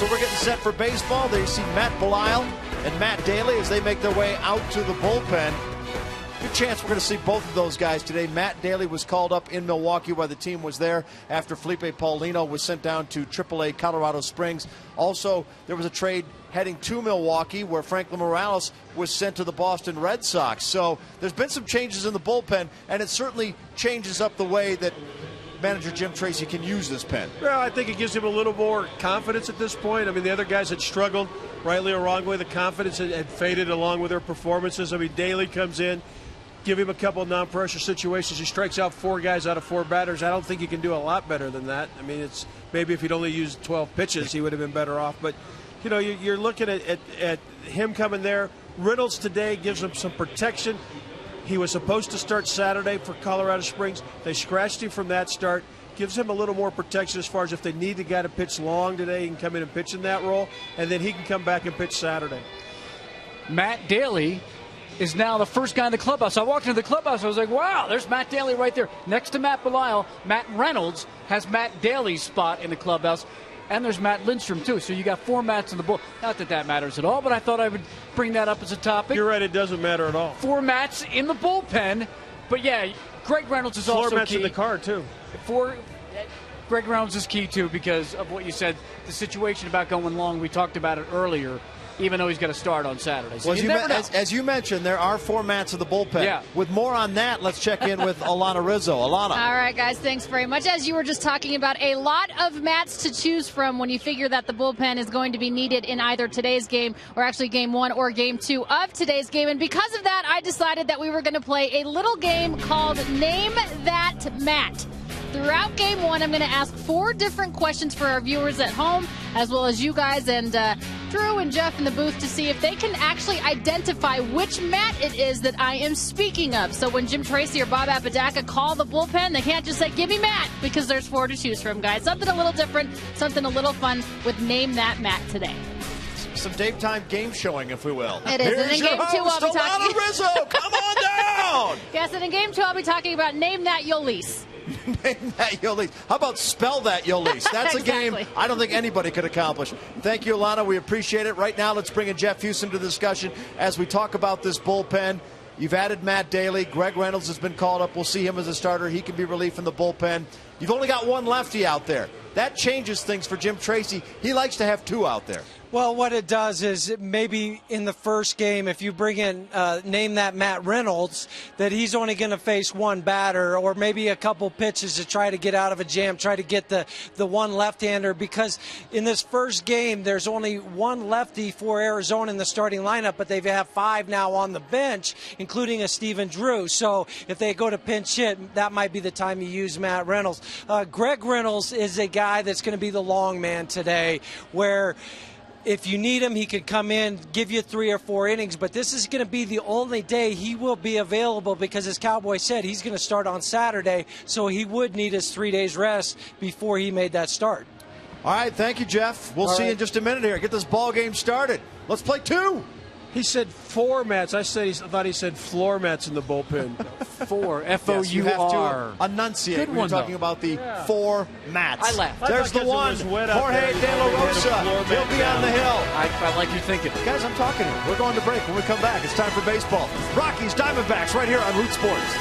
So we're getting set for baseball. There you see Matt Belisle and Matt Daly as they make their way out to the bullpen. Good chance we're going to see both of those guys today. Matt Daly was called up in Milwaukee while the team was there after Felipe Paulino was sent down to AAA Colorado Springs. Also, there was a trade heading to Milwaukee where Franklin Morales was sent to the Boston Red Sox. So there's been some changes in the bullpen, and it certainly changes up the way that manager Jim Tracy can use this pen. Well, I think it gives him a little more confidence at this point. I mean, the other guys had struggled, rightly or wrongly. The confidence had faded along with their performances. I mean, Daly comes in, give him a couple of non-pressure situations. He strikes out 4 guys out of 4 batters. I don't think he can do a lot better than that. I mean, it's maybe if he'd only used 12 pitches, he would have been better off. But, you know, you're looking at him coming there. Reynolds today gives him some protection. He was supposed to start Saturday for Colorado Springs. They scratched him from that start. Gives him a little more protection as far as if they need the guy to pitch long today, he can come in and pitch in that role, and then he can come back and pitch Saturday. Matt Daly is now the first guy in the clubhouse. I walked into the clubhouse, I was like, wow, there's Matt Daly right there. Next to Matt Belisle, Matt Reynolds has Matt Daly's spot in the clubhouse. And there's Matt Lindstrom, too. So you got 4 Matts in the bull. Not that that matters at all, but I thought I would bring that up as a topic. You're right, it doesn't matter at all. 4 Matts in the bullpen. But, yeah, Greg Reynolds is also key. 4 Matts in the car, too. Greg Reynolds is key, too, because of what you said. The situation about going long, we talked about it earlier, even though he's got to start on Saturday. So well, as you mentioned, there are 4 Matts in the bullpen. Yeah. With more on that, let's check in with Alana Rizzo. Alana. All right, guys, thanks very much. As you were just talking about, a lot of Matts to choose from when you figure that the bullpen is going to be needed in either today's game or actually game 1 or game 2 of today's game. And because of that, I decided that we were going to play a little game called Name That Matt. Throughout game 1, I'm going to ask 4 different questions for our viewers at home, as well as you guys and Drew and Jeff in the booth, to see if they can actually identify which Matt it is that I am speaking of. So when Jim Tracy or Bob Apodaca call the bullpen, they can't just say, give me Matt, because there's 4 to choose from, guys. Something a little different, something a little fun with Name That Matt today. Some Dave Time game showing, if we will. It is. Here's and in your game 2, host, I'll be talking. Alana Rizzo, come on down! Yes, and in game 2, I'll be talking about Name That Yolis. Name that Yolis. How about spell that Yolis? That's Exactly. a game I don't think anybody could accomplish. Thank you, Alana. We appreciate it. Right now, let's bring in Jeff Houston to the discussion as we talk about this bullpen. You've added Matt Daly. Greg Reynolds has been called up. We'll see him as a starter. He can be relief in the bullpen. You've only got 1 lefty out there. That changes things for Jim Tracy. He likes to have 2 out there. Well, what it does is maybe in the first game, if you bring in, name that Matt Reynolds, that he's only going to face 1 batter or maybe a couple pitches to try to get out of a jam, try to get the 1 left-hander, because in this first game, there's only 1 lefty for Arizona in the starting lineup, but they have 5 now on the bench, including a Stephen Drew. So if they go to pinch hit, that might be the time you use Matt Reynolds. Greg Reynolds is a guy that's going to be the long man today, where if you need him, he could come in, give you 3 or 4 innings, but this is going to be the only day he will be available because, as Cowboy said, he's going to start on Saturday, so he would need his 3 days rest before he made that start. All right, thank you, Jeff. We'll see you in just a minute here. Get this ball game started. Let's play 2. He said 4 Matts. I thought he said floor mats in the bullpen. 4, F-O-U-R. Yes, you have to enunciate. Good We're one, talking about the 4 Matts. I laughed. There's the one, Jorge De La Rosa. He'll be on the hill. I like your thinking. Guys, I'm talking here. We're going to break. When we come back, it's time for baseball. Rockies, Diamondbacks, right here on Root Sports.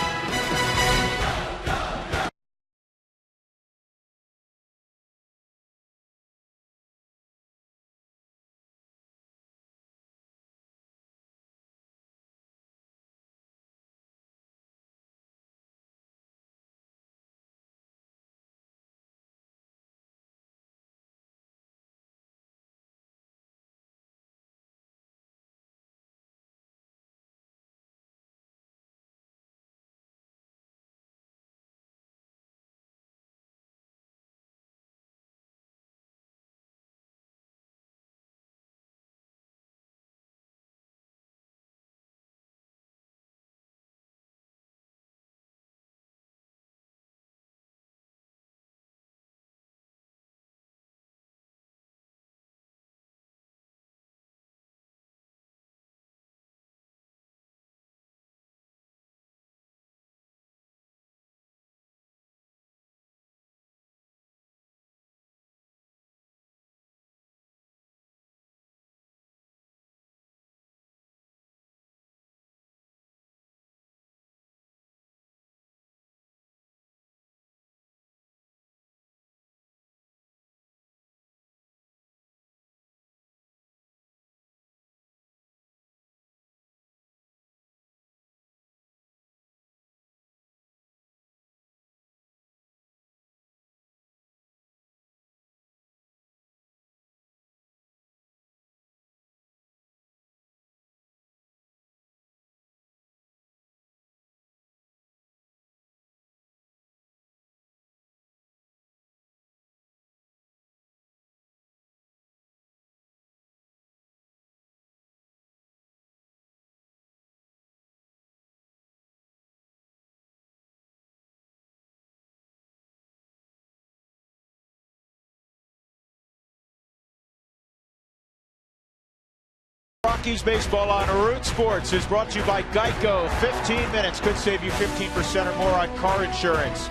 Rockies baseball on Root Sports is brought to you by Geico. 15 minutes could save you 15% or more on car insurance.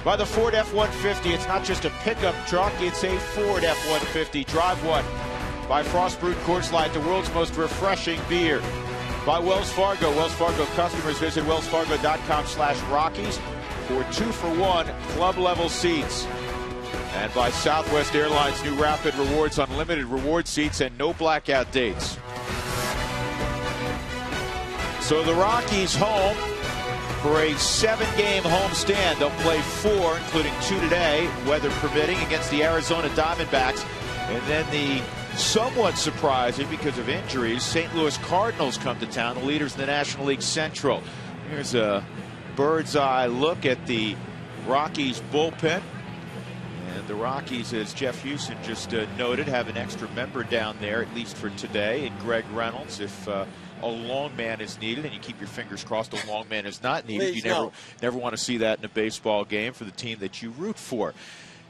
By the Ford F-150, it's not just a pickup truck, it's a Ford F-150. Drive one. By Frost Brewed Coors Light, the world's most refreshing beer. By Wells Fargo. Wells Fargo customers visit wellsfargo.com/Rockies for 2-for-1 club level seats. And by Southwest Airlines' new Rapid Rewards unlimited reward seats and no blackout dates. So the Rockies home for a 7-game homestand. They'll play 4, including 2 today, weather permitting, against the Arizona Diamondbacks. And then the somewhat surprising, because of injuries, St. Louis Cardinals come to town, the leaders in the National League Central. Here's a bird's eye look at the Rockies bullpen. And the Rockies, as Jeff Houston just noted, have an extra member down there, at least for today, and Greg Reynolds. If a long man is needed, and you keep your fingers crossed a long man is not needed, Please, you never want to see that in a baseball game for the team that you root for.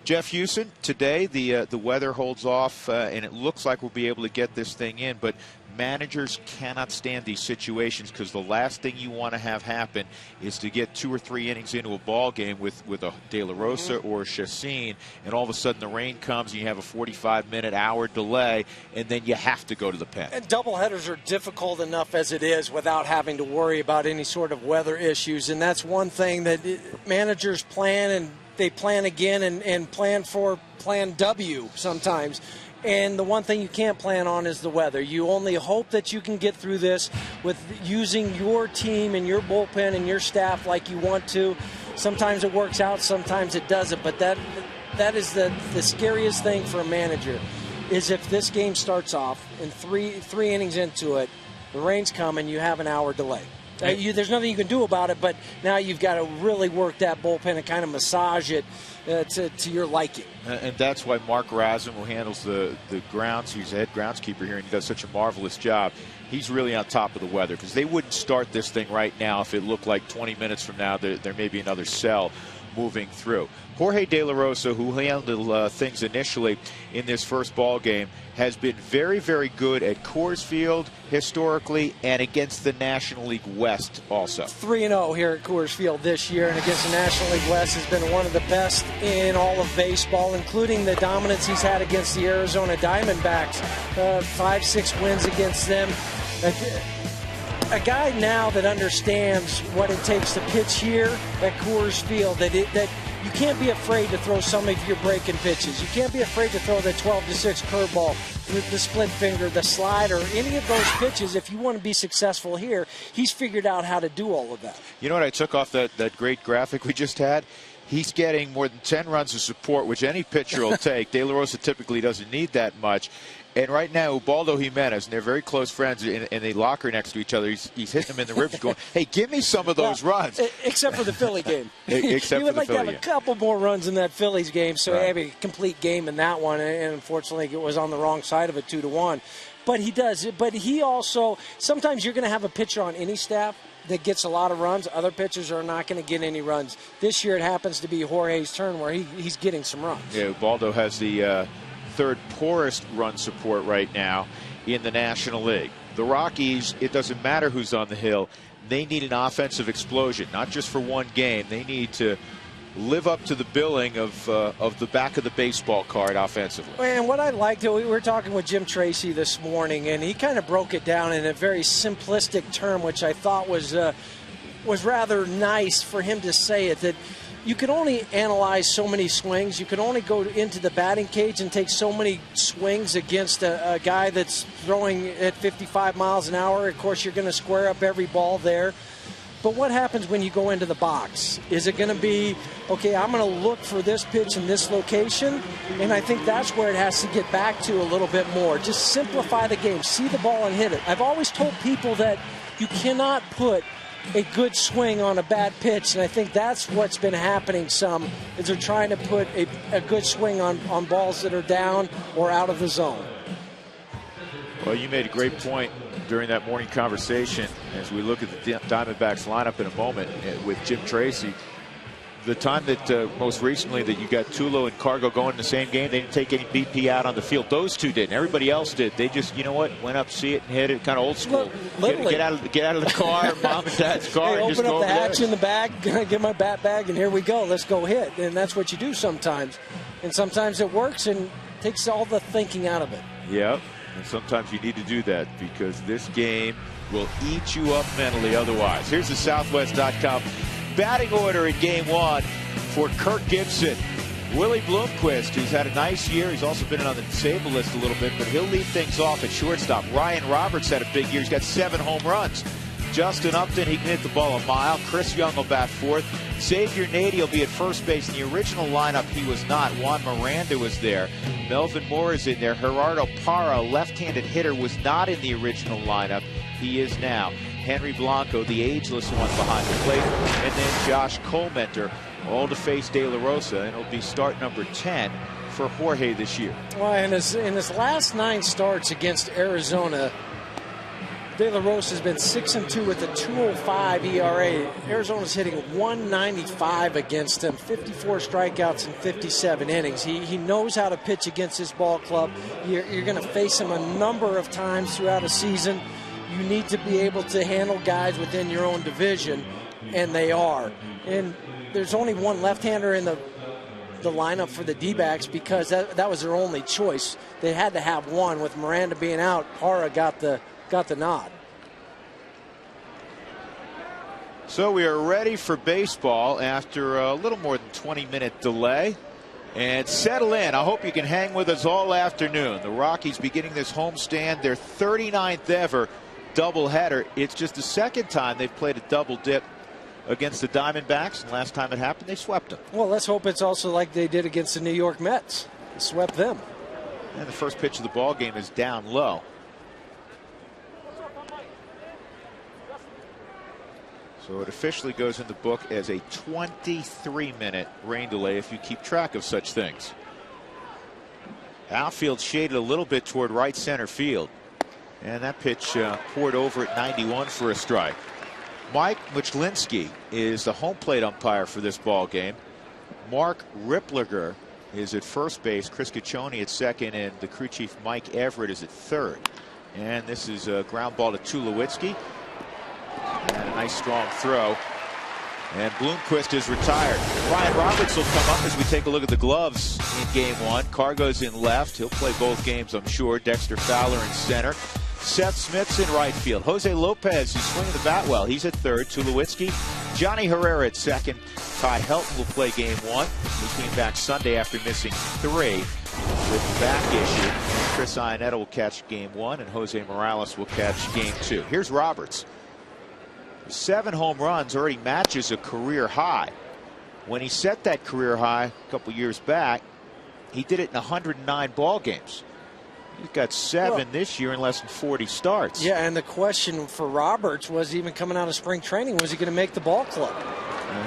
Jeff Houston, today the weather holds off, and it looks like we'll be able to get this thing in, but managers cannot stand these situations, because the last thing you want to have happen is to get 2 or 3 innings into a ball game with a De La Rosa or a Chacin, and all of a sudden the rain comes and you have a 45-minute, hour delay, and then you have to go to the pen. And doubleheaders are difficult enough as it is without having to worry about any sort of weather issues, and that's one thing that managers plan, and they plan again and plan for plan W sometimes. And the one thing you can't plan on is the weather. You only hope that you can get through this with using your team and your bullpen and your staff like you want to. Sometimes it works out, sometimes it doesn't. But that is the scariest thing for a manager, is if this game starts off and three innings into it, the rain's coming, you have an hour delay. There's nothing you can do about it, but now you've got to really work that bullpen and kind of massage it to your liking. And that's why Mark Razum, who handles the grounds, he's the head groundskeeper here, and he does such a marvelous job. He's really on top of the weather, because they wouldn't start this thing right now if it looked like 20 minutes from now there may be another cell moving through. Jorge De La Rosa, who handled things initially in this first ball game, has been very, very good at Coors Field historically and against the National League West also. 3-0 here at Coors Field this year, and against the National League West has been one of the best in all of baseball, including the dominance he's had against the Arizona Diamondbacks. 5-6 wins against them. A guy now that understands what it takes to pitch here at Coors Field, that you can't be afraid to throw some of your breaking pitches. You can't be afraid to throw the 12-6 curveball, the split finger, the slider, any of those pitches. If you want to be successful here, he's figured out how to do all of that. You know what I took off that great graphic we just had? He's getting more than 10 runs of support, which any pitcher will take. De La Rosa typically doesn't need that much. And right now, Ubaldo Jimenez, and they're very close friends, and they locker next to each other. He's hitting him in the ribs going, hey, give me some of those runs. Except for the Philly game. Except he would for the like Philly to have a couple more runs in that Phillies game, so right. He had a complete game in that one, and unfortunately it was on the wrong side of it, 2-1. But he does. But he also, sometimes you're going to have a pitcher on any staff that gets a lot of runs. Other pitchers are not going to get any runs. This year it happens to be Jorge's turn where he's getting some runs. Yeah, Ubaldo has the third poorest run support right now in the National League. The Rockies, it doesn't matter who's on the hill. They need an offensive explosion, not just for one game. They need to live up to the billing of the back of the baseball card offensively. And what I liked, we were talking with Jim Tracy this morning, and he kind of broke it down in a very simplistic term, which I thought was rather nice for him to say it, that you can only analyze so many swings. You can only go into the batting cage and take so many swings against a guy that's throwing at 55 miles an hour. Of course, you're going to square up every ball there. But what happens when you go into the box? Is it going to be, okay, I'm going to look for this pitch in this location? And I think that's where it has to get back to a little bit more. Just simplify the game. See the ball and hit it. I've always told people that you cannot put a good swing on a bad pitch, and I think that's what's been happening some, is they're trying to put a good swing on balls that are down or out of the zone. Well, you made a great point during that morning conversation as we look at the Diamondbacks lineup in a moment with Jim Tracy. The time that most recently that you got Tulo and Cargo going in the same game, they didn't take any BP out on the field. Those two didn't. Everybody else did. They just, you know what, went up, see it, and hit it. Kind of old school. Get out of the car, mom and dad's car, and just open go up the over hatch there. in the back, get my bat bag, and here we go. Let's go hit. And that's what you do sometimes. And sometimes it works and takes all the thinking out of it. Yep. And sometimes you need to do that because this game will eat you up mentally otherwise. Here's the Southwest.com batting order in game one for Kirk Gibson. Willie Bloomquist, who's had a nice year. He's also been on the disabled list a little bit, but he'll lead things off at shortstop. Ryan Roberts had a big year. He's got 7 home runs. Justin Upton, he can hit the ball a mile. Chris Young will bat fourth. Xavier Nady will be at first base. In the original lineup, he was not. Juan Miranda was there. Melvin Moore is in there. Gerardo Parra, left-handed hitter, was not in the original lineup. He is now. Henry Blanco, the ageless one behind the plate. And then Josh Colmenter, all to face De La Rosa. And it'll be start number 10 for Jorge this year. Well, in his last 9 starts against Arizona, De La Rosa has been 6-2 with a 2.05 ERA. Arizona's hitting 195 against him, 54 strikeouts in 57 innings. He knows how to pitch against this ball club. You're going to face him a number of times throughout a season. You need to be able to handle guys within your own division, and they are. And there's only one left-hander in the lineup for the D-backs because that was their only choice. They had to have one. With Miranda being out, Parra got the nod. So we are ready for baseball after a little more than 20-minute delay. And settle in. I hope you can hang with us all afternoon. The Rockies beginning this homestand, their 39th ever doubleheader. It's just the second time they've played a double dip against the Diamondbacks. And last time it happened, they swept them. Well, let's hope it's also like they did against the New York Mets. They swept them. And the first pitch of the ball game is down low. So it officially goes in the book as a 23-minute rain delay if you keep track of such things. Outfield shaded a little bit toward right center field. And that pitch poured over at 91 for a strike. Mike Michlinski is the home plate umpire for this ball game. Mark Rippliger is at first base. Chris Caccione at second. And the crew chief Mike Everett is at third. And this is a ground ball to Tulowitzki. And a nice strong throw. And Bloomquist is retired. Ryan Roberts will come up as we take a look at the gloves in game one. Cargo's in left. He'll play both games, I'm sure. Dexter Fowler in center. Seth Smith's in right field. Jose Lopez, who's swinging the bat well, he's at third. Tulowitzki. Johnny Herrera at second. Ty Helton will play game one. He came back Sunday after missing 3 with the back issue. Chris Iannetta will catch game one, and Jose Morales will catch game 2. Here's Roberts. 7 home runs already matches a career high. When he set that career high a couple years back, he did it in 109 ball games. He's got 7 this year in less than 40 starts. Yeah, and the question for Roberts was, even coming out of spring training, was he going to make the ball club?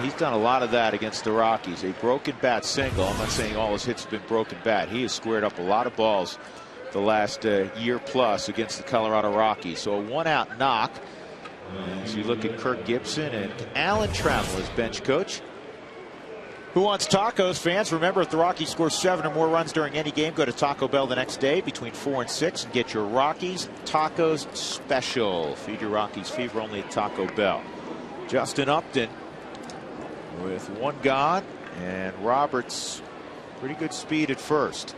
He's done a lot of that against the Rockies. A broken bat single. I'm not saying all his hits have been broken bat. He has squared up a lot of balls the last year plus against the Colorado Rockies. So a 1-out knock. As you look at Kirk Gibson and Alan Trammell as bench coach. Who wants tacos? Fans, remember, if the Rockies score 7 or more runs during any game, go to Taco Bell the next day between 4 and 6 and get your Rockies Tacos Special. Feed your Rockies fever only at Taco Bell. Justin Upton with 1 gone, and Roberts pretty good speed at first.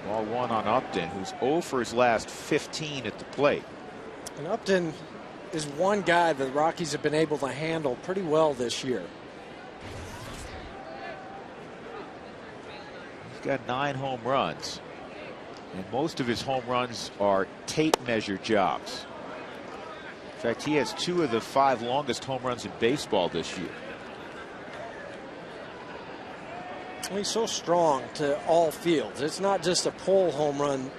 Ball 1 on Upton, who's 0 for his last 15 at the plate. And Upton is one guy that the Rockies have been able to handle pretty well this year. He's got 9 home runs, and most of his home runs are tape measure jobs. In fact, he has 2 of the 5 longest home runs in baseball this year. He's so strong to all fields. It's not just a pull home run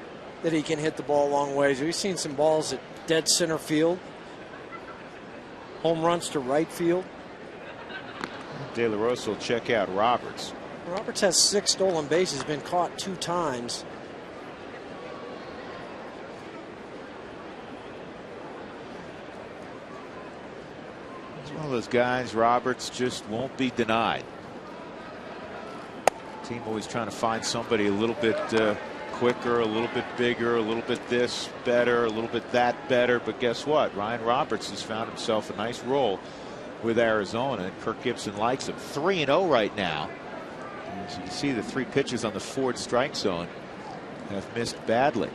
that he can hit the ball a long ways. We've seen some balls at dead center field, home runs to right field. De La Rosa will check out Roberts. Roberts has 6 stolen bases, been caught 2 times. One of those guys, Roberts, just won't be denied. Team always trying to find somebody a little bit quicker, a little bit bigger, a little bit this better, a little bit that better. But guess what? Ryan Roberts has found himself a nice role with Arizona, and Kirk Gibson likes him. 3-0 right now. As you can see, the 3 pitches on the Ford strike zone have missed badly.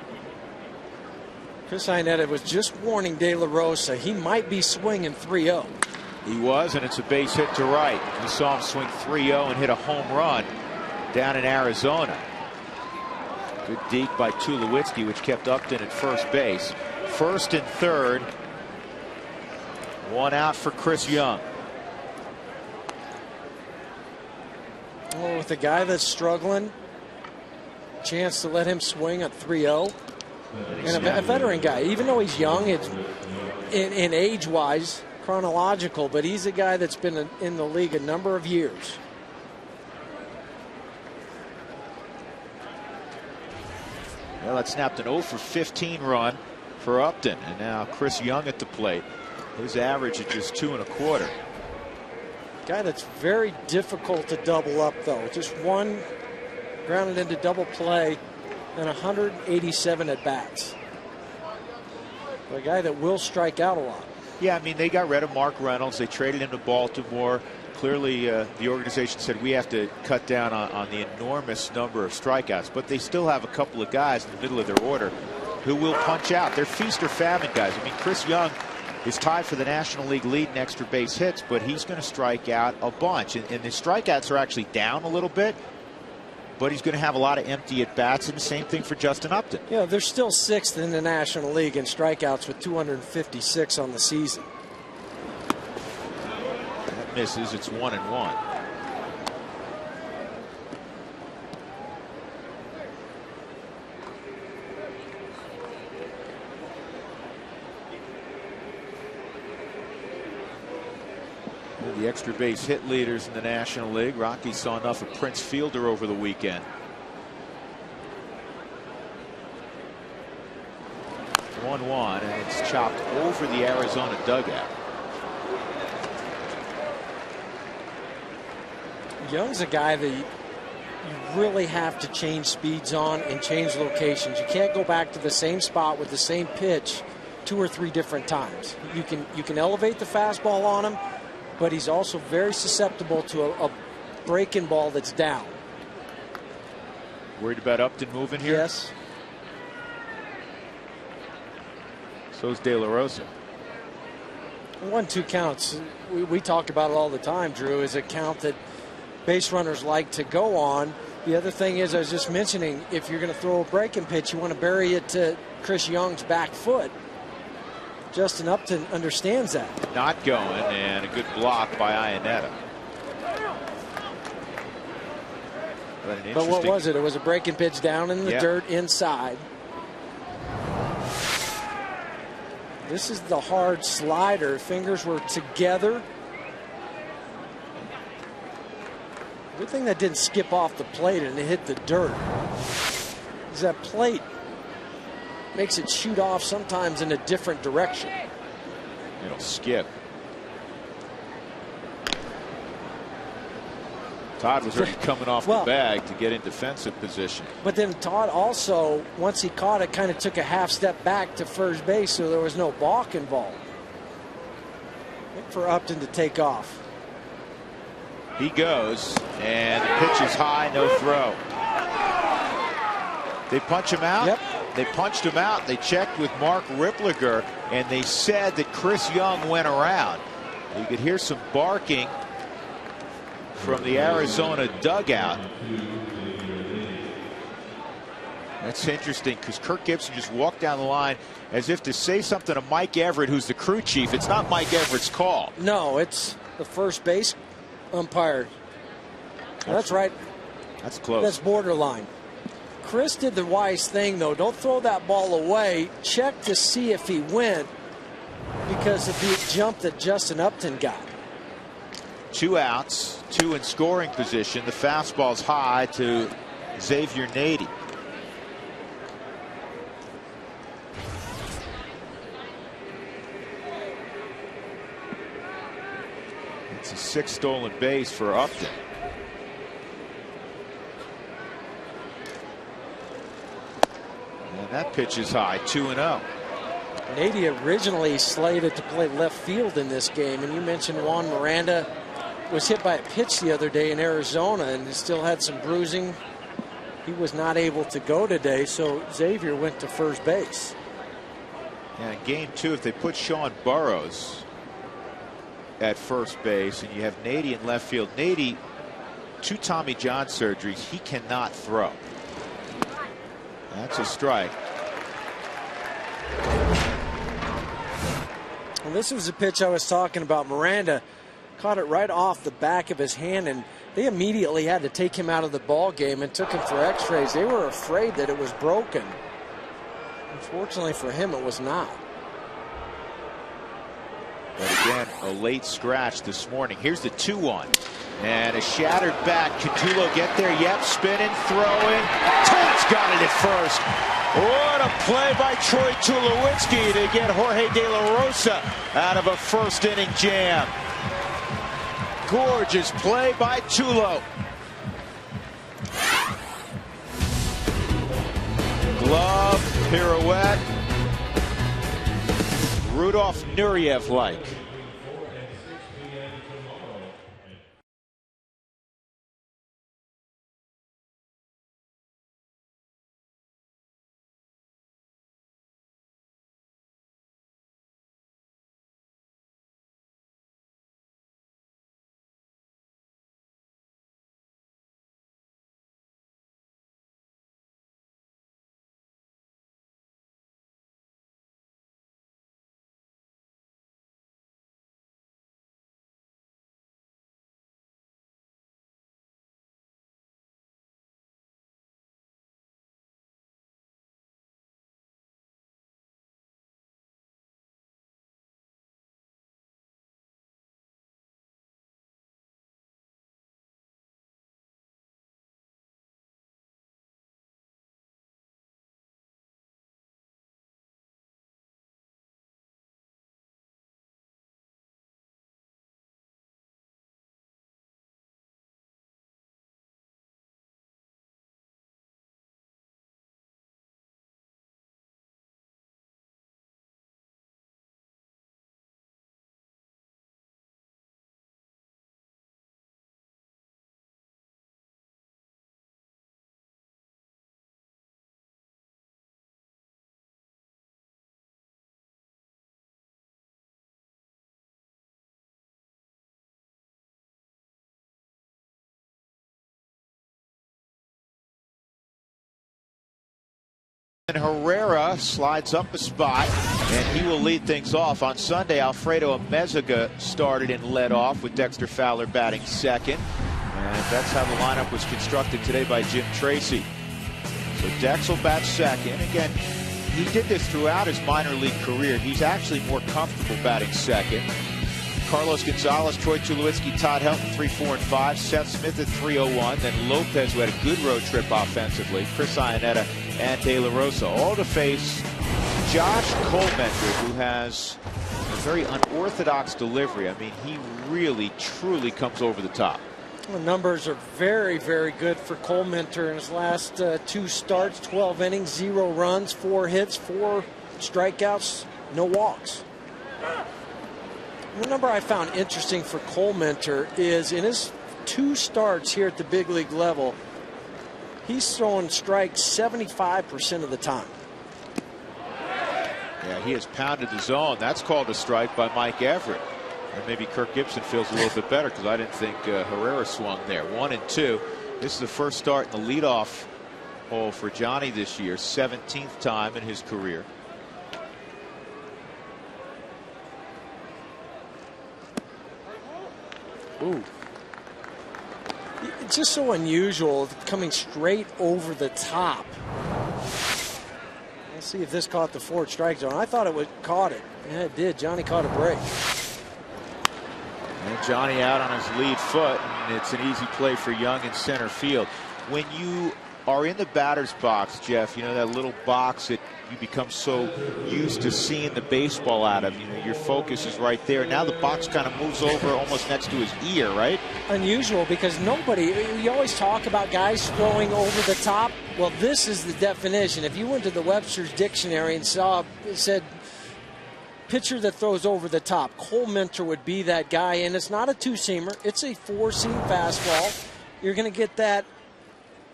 Chris Iannetta was just warning De La Rosa he might be swinging 3-0. He was, and it's a base hit to right. We saw him swing 3-0 and hit a home run down in Arizona. Good deke by Tulowitzki, which kept Upton at first base. First and third. 1 out for Chris Young. Oh, with a guy that's struggling, chance to let him swing at 3-0. And a veteran guy, even though he's young, it's in age-wise, chronological, but he's a guy that's been in the league a number of years. Well, that snapped an 0 for 15 run for Upton, and now Chris Young at the plate. His average is just 2 1/4. Guy that's very difficult to double up, though. Just one grounded into double play and 187 at bats. A guy that will strike out a lot. Yeah, I mean, they got rid of Mark Reynolds. They traded him to Baltimore. Clearly, the organization said we have to cut down on the enormous number of strikeouts, but they still have a couple of guys in the middle of their order who will punch out. They're feast or famine guys. I mean, Chris Young is tied for the National League lead in extra base hits, but he's going to strike out a bunch. And the strikeouts are actually down a little bit, but he's going to have a lot of empty at bats, and the same thing for Justin Upton. Yeah, they're still 6th in the National League in strikeouts with 256 on the season. That misses. It's 1-1. The extra base hit leaders in the National League. Rockies saw enough of Prince Fielder over the weekend. 1-1, and it's chopped over the Arizona dugout. Young's a guy that you really have to change speeds on and change locations. You can't go back to the same spot with the same pitch 2 or 3 different times. You can elevate the fastball on him, but he's also very susceptible to a breaking ball that's down. Worried about Upton moving here? Yes. So's De La Rosa. 1-2 counts. We talk about it all the time, Drew, is a count that base runners like to go on. The other thing is, I was just mentioning, if you're going to throw a breaking pitch, you want to bury it to Chris Young's back foot. Justin Upton understands that. Not going, and a good block by Iannetta. But what was it? It was a breaking pitch down in the dirt inside. This is the hard slider. Fingers were together. Good thing that didn't skip off the plate and it hit the dirt. Because that plate makes it shoot off sometimes in a different direction. It'll skip. Todd was already coming off the bag to get in defensive position. But then Todd also, once he caught it, kind of took a half step back to first base, so there was no balk involved. Look for Upton to take off. He goes, and the pitch is high, no throw. They punch him out. Yep. They punched him out. They checked with Mark Rippliger, and they said that Chris Young went around. You could hear some barking from the Arizona dugout. That's interesting, because Kirk Gibson just walked down the line as if to say something to Mike Everett, who's the crew chief. It's not Mike Everett's call. No, it's the first base umpire. That's right. That's close. That's borderline. Chris did the wise thing, though. Don't throw that ball away. Check to see if he went, because of the jump that Justin Upton got. 2 outs, 2 in scoring position. The fastball's high to Xavier Nady. sixth stolen base for Upton. And that pitch is high, 2-0. Nady originally slated to play left field in this game, and you mentioned Juan Miranda was hit by a pitch the other day in Arizona and still had some bruising. He was not able to go today, so Xavier went to first base. Yeah, in game 2, if they put Sean Burrows at first base and you have Nady in left field, Nady, 2 Tommy John surgeries, he cannot throw. That's a strike. Well, this was a pitch I was talking about. Miranda caught it right off the back of his hand, and they immediately had to take him out of the ball game and took him for x-rays. They were afraid that it was broken. Unfortunately for him, it was not. But again, a late scratch this morning. Here's the 2-1. And a shattered bat. Can Tulo get there? Yep, spinning, throwing. Todd's got it at first. What a play by Troy Tulowitzki to get Jorge De La Rosa out of a first inning jam. Gorgeous play by Tulo. Glove, pirouette. Rudolph Nureyev-like. And Herrera slides up a spot, and he will lead things off. On Sunday, Alfredo Amezaga started and led off with Dexter Fowler batting second. And that's how the lineup was constructed today by Jim Tracy. So Dex will bat second. Again, he did this throughout his minor league career. He's actually more comfortable batting second. Carlos Gonzalez, Troy Tulowitzki, Todd Helton, 3, 4, and 5. Seth Smith at 3-0-1. Then Lopez, who had a good road trip offensively. Chris Iannetta and De La Rosa, all to face Josh Colmenter, who has a very unorthodox delivery. I mean, he really, truly comes over the top. The numbers are very, very good for Colmenter in his last 2 starts, 12 innings, 0 runs, 4 hits, 4 strikeouts, no walks. The number I found interesting for Colmenter is in his 2 starts here at the big league level, he's throwing strikes 75% of the time. Yeah, he has pounded the zone. That's called a strike by Mike Everett. And maybe Kirk Gibson feels a little bit better because I didn't think Herrera swung there. 1 and 2. This is the first start in the leadoff hole for Johnny this year. 17th time in his career. Ooh. It's just so unusual coming straight over the top. Let's see if this caught the 4 strike zone. I thought it would caught it. Yeah, it did. Johnny caught a break. And Johnny out on his lead foot, and it's an easy play for Young in center field. When you are in the batter's box, Jeff, you know, that little box that you become so used to seeing the baseball out of, you know, your focus is right there. Now the box kind of moves over almost next to his ear, right? Unusual, because you always talk about guys throwing over the top. Well, this is the definition. If you went to the Webster's dictionary and it said pitcher that throws over the top, Cole Mentor would be that guy, and it's not a two-seamer, it's a four-seam fastball. You're going to get that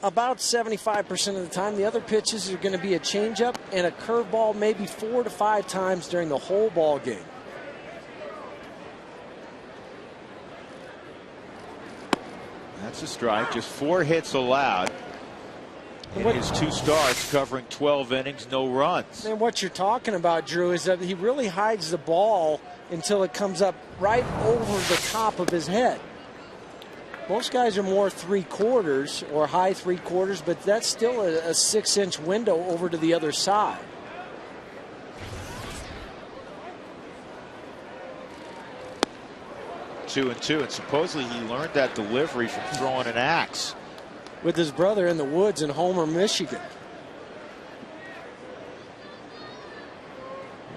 about 75% of the time. The other pitches are going to be a changeup and a curveball maybe 4 to 5 times during the whole ball game. That's a strike. Just 4 hits allowed in his 2 starts, covering 12 innings, no runs. And what you're talking about, Drew, is that he really hides the ball until it comes up right over the top of his head. Most guys are more 3/4 or high 3/4, but that's still a 6-inch window over to the other side. Two and supposedly he learned that delivery from throwing an axe with his brother in the woods in Homer, Michigan.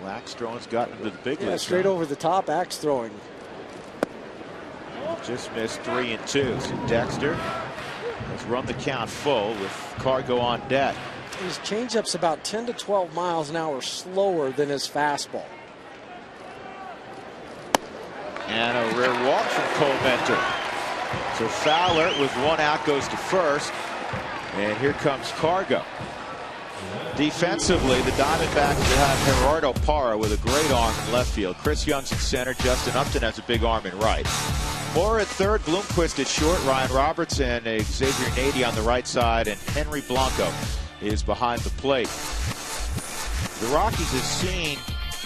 Well, axe throwing's gotten into the big league. Straight over the top axe throwing. Just missed 3 and 2. So Dexter has run the count full with Cargo on deck. His changeup's about 10 to 12 miles an hour slower than his fastball. And a rare walk from Cole Mentor. So Fowler with 1 out goes to first. And here comes Cargo. Defensively, the Diamondbacks have Gerardo Parra with a great arm in left field. Chris Young's at center. Justin Upton has a big arm in right. Moore at third, Bloomquist at short, Ryan Roberts and Xavier Nady on the right side, and Henry Blanco is behind the plate. The Rockies have seen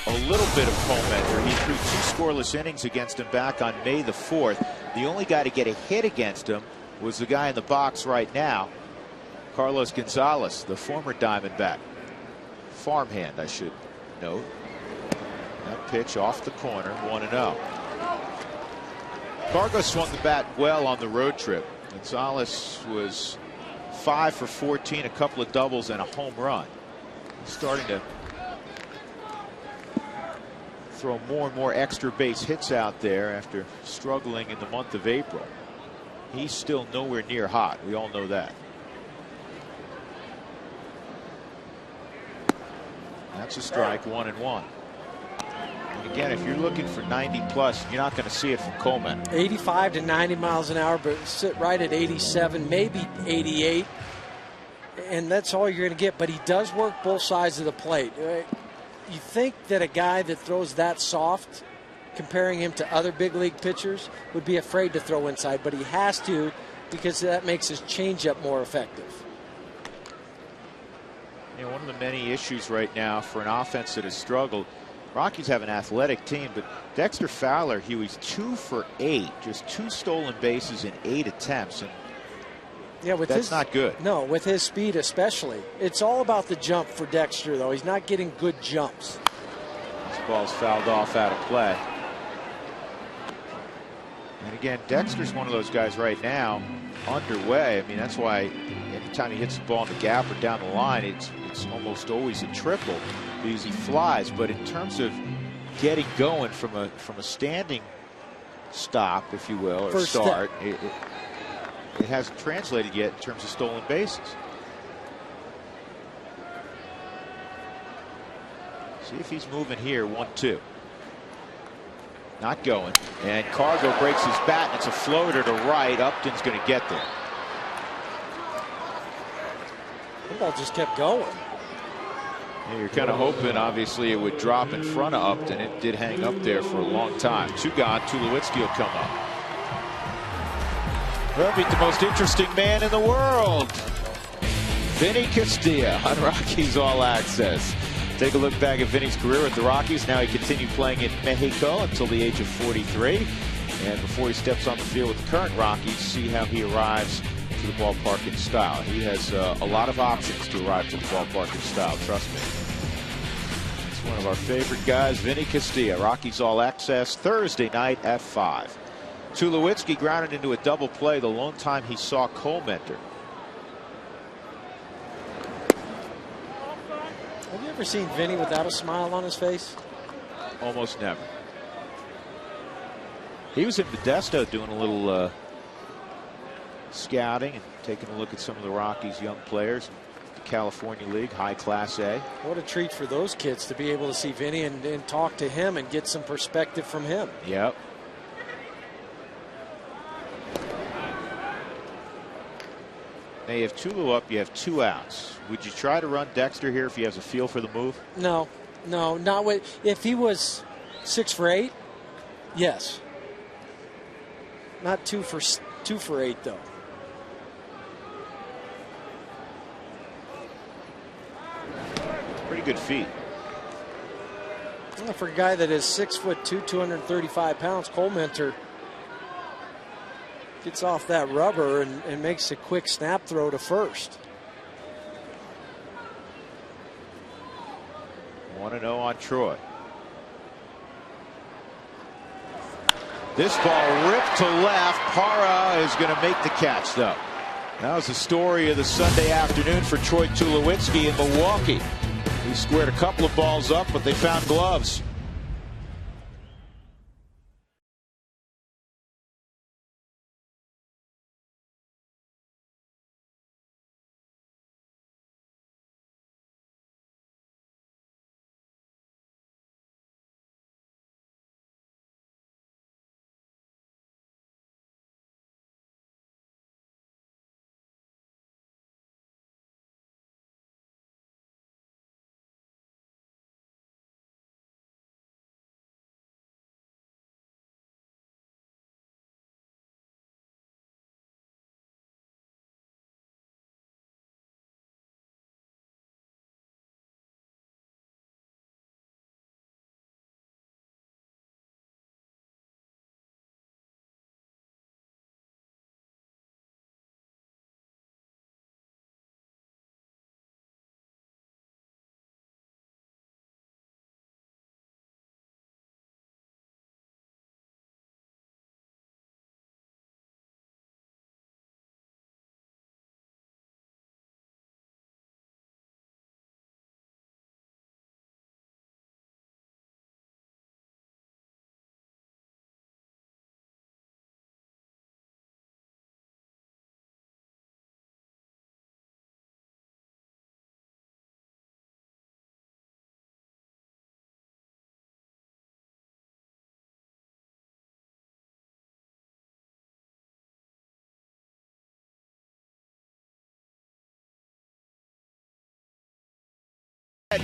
a little bit of Cole Mentor. He threw 2 scoreless innings against him back on May the 4th. The only guy to get a hit against him was the guy in the box right now, Carlos Gonzalez, the former Diamondback. Farmhand, I should note. That pitch off the corner, 1-0. Cargo swung the bat well on the road trip. Gonzalez was 5 for 14, a couple of doubles and a home run. He's starting to throw more and more extra base hits out there after struggling in the month of April. He's still nowhere near hot. We all know that. That's a strike, 1-1. And again, if you're looking for 90 plus, you're not going to see it from Coleman. 85 to 90 miles an hour, but sit right at 87, maybe 88. And that's all you're going to get. But he does work both sides of the plate. You think that a guy that throws that soft, comparing him to other big league pitchers, would be afraid to throw inside, but he has to, because that makes his changeup more effective. You know, one of the many issues right now for an offense that has struggled, Rockies have an athletic team, but Dexter Fowler, he was 2 for 8, just 2 stolen bases in 8 attempts, and yeah, that's not good. No, with his speed especially. It's all about the jump for Dexter, though. He's not getting good jumps. This ball's fouled off out of play. And again, Dexter's one of those guys right now, underway. I mean, that's why anytime he hits the ball in the gap or down the line, it's almost always a triple because he flies. But in terms of getting going from a standing stop, if you will, or first start, it hasn't translated yet in terms of stolen bases. See if he's moving here. 1-2. Not going. And Cargo breaks his bat, and it's a floater to right. Upton's going to get there. The ball just kept going. Yeah, you're kind of hoping, obviously, it would drop in front of Upton. It did hang up there for a long time. 2 gone. Tulowitzki will come up. We'll meet the most interesting man in the world, Vinny Castilla on Rockies All Access. Take a look back at Vinny's career at the Rockies. Now he continued playing in Mexico until the age of 43. And before he steps on the field with the current Rockies, see how he arrives to the ballpark in style. He has a lot of options to arrive to the ballpark in style, trust me. It's one of our favorite guys, Vinny Castilla. Rockies All Access Thursday night at 5. Tulowitzki grounded into a double play the lone time he saw Cole Mentor. Have you ever seen Vinny without a smile on his face? Almost never. He was in Modesto doing a little scouting and taking a look at some of the Rockies' young players. The California League, high Class A. What a treat for those kids to be able to see Vinny and talk to him and get some perspective from him. Yep. Now you have Tulu up, you have 2 outs. Would you try to run Dexter here if he has a feel for the move? No, not with. If he was 6 for 8, yes. Not 2 for 8 though. Pretty good feet. Well, for a guy that is 6'2", 235 pounds, Cole Mentor gets off that rubber and makes a quick snap throw to first. 1-0 on Troy. This ball ripped to left. Parra is going to make the catch, though. That was the story of the Sunday afternoon for Troy Tulowitzki in Milwaukee. He squared a couple of balls up, but they found gloves.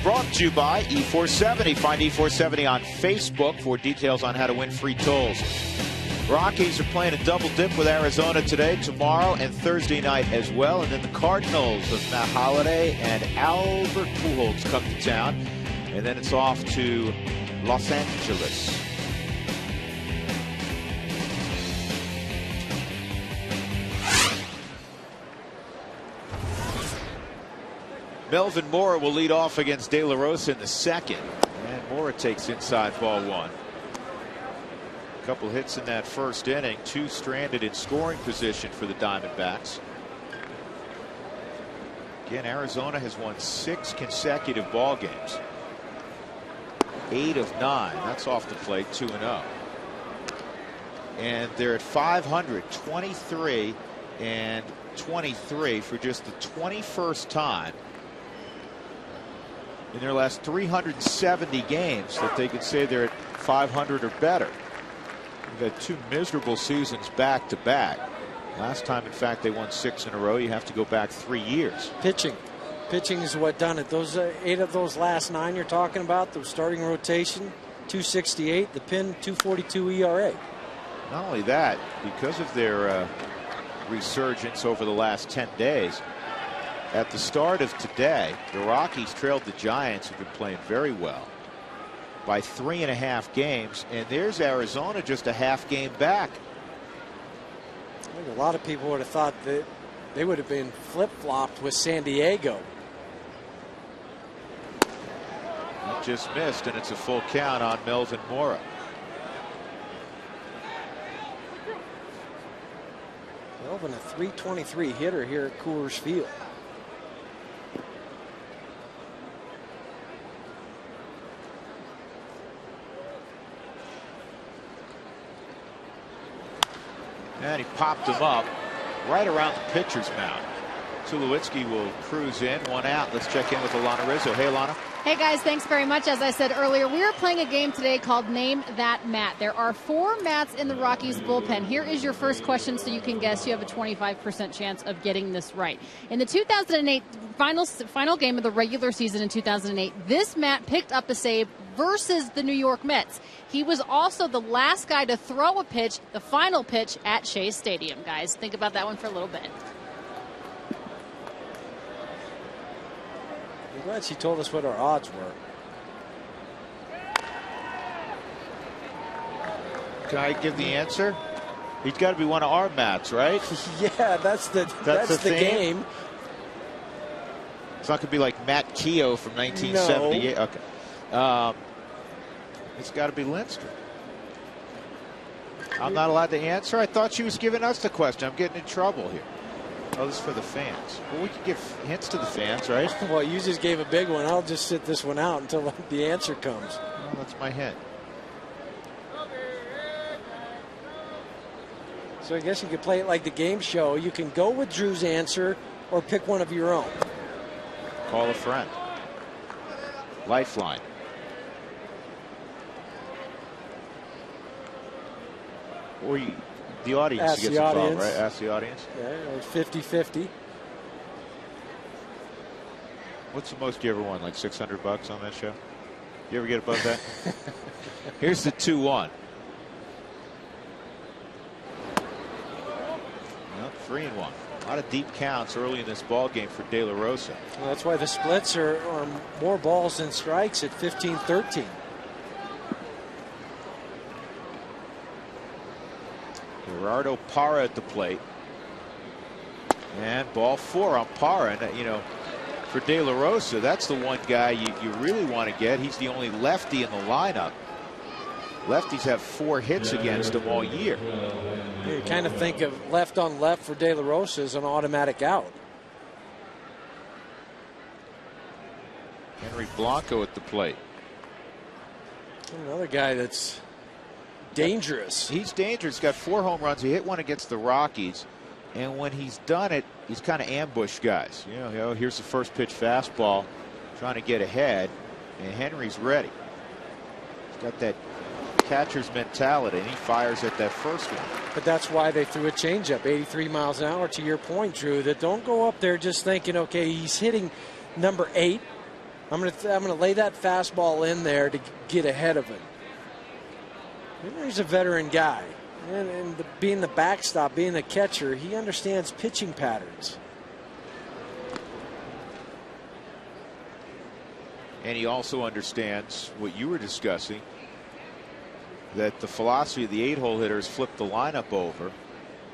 Brought to you by E470. Find E470 on Facebook for details on how to win free tolls. Rockies are playing a double dip with Arizona today, tomorrow, and Thursday night as well. And then the Cardinals of Matt Holliday and Albert Pujols come to town. And then it's off to Los Angeles. Melvin Mora will lead off against De La Rosa in the second. And Mora takes inside ball 1. A couple hits in that first inning. 2 stranded in scoring position for the Diamondbacks. Again, Arizona has won 6 consecutive ball games. 8 of 9. That's off the plate, 2-0. And they're at 500, 23 and 23 for just the 21st time in their last 370 games that they could say they're at 500 or better. They've had 2 miserable seasons back to back. Last time, in fact, they won 6 in a row. You have to go back 3 years. Pitching is what done it. Those 8 of those last 9 you're talking about, the starting rotation, 268, the pin 242 ERA. Not only that, because of their resurgence over the last 10 days. At the start of today, the Rockies trailed the Giants, who've been playing very well, by 3.5 games, and there's Arizona just a half game back. I think a lot of people would have thought that they would have been flip-flopped with San Diego. He just missed, and it's a full count on Melvin Mora. Melvin, a .323 hitter here at Coors Field. And he popped him up right around the pitcher's mound. Tulowitzki will cruise in, 1 out. Let's check in with Alana Rizzo. Hey, Alana. Hey guys, thanks very much. As I said earlier, we are playing a game today called Name That Matt. There are 4 Matts in the Rockies bullpen. Here is your first question so you can guess. You have a 25% chance of getting this right. In the 2008 final game of the regular season in 2008, this Matt picked up a save versus the New York Mets. He was also the last guy to throw a pitch, the final pitch at Shea Stadium. Guys, think about that one for a little bit. I'm glad she told us what our odds were. Can I give the answer? He's got to be one of our Matts, right? Yeah, that's the game. It's not going to be like Matt Keogh from 1978. No. Okay. It's got to be Lindstrom. I'm not allowed to answer. I thought she was giving us the question. I'm getting in trouble here. Oh, this is for the fans. Well, we can give hints to the fans, right? Well, you just gave a big one. I'll just sit this one out until the answer comes. Well, that's my hint. So I guess you could play it like the game show. You can go with Drew's answer or pick one of your own. Call a friend. Lifeline. Or the audience gets involved, right? Ask the audience. Yeah, or 50-50. What's the most you ever won? Like $600 on that show? You ever get above that? Here's the 2-1. Well, 3-1. A lot of deep counts early in this ball game for De La Rosa. Well, that's why the splits are more balls than strikes at 15-13. Gerardo Parra at the plate. And ball 4 on Parra. And, you know, for De La Rosa, that's the one guy you really want to get. He's the only lefty in the lineup. Lefties have 4 hits against him all year. You kind of think of left on left for De La Rosa as an automatic out. Henry Blanco at the plate. Another guy that's dangerous. He's dangerous. He's got 4 home runs. He hit one against the Rockies. And when he's done it, he's kind of ambushed guys. You know, here's the first pitch fastball, trying to get ahead. And Henry's ready. He's got that catcher's mentality, and he fires at that first one. But that's why they threw a changeup, 83 miles an hour, to your point, Drew, that don't go up there just thinking, okay, he's hitting number 8. I'm gonna lay that fastball in there to get ahead of him. Henry's a veteran guy. And being the backstop, being the catcher, he understands pitching patterns. And he also understands what you were discussing, that the philosophy of the 8-hole hitters flipped the lineup over.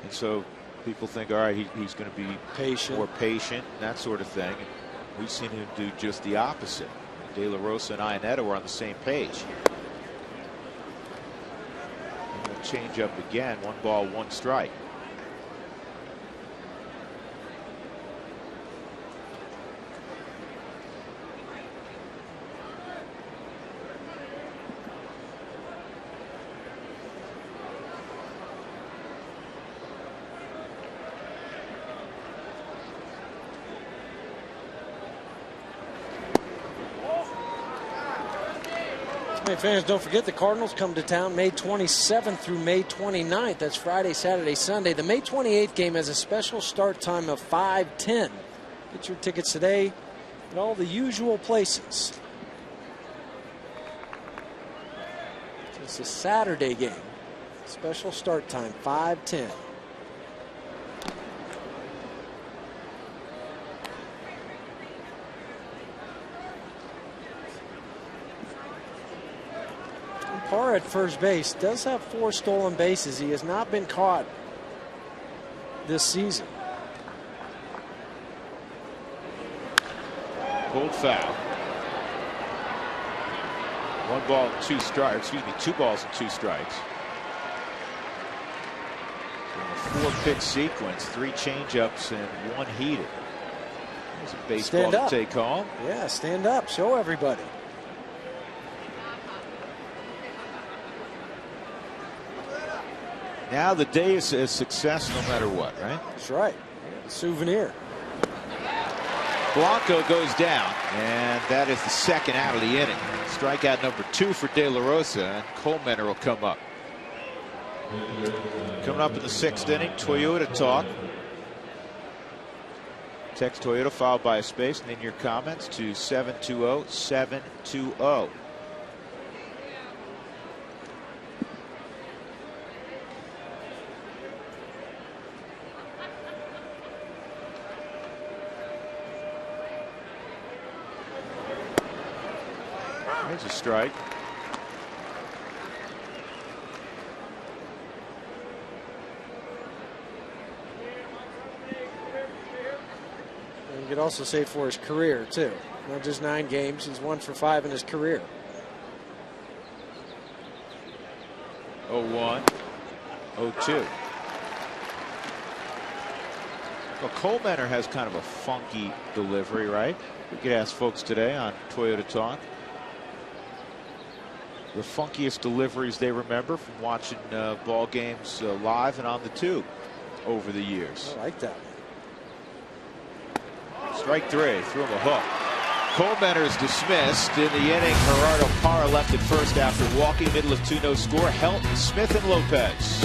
And so people think, all right, he's going to be more patient, that sort of thing. And we've seen him do just the opposite. De La Rosa and Iannetta were on the same page. Change up again, 1 ball, 1 strike. Fans, don't forget the Cardinals come to town May 27th through May 29th. That's Friday, Saturday, Sunday. The May 28th game has a special start time of 5:10. Get your tickets today at all the usual places. It's a Saturday game. Special start time, 5:10. Parra at first base does have 4 stolen bases. He has not been caught this season. Pulled foul. 1 ball, 2 strikes. Excuse me, 2 balls and 2 strikes. In a 4-pitch sequence, 3 changeups and 1 heater. There's a baseball to take home. Yeah, stand up. Show everybody. Now the day is a success no matter what, right? That's right. Souvenir. Blanco goes down, and that is the second out of the inning. Strikeout number 2 for De La Rosa, and Coleman will come up. Coming up in the 6th inning, Toyota talk. Text Toyota followed by a space, and then your comments to 720-720. There's a strike. And you could also say for his career, too. Not just 9 games, he's 1 for 5 in his career. 0-1, 0-2. Well, Coleman has kind of a funky delivery, right? We could ask folks today on Toyota Talk the funkiest deliveries they remember from watching ball games live and on the tube over the years. I like that. Strike 3, threw him a hook. Coleman is dismissed in the inning. Gerardo Parra left at first after walking. Middle of 2, no score. Helton, Smith, and Lopez.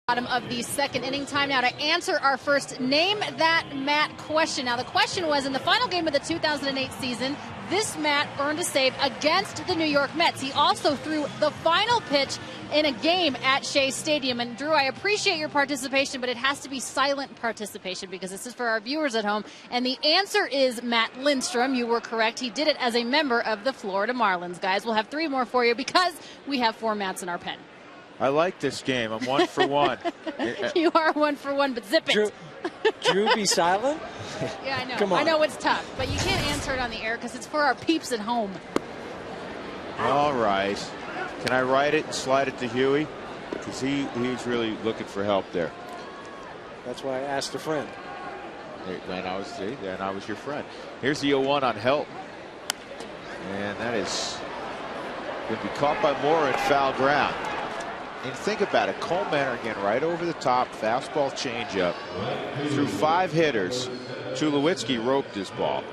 Bottom of the 2nd inning. Time now to answer our first Name That Matt question. Now, the question was, in the final game of the 2008 season, this Matt earned a save against the New York Mets. He also threw the final pitch in a game at Shea Stadium. And, Drew, I appreciate your participation, but it has to be silent participation because this is for our viewers at home. And the answer is Matt Lindstrom. You were correct. He did it as a member of the Florida Marlins. Guys, we'll have 3 more for you because we have 4 Matts in our pen. I like this game. I'm 1 for 1. You are 1 for 1, but zip it. Drew, be silent? Yeah, I know. Come on. I know it's tough, but you can't answer it on the air because it's for our peeps at home. All right. Can I write it and slide it to Huey? Because he's really looking for help there. That's why I asked a friend. And I was your friend. Here's the 0-1 on Helton. And that is going to be caught by Moore in foul ground. And think about it, Coleman again right over the top, fastball changeup. Through 5 hitters, Tulowitzki roped his ball.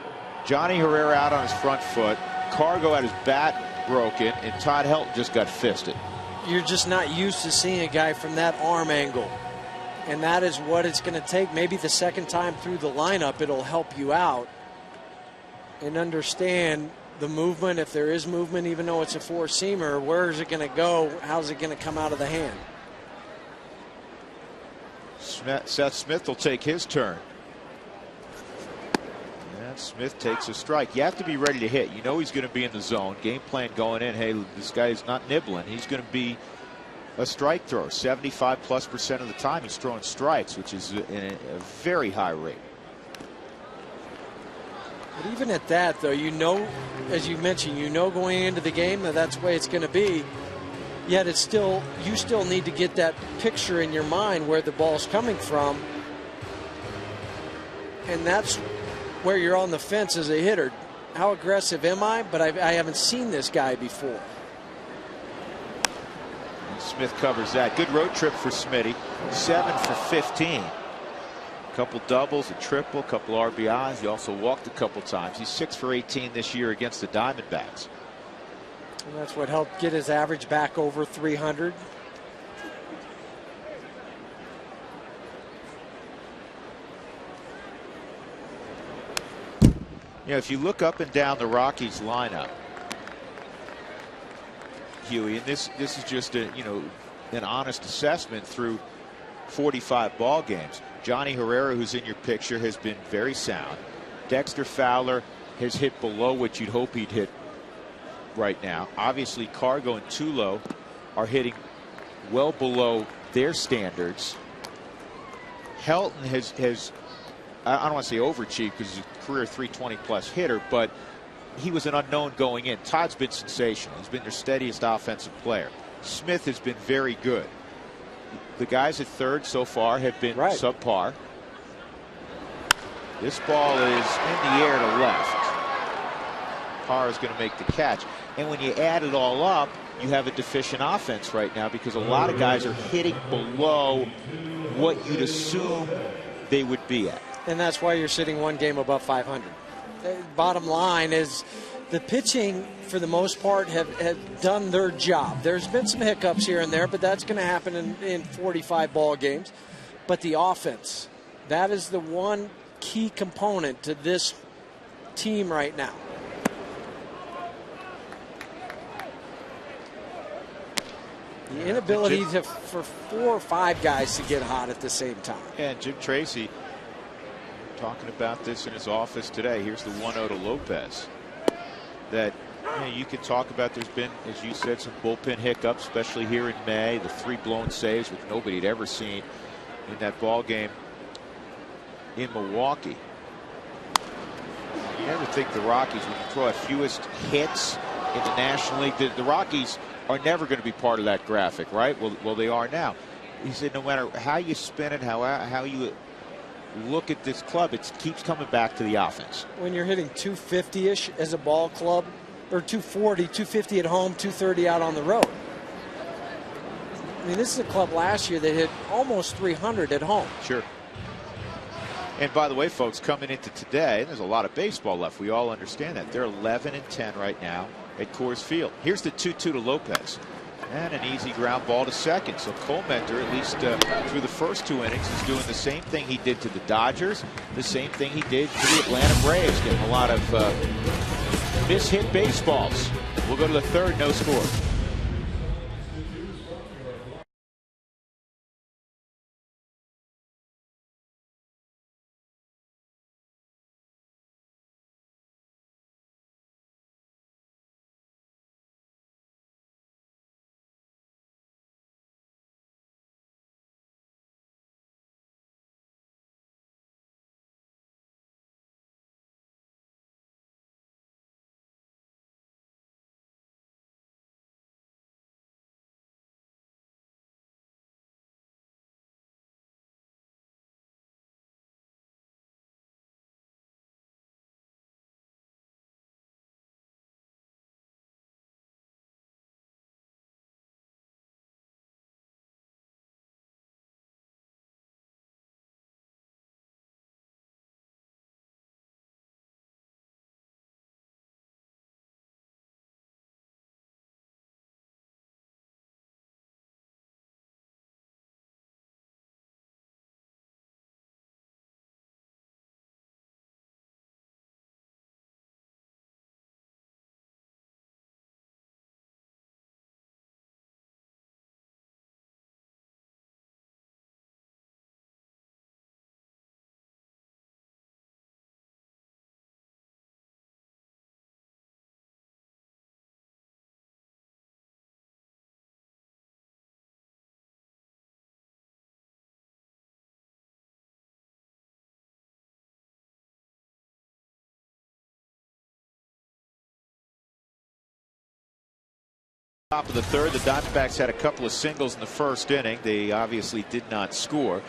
Johnny Herrera out on his front foot. Cargo had his bat broken, and Todd Helton just got fisted. You're just not used to seeing a guy from that arm angle. And that is what it's going to take. Maybe the second time through the lineup, it'll help you out and understand the movement, if there is movement, even though it's a 4-seamer, where is it going to go? How's it going to come out of the hand? Seth Smith will take his turn. Yeah, And Smith takes a strike. You have to be ready to hit. You know he's going to be in the zone. Game plan going in. Hey, this guy's not nibbling. He's going to be a strike thrower. 75+% of the time he's throwing strikes, which is a very high rate. But even at that, though, you know, as you mentioned, you know going into the game that that's the way it's going to be. Yet it's still, you still need to get that picture in your mind where the ball's coming from. And that's where you're on the fence as a hitter. How aggressive am I? But I haven't seen this guy before. Smith covers that. Good road trip for Smitty. 7 for 15. A couple doubles, a triple, a couple RBIs. He also walked a couple times. He's 6 for 18 this year against the Diamondbacks. And that's what helped get his average back over 300. You know, if you look up and down the Rockies lineup, Huey, and this is just a, you know, an honest assessment through 45 ball games. Johnny Herrera, who's in your picture, has been very sound. Dexter Fowler has hit below what you'd hope he'd hit right now. Obviously, Cargo and Tulo are hitting well below their standards. Helton has I don't want to say overachieved because he's a career 320+ hitter, but he was an unknown going in. Todd's been sensational. He's been their steadiest offensive player. Smith has been very good. The guys at third so far have been subpar. This ball is in the air to left. Parr is going to make the catch. And when you add it all up, you have a deficient offense right now because a lot of guys are hitting below what you'd assume they would be at. And that's why you're sitting one game above 500. Bottom line is the pitching, for the most part, have done their job. There's been some hiccups here and there, but that's going to happen in 45 ball games. But the offense, that is the one key component to this team right now. The inability for 4 or 5 guys to get hot at the same time. And Jim Tracy talking about this in his office today. Here's the 1-0 to Lopez. That, you know, you could talk about. There's been, as you said, some bullpen hiccups, especially here in May. The 3 blown saves, which nobody had ever seen in that ball game in Milwaukee. You never think the Rockies, when you throw out fewest hits in the National League, the Rockies are never going to be part of that graphic, right? Well, they are now. He said no matter how you spin it, how you look at this club, it keeps coming back to the offense. When you're hitting 250-ish as a ball club, or 240, 250 at home, 230 out on the road. I mean, this is a club last year that hit almost 300 at home. Sure. And by the way, folks, coming into today, there's a lot of baseball left. We all understand that. They're 11-10 right now at Coors Field. Here's the 2-2 to Lopez. And an easy ground ball to second. So Comenter, at least through the first 2 innings, is doing the same thing he did to the Dodgers, the same thing he did to the Atlanta Braves, getting a lot of mishit baseballs. We'll go to the third, no score. Top of the third, the Diamondbacks had a couple of singles in the first inning. They obviously did not score,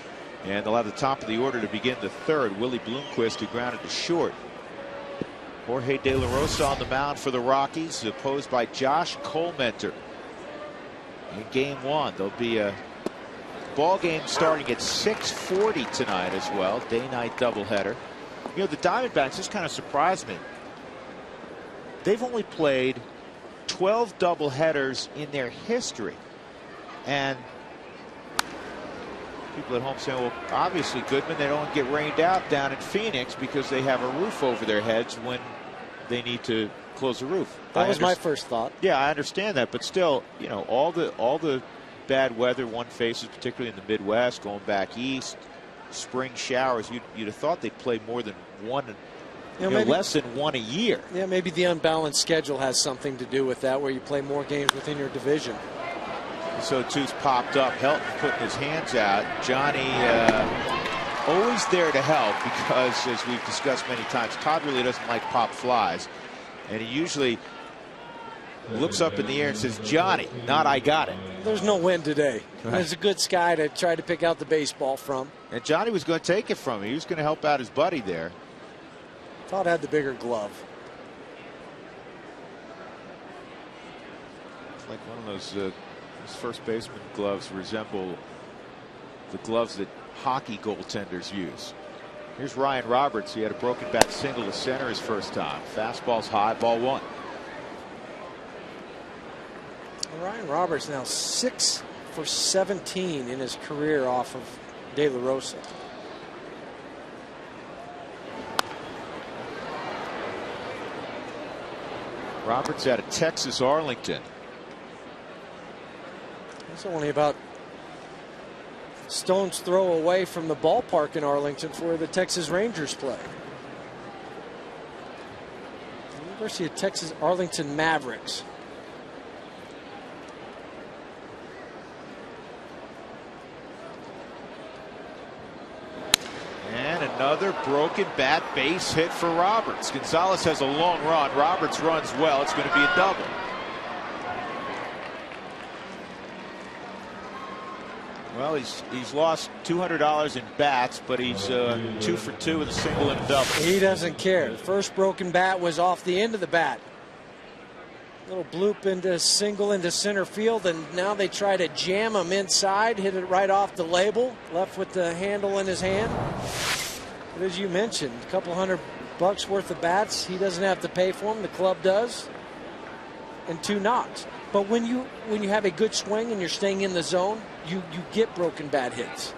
and they'll have the top of the order to begin the third. Willie Bloomquist, who grounded to short. Jorge De La Rosa on the mound for the Rockies, opposed by Josh Colmenter. In game one, there'll be a ball game starting at 6:40 tonight as well. Day-night doubleheader. You know, the Diamondbacks, this kind of surprised me. They've only played 12 doubleheaders in their history, and people at home saying, well, obviously Goodman, they don't get rained out down in Phoenix because they have a roof over their heads when they need to close the roof. That was my first thought. Yeah, I understand that, but still, you know, all the bad weather one faces, particularly in the Midwest, going back east, spring showers, you'd have thought they'd play more than one, less than one a year. Yeah, maybe the unbalanced schedule has something to do with that, where you play more games within your division. So two's popped up. Helton putting his hands out. Johnny always there to help, because as we've discussed many times, Todd really doesn't like pop flies, and he usually looks up in the air and says, Johnny, not I got it. There's no win today. Right. There's a good sky to try to pick out the baseball from. And Johnny was going to take it from him. He was going to help out his buddy there. Todd had the bigger glove. It's like one of those first baseman gloves resemble the gloves that hockey goaltenders use. Here's Ryan Roberts. He had a broken bat single to center his first time. Fastball's high, ball one. Ryan Roberts now 6 for 17 in his career off of De La Rosa. Roberts out of Texas Arlington. It's only about stone's throw away from the ballpark in Arlington where the Texas Rangers play. University of Texas Arlington Mavericks. And another broken bat, base hit for Roberts. Gonzalez has a long run. Roberts runs well. It's going to be a double. Well, he's lost $200 in bats, but he's 2 for 2 with a single and a double. He doesn't care. The first broken bat was off the end of the bat. Little bloop into single into center field, and now they try to jam him inside, hit it right off the label, left with the handle in his hand. But as you mentioned, a couple $100 worth of bats, he doesn't have to pay for them, the club does, and 2 knocks. But when you have a good swing and you're staying in the zone, you get broken bat hits.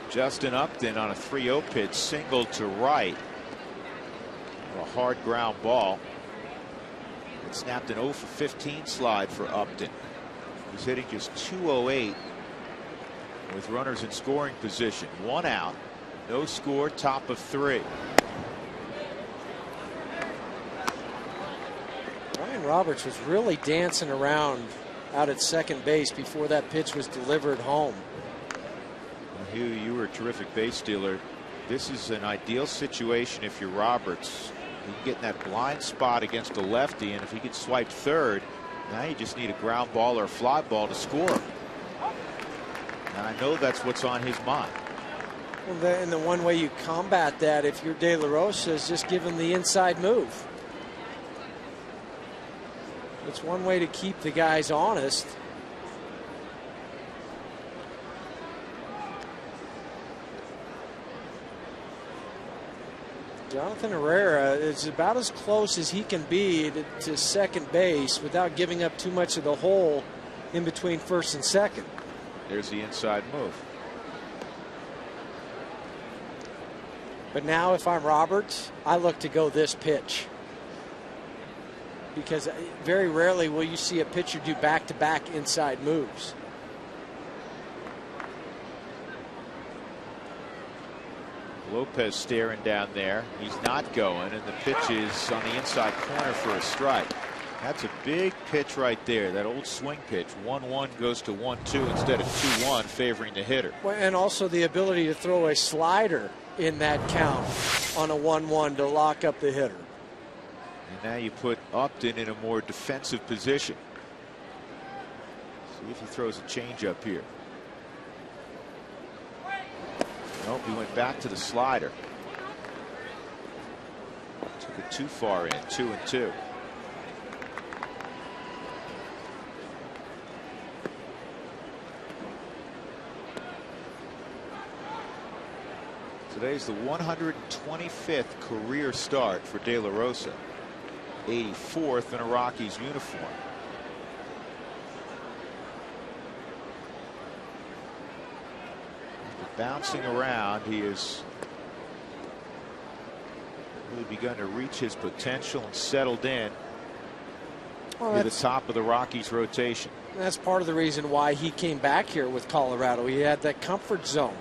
Justin Upton on a 3-0 pitch, single to right. A hard ground ball. It snapped an 0 for 15 slide for Upton. He's hitting just 208 with runners in scoring position. 1 out, no score, top of 3. Ryan Roberts was really dancing around out at second base before that pitch was delivered home. Well, Hugh, you were a terrific base stealer. This is an ideal situation if you're Roberts. You can get in that blind spot against a lefty, and if he gets swiped third, now you just need a ground ball or a fly ball to score. And I know that's what's on his mind. Well, and the one way you combat that, if you're De La Rosa, is just give him the inside move. It's one way to keep the guys honest. Jonathan Herrera is about as close as he can be to second base without giving up too much of the hole in between first and second. There's the inside move. But now if I'm Roberts, I look to go this pitch. Because very rarely will you see a pitcher do back-to-back inside moves. Lopez staring down there. He's not going, and the pitch is on the inside corner for a strike. That's a big pitch right there. That old swing pitch. 1-1 goes to 1-2 instead of 2-1, favoring the hitter. Well, and also the ability to throw a slider in that count on a 1-1 to lock up the hitter. And now you put Upton in a more defensive position. See if he throws a changeup here. Nope, he went back to the slider. Took it too far in, 2-2. Today's the 125th career start for De La Rosa. 84th in a Rockies uniform. After bouncing around, he has really begun to reach his potential and settled in to the top of the Rockies rotation. That's part of the reason why he came back here with Colorado. He had that comfort zone.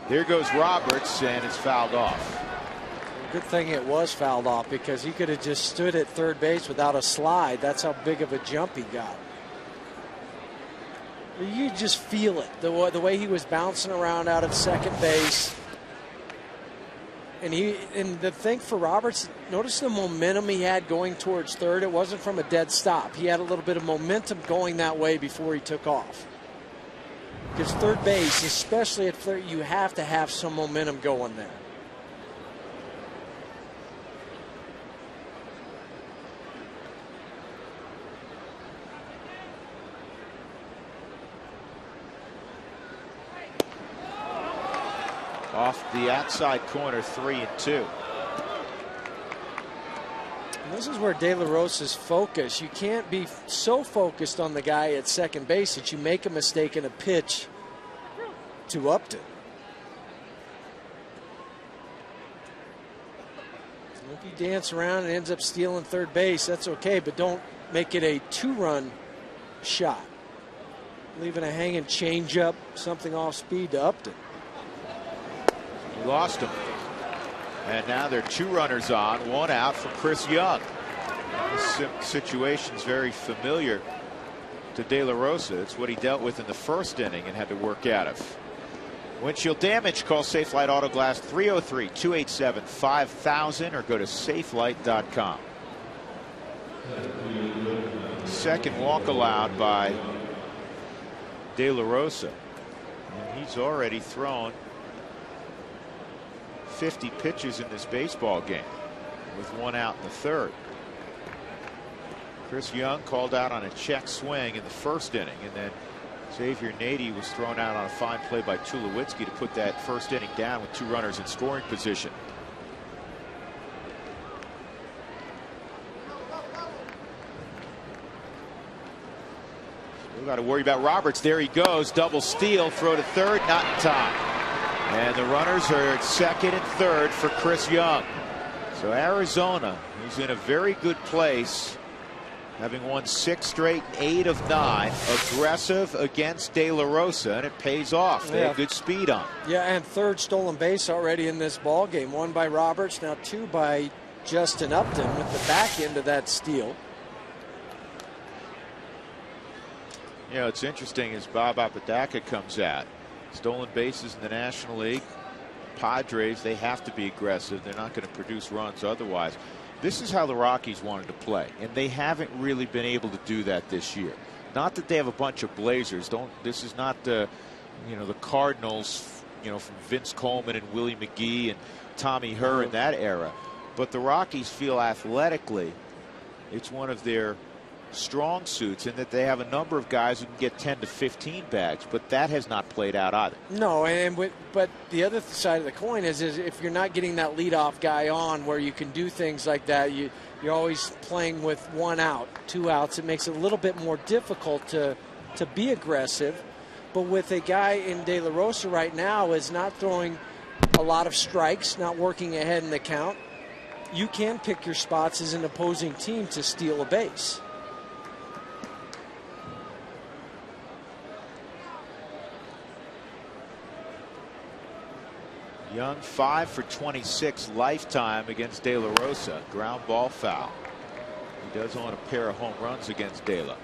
There goes Roberts, and it's fouled off. Good thing it was fouled off, because he could have just stood at third base without a slide. That's how big of a jump he got. You just feel it, the way he was bouncing around out at second base. And the thing for Roberts, notice the momentum he had going towards third. It wasn't from a dead stop. He had a little bit of momentum going that way before he took off. Because third base, especially at third, you have to have some momentum going there. Off the outside corner, 3-2. This is where De La Rosa's focus. You can't be so focused on the guy at second base that you make a mistake in a pitch to Upton. If you dance around and ends up stealing third base, that's okay, but don't make it a two-run shot. Leaving a hanging changeup, something off speed to Upton. He lost him. And now there are two runners on, one out for Chris Young. This situation's very familiar to De La Rosa. It's what he dealt with in the first inning and had to work out of. Windshield damage, call Safelite Auto Glass 303-287-5000 or go to safelight.com. Second walk allowed by De La Rosa. And he's already thrown 50 pitches in this baseball game with one out in the third. Chris Young called out on a check swing in the first inning, and then Xavier Nady was thrown out on a fine play by Tulowitzki to put that first inning down with two runners in scoring position. We've got to worry about Roberts. There he goes, double steal, throw to third, not in time. And the runners are at second and third for Chris Young. So Arizona, who's in a very good place, having won 6 straight and 8 of 9, aggressive against De La Rosa, and it pays off. They have good speed on. Yeah, and third stolen base already in this ball game. 1 by Roberts, now 2 by Justin Upton with the back end of that steal. You know, it's interesting as Bob Apodaca comes out. Stolen bases in the National League. Padres, they have to be aggressive. They're not going to produce runs otherwise. This is how the Rockies wanted to play, and they haven't really been able to do that this year. Not that they have a bunch of Blazers. This is not the, the Cardinals, from Vince Coleman and Willie McGee and Tommy Herr in that era. But the Rockies feel athletically it's one of their strong suits in that they have a number of guys who can get 10 to 15 bags, but that has not played out either. No, but the other side of the coin is if you're not getting that leadoff guy on where you can do things like that, you're always playing with 1 out, 2 outs. It makes it a little bit more difficult to be aggressive. But with a guy in De La Rosa right now is not throwing a lot of strikes, not working ahead in the count, you can pick your spots as an opposing team to steal a base. Young 5 for 26 lifetime against De La Rosa. Ground ball foul. He does own a pair of home runs against De La.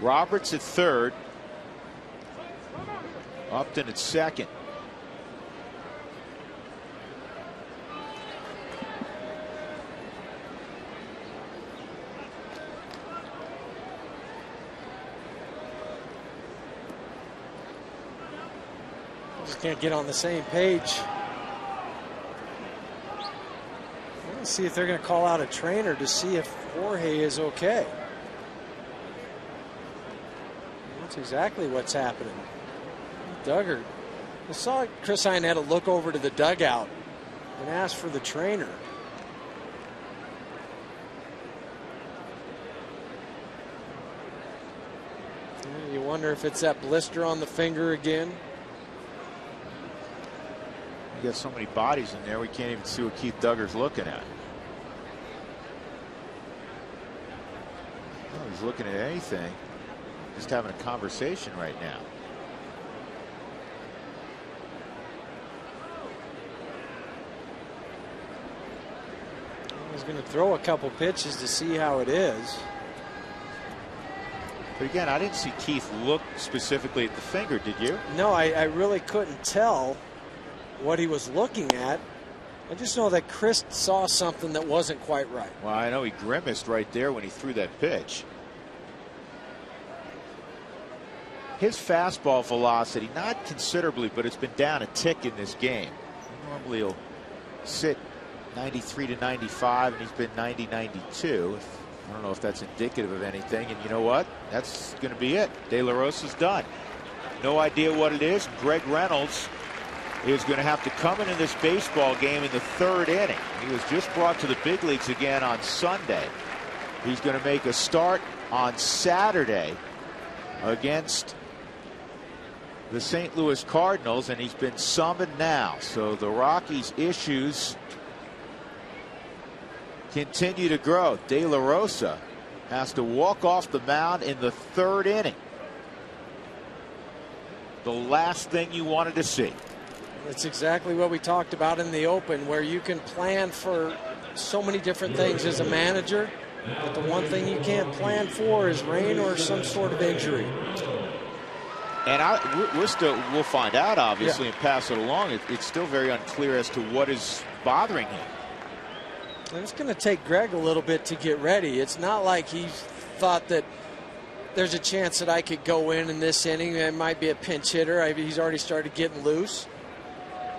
Roberts at third. Upton at second. Just can't get on the same page. Let's see if they're going to call out a trainer to see if Jorge is okay. That's exactly what's happening. Duggar. I saw Chris Iannetta look over to the dugout and ask for the trainer. You wonder if it's that blister on the finger again. You got so many bodies in there, we can't even see what Keith Duggar's looking at. Oh, he's looking at anything. Just having a conversation right now. He's going to throw a couple pitches to see how it is. But again, I didn't see Keith look specifically at the finger, did you? No, I really couldn't tell what he was looking at. I just know that Chris saw something that wasn't quite right. Well, I know he grimaced right there when he threw that pitch. His fastball velocity, not considerably, but it's been down a tick in this game. Normally he'll sit 93 to 95, and he's been 90, 92. I don't know if that's indicative of anything. And you know what? That's going to be it. De La Rosa's done. No idea what it is. Greg Reynolds is going to have to come into this baseball game in the third inning. He was just brought to the big leagues again on Sunday. He's going to make a start on Saturday against the St. Louis Cardinals, and he's been summoned now. So the Rockies' issues continue to grow. De La Rosa has to walk off the mound in the third inning. The last thing you wanted to see. That's exactly what we talked about in the open, where you can plan for so many different things as a manager, but the one thing you can't plan for is rain or some sort of injury. And we'll find out, obviously, and pass it along. It's still very unclear as to what is bothering him. And it's going to take Greg a little bit to get ready. It's not like he thought that there's a chance that I could go in this inning. It might be a pinch hitter. He's already started getting loose.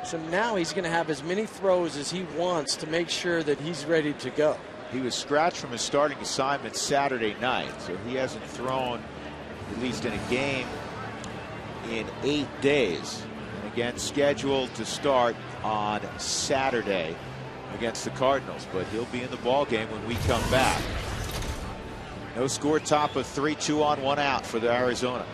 So now he's going to have as many throws as he wants to make sure that he's ready to go. He was scratched from his starting assignment Saturday night, so he hasn't thrown, at least in a game, in 8 days. And again, scheduled to start on Saturday against the Cardinals, but he'll be in the ball game when we come back. No score, top of 3, 2 on, 1 out for the Arizona.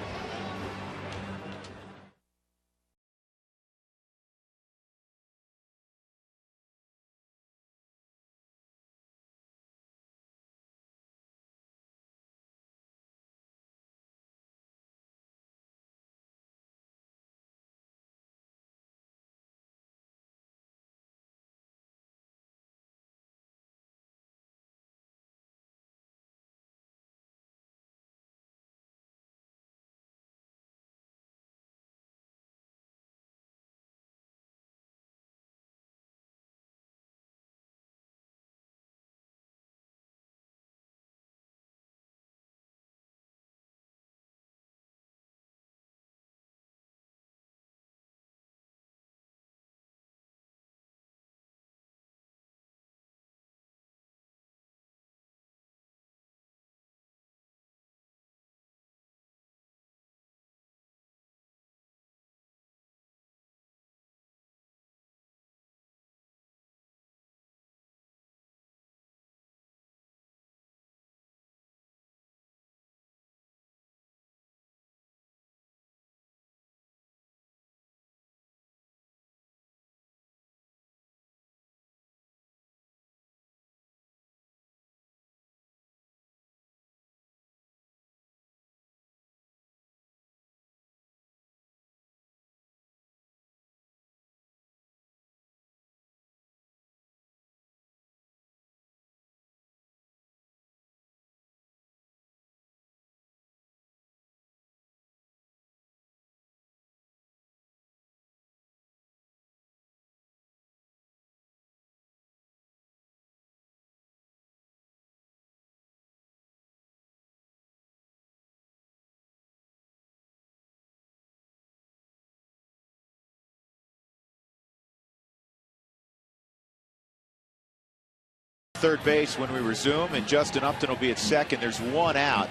third base when we resume, and Justin Upton will be at second. There's one out,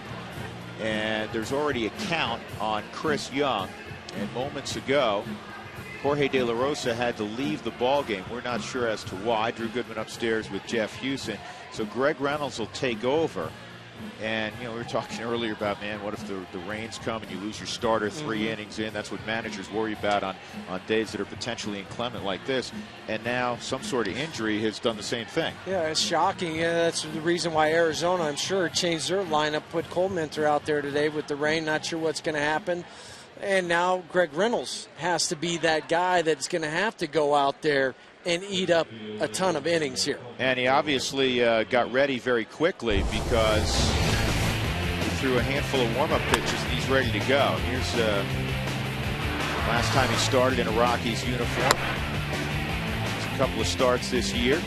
and there's already a count on Chris Young. And moments ago, Jorge De La Rosa had to leave the ball game. We're not sure as to why. Drew Goodman upstairs with Jeff Houston. So Greg Reynolds will take over. And, you know, we were talking earlier about, man, what if the rains come and you lose your starter 3 innings in? That's what managers worry about on days that are potentially inclement like this. And now some sort of injury has done the same thing. Yeah, it's shocking. That's the reason why Arizona, I'm sure, changed their lineup, put Cole Minter out there today with the rain. Not sure what's going to happen. And now Greg Reynolds has to be that guy that's going to have to go out there and eat up a ton of innings here. And he obviously got ready very quickly because he threw a handful of warm-up pitches and he's ready to go. Here's last time he started in a Rockies uniform. It's a couple of starts this year.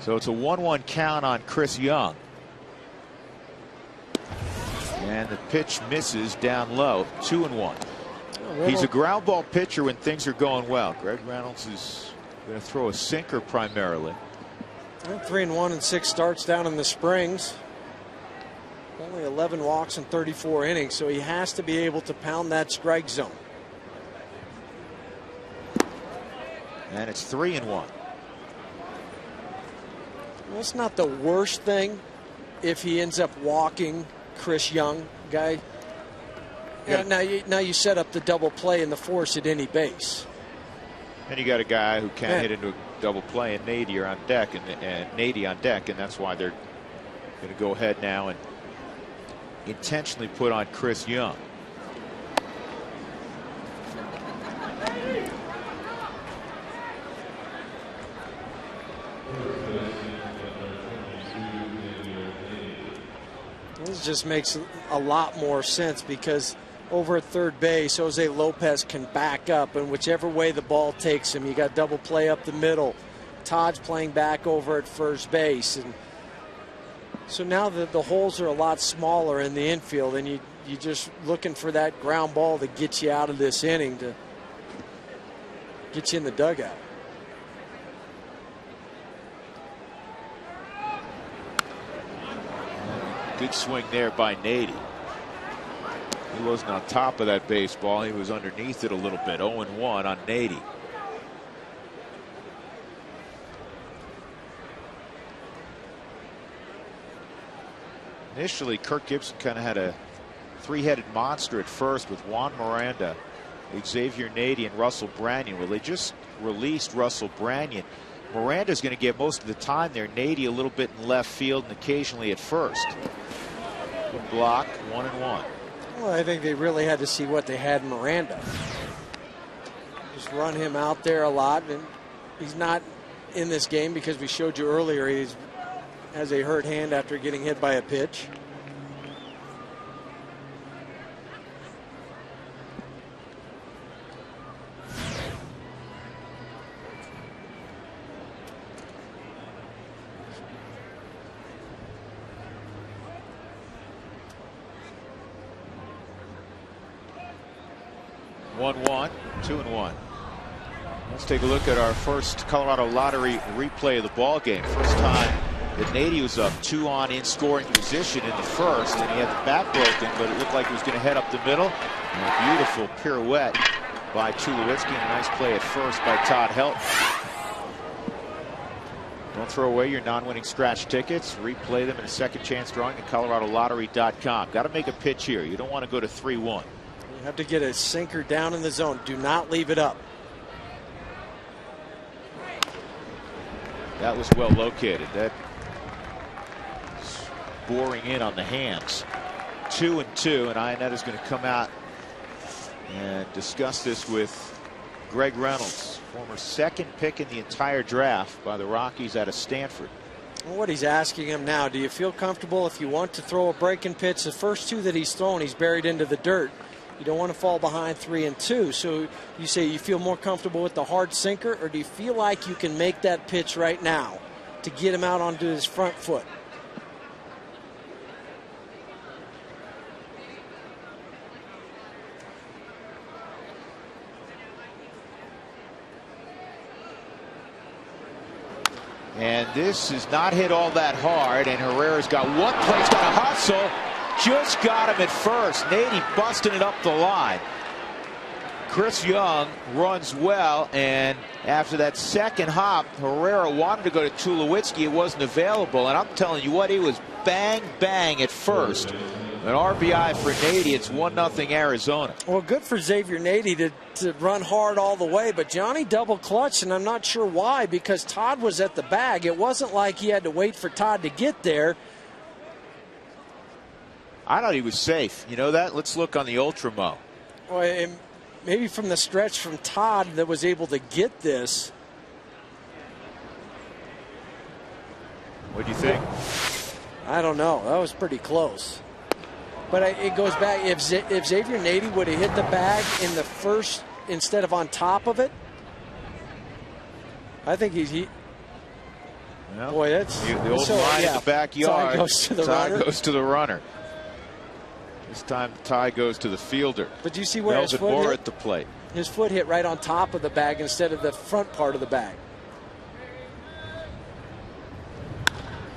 So it's a 1-1 count on Chris Young. And the pitch misses down low. 2-1. He's a ground ball pitcher when things are going well. Greg Reynolds is going to throw a sinker primarily. 3-1 and 6 starts down in the Springs. Only 11 walks in 34 innings, so he has to be able to pound that strike zone. And it's 3-1. Well, it's not the worst thing if he ends up walking Chris Young, guy. Yeah. Now you set up the double play and the force at any base. And you got a guy who can't hit into a double play, and Nady are on deck, and Nady on deck, and that's why they're going to go ahead now and intentionally put on Chris Young. This just makes a lot more sense because over at third base, Jose Lopez can back up, and whichever way the ball takes him, you got double play up the middle. Todd's playing back over at first base, and so now the holes are a lot smaller in the infield, and you're just looking for that ground ball to get you out of this inning, to get you in the dugout. Good swing there by Nady. He wasn't on top of that baseball. He was underneath it a little bit. 0-1 on Nady. Initially, Kirk Gibson kind of had a three-headed monster at first with Juan Miranda, Xavier Nady, and Russell Branyan. Well, they just released Russell Branyan. Miranda's going to get most of the time there. Nady a little bit in left field and occasionally at first. Good block, 1-1. Well, I think they really had to see what they had in Miranda. Just run him out there a lot, and he's not in this game because we showed you earlier he has a hurt hand after getting hit by a pitch. Let's take a look at our first Colorado Lottery replay of the ball game. First time that Nady was up 2 on in scoring position in the first, and he had the bat broken, but it looked like he was going to head up the middle. And a beautiful pirouette by Tulowitzki, and a nice play at first by Todd Helton. Don't throw away your non-winning scratch tickets. Replay them in a second chance drawing at ColoradoLottery.com. Got to make a pitch here. You don't want to go to 3-1. You have to get a sinker down in the zone. Do not leave it up. That was well located. That boring in on the hands. 2-2, and Ioneta's going to come out and discuss this with Greg Reynolds, former second pick in the entire draft by the Rockies out of Stanford. Well, what he's asking him now, do you feel comfortable if you want to throw a breaking pitch? The first 2 that he's thrown, he's buried into the dirt. You don't want to fall behind 3-2. So you say you feel more comfortable with the hard sinker, or do you feel like you can make that pitch right now to get him out onto his front foot? And this is not hit all that hard, and Herrera's got one play, he's got a hustle, just got him at first. Nady busting it up the line. Chris Young runs well, and after that second hop, Herrera wanted to go to Tulowitzki. It wasn't available, and I'm telling you what, he was bang, bang at first. An RBI for Nady. It's 1-0 Arizona. Well, good for Xavier Nady to run hard all the way, but Johnny double clutched, and I'm not sure why, because Todd was at the bag. It wasn't like he had to wait for Todd to get there. I thought he was safe. You know that? Let's look on the Ultramo. Well, and maybe from the stretch from Todd that was able to get this. What do you think? I don't know. That was pretty close. But it goes back. If Xavier Nady would have hit the bag in the first instead of on top of it, I think well, boy, that's the old line in the backyard. Tie goes to the runner. Goes to the runner. This time the tie goes to the fielder. But do you see where his Melvin foot Moore hit? at the plate. His foot hit right on top of the bag instead of the front part of the bag.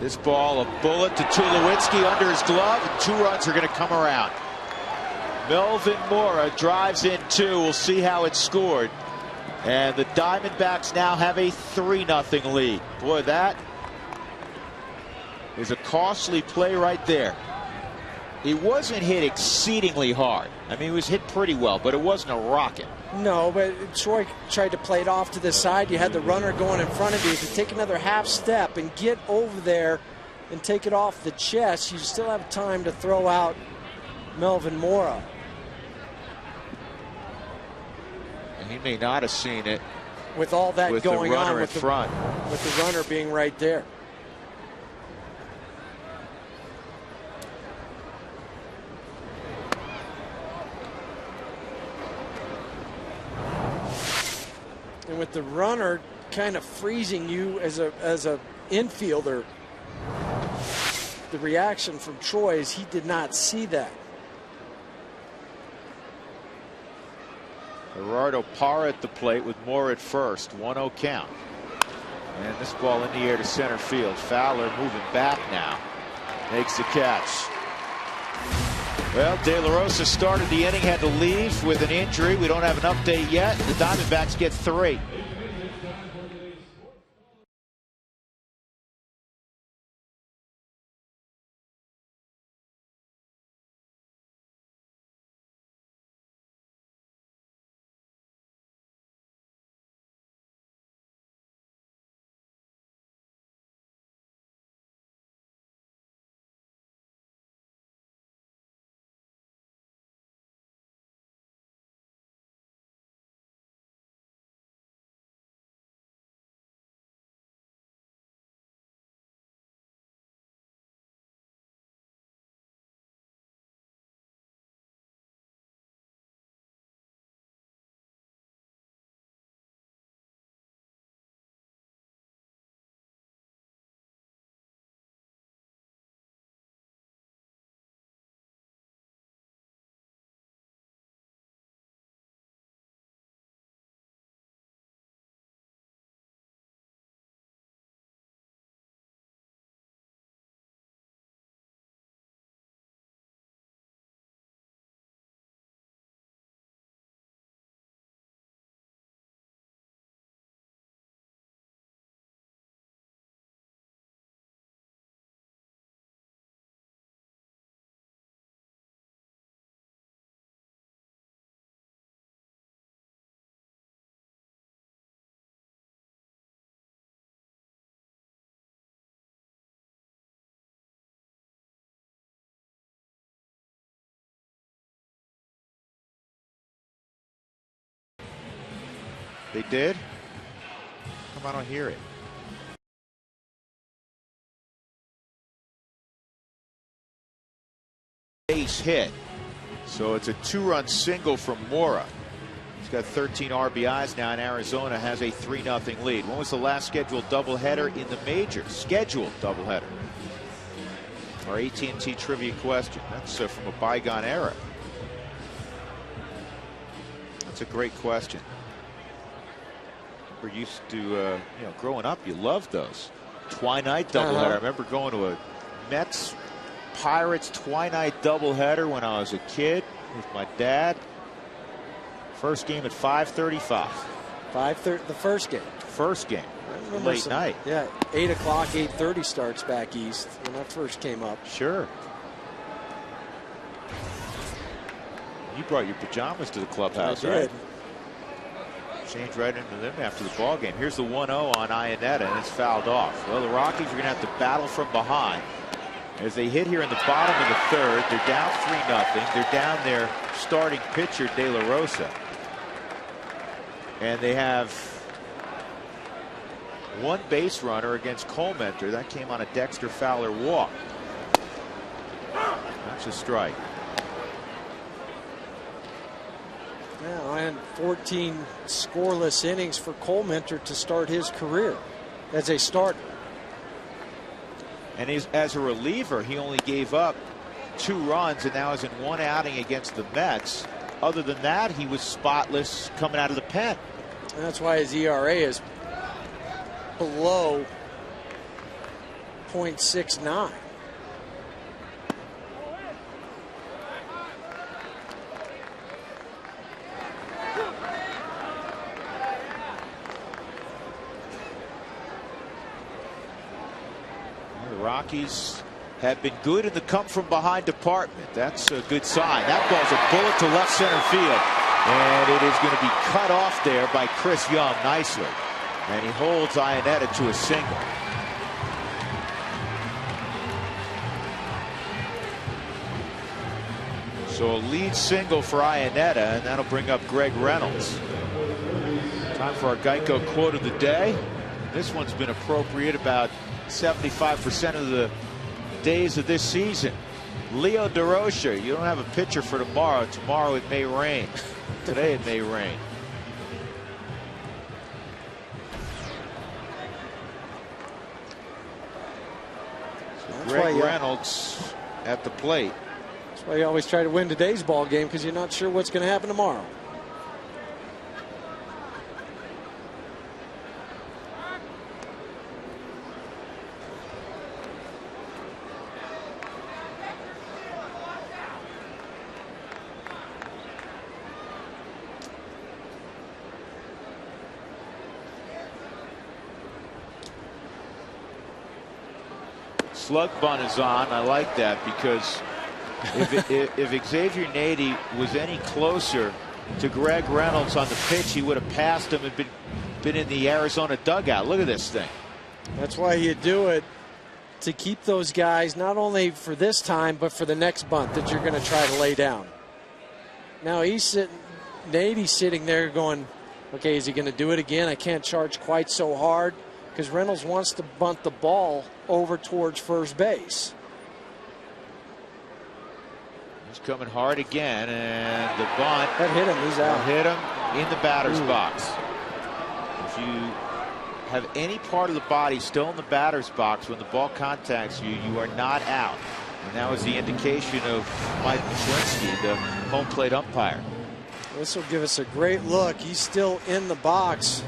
This ball, a bullet to Tulowitzki under his glove, and 2 runs are going to come around. Melvin Moore drives in 2. We'll see how it's scored. And the Diamondbacks now have a 3-0 lead. Boy, that is a costly play right there. He wasn't hit exceedingly hard. I mean, he was hit pretty well, but it wasn't a rocket. No, but Troy tried to play it off to the side. You had the runner going in front of you. If you take another half step and get over there and take it off the chest, you still have time to throw out Melvin Mora. And he may not have seen it with all that with going the runner on in front. With the runner being right there. And with the runner kind of freezing you as a infielder, the reaction from Troy is he did not see that. Gerardo Parra at the plate with Moore at first. 1-0 count. And this ball in the air to center field. Fowler moving back now. Makes the catch. Well, De La Rosa started the inning, had to leave with an injury. We don't have an update yet. The Diamondbacks get 3. They did? Come on, I don't hear it. Base hit. So it's a 2-run single from Mora. He's got 13 RBIs now, and Arizona has a 3-0 lead. When was the last scheduled doubleheader in the majors? Scheduled doubleheader. Our AT&T trivia question. That's from a bygone era. That's a great question. We're used to, growing up, you loved those. Twilight doubleheader. I remember going to a Mets Pirates twilight doubleheader when I was a kid with my dad. First game at 5:35. 5:30. The first game. First game. Late night. Yeah, 8 o'clock, 8:30 starts back east when I first came up. Sure. You brought your pajamas to the clubhouse, right? Changed right into them after the ball game. Here's the 1-0 on Iannetta, and it's fouled off. Well, the Rockies are going to have to battle from behind as they hit here in the bottom of the third. They're down 3-0. They're down their starting pitcher, De La Rosa, and they have one base runner against Colementor. That came on a Dexter Fowler walk. That's a strike. Yeah, I had 14 scoreless innings for Colementor to start his career as a starter. And as a reliever, he only gave up 2 runs, and now is in 1 outing against the Mets. Other than that, he was spotless coming out of the pen. And that's why his ERA is below .69. The Rockies have been good in the come from behind department. That's a good sign. That ball's a bullet to left center field, and it is going to be cut off there by Chris Young nicely. And he holds Iannetta to a single. So a lead single for Iannetta, and that'll bring up Greg Reynolds. Time for our Geico quote of the day. This one's been appropriate about 75% of the days of this season. Leo DeRocher, you don't have a pitcher for tomorrow. Tomorrow it may rain. Today it may rain. Greg Reynolds at the plate. That's why you always try to win today's ball game, because you're not sure what's going to happen tomorrow. Slug bunt is on. I like that, because if Xavier Nady was any closer to Greg Reynolds on the pitch, he would have passed him and been in the Arizona dugout. Look at this thing. That's why you do it, to keep those guys not only for this time but for the next bunt that you're going to try to lay down. Now Nady's sitting there going, okay, is he going to do it again? I can't charge quite so hard, because Reynolds wants to bunt the ball over towards first base. He's coming hard again, and the bunt. That hit him. He's out. Hit him in the batter's box. If you have any part of the body still in the batter's box when the ball contacts you, you are not out. And that was the indication of Mike Mashlinsky, the home plate umpire. This will give us a great look. He's still in the box,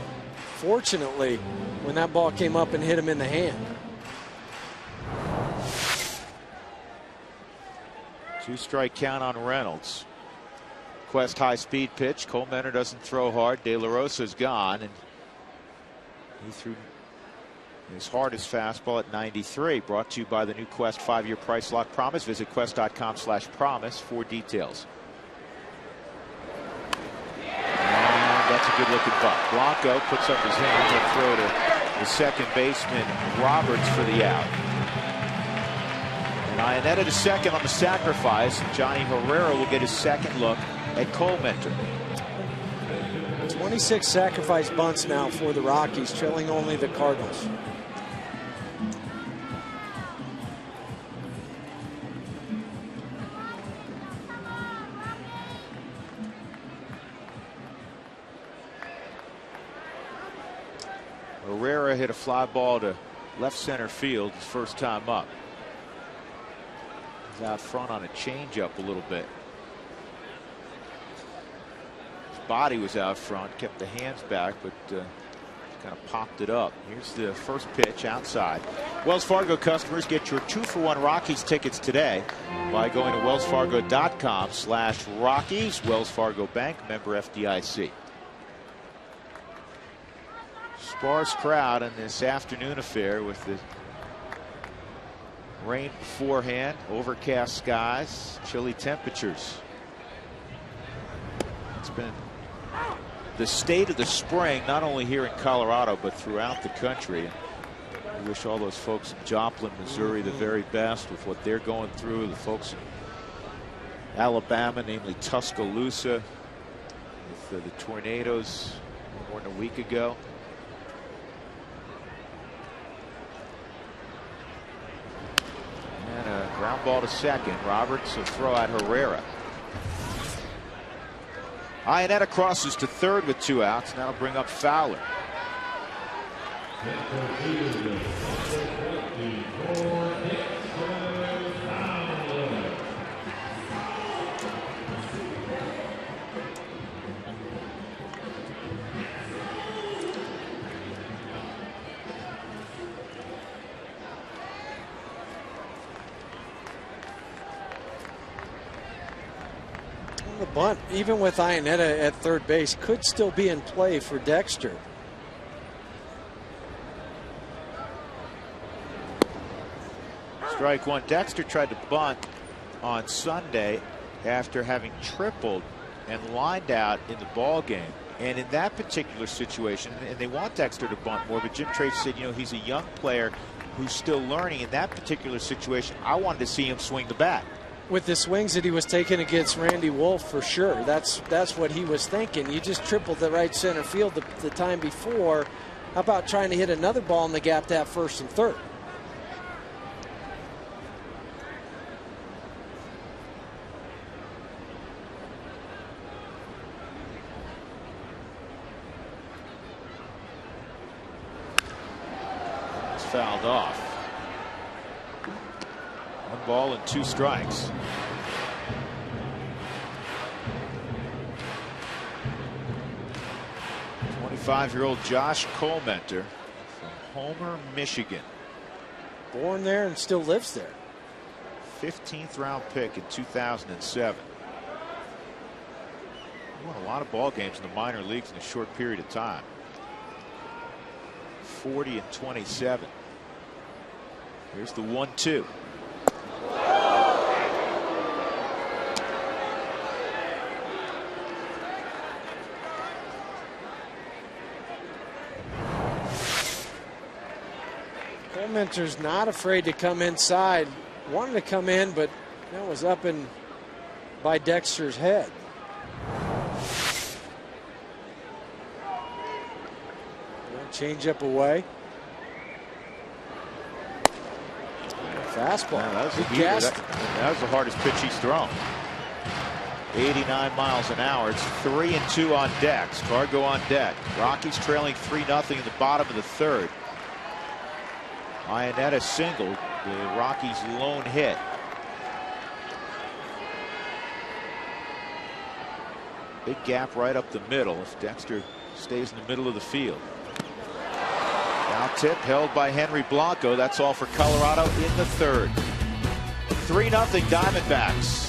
fortunately, when that ball came up and hit him in the hand. 2-strike count on Reynolds. Quest high speed pitch. Colementor doesn't throw hard. De La Rosa's gone, and he threw his hardest fastball at 93. Brought to you by the new Quest 5-year price lock promise. Visit quest.com/promise for details. And that's a good looking bunt. Blanco puts up his hand to throw to the second baseman Roberts for the out. And Iannetta to second on the sacrifice. Johnny Herrera will get his second look at Colementor. 26 sacrifice bunts now for the Rockies, trailing only the Cardinals. Herrera hit a fly ball to left center field his first time up. He's out front on a changeup a little bit. His body was out front, kept the hands back, but kind of popped it up. Here's the first pitch outside. Wells Fargo customers get your 2-for-1 Rockies tickets today by going to wellsfargo.com/Rockies. Wells Fargo Bank, member FDIC. Sparse crowd in this afternoon affair with the rain beforehand, overcast skies, chilly temperatures. It's been the state of the spring, not only here in Colorado, but throughout the country. We wish all those folks in Joplin, Missouri, the very best with what they're going through. The folks in Alabama, namely Tuscaloosa, with the tornadoes more than a week ago. And a ground ball to second. Roberts will throw at Herrera. Iannetta crosses to third with 2 outs, and that'll bring up Fowler. The bunt, even with Iannetta at third base, could still be in play for Dexter. Strike one. Dexter tried to bunt on Sunday after having tripled and lined out in the ball game. And in that particular situation, and they want Dexter to bunt more, but Jim Trace said, you know, he's a young player who's still learning. In that particular situation, I wanted to see him swing the bat. With the swings that he was taking against Randy Wolf, for sure. That's what he was thinking. You just tripled the right center field the time before. How about trying to hit another ball in the gap to have first and third? It's fouled off. 1 ball and 2 strikes. Five-year-old Josh Colmenter from Homer, Michigan. Born there and still lives there. 15th round pick in 2007. He won a lot of ball games in the minor leagues in a short period of time. 40 and 27. Here's the 1-2. Colmenter's not afraid to come inside. Wanted to come in, but that was up and by Dexter's head. Change up away. Fastball. Man, that was the hardest pitch he's thrown. 89 miles an hour. It's 3-2 on deck. Fargo on deck. Rockies trailing 3-0 in the bottom of the third. Iannetta singled, the Rockies' lone hit. Big gap right up the middle if Dexter stays in the middle of the field. Now tip held by Henry Blanco. That's all for Colorado in the third. 3-0 Diamondbacks.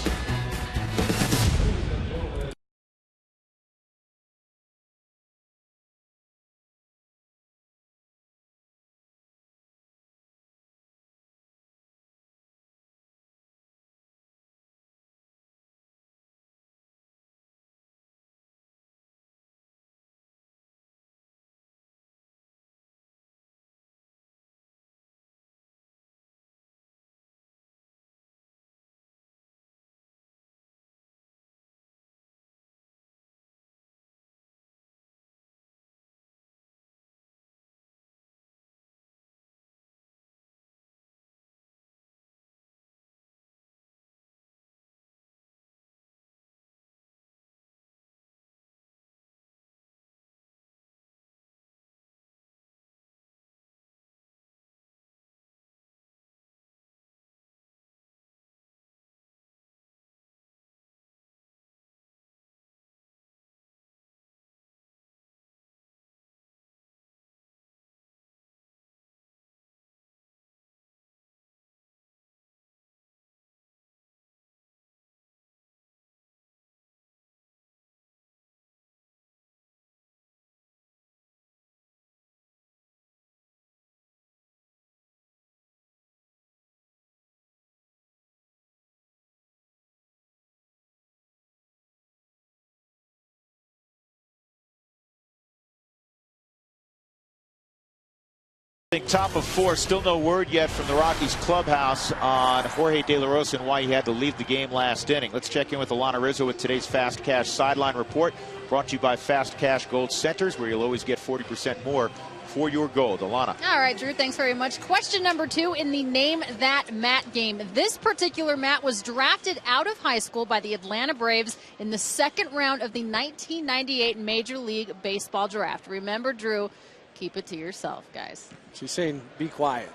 Top of 4, still no word yet from the Rockies clubhouse on Jorge De La Rosa and why he had to leave the game last inning. Let's check in with Alana Rizzo with today's Fast Cash Sideline Report, brought to you by Fast Cash Gold Centers, where you'll always get 40% more for your gold. Alana. All right, Drew, thanks very much. Question number 2 in the Name That Matt game. This particular Matt was drafted out of high school by the Atlanta Braves in the second round of the 1998 Major League Baseball draft. Remember, Drew, keep it to yourself, guys. She's saying be quiet.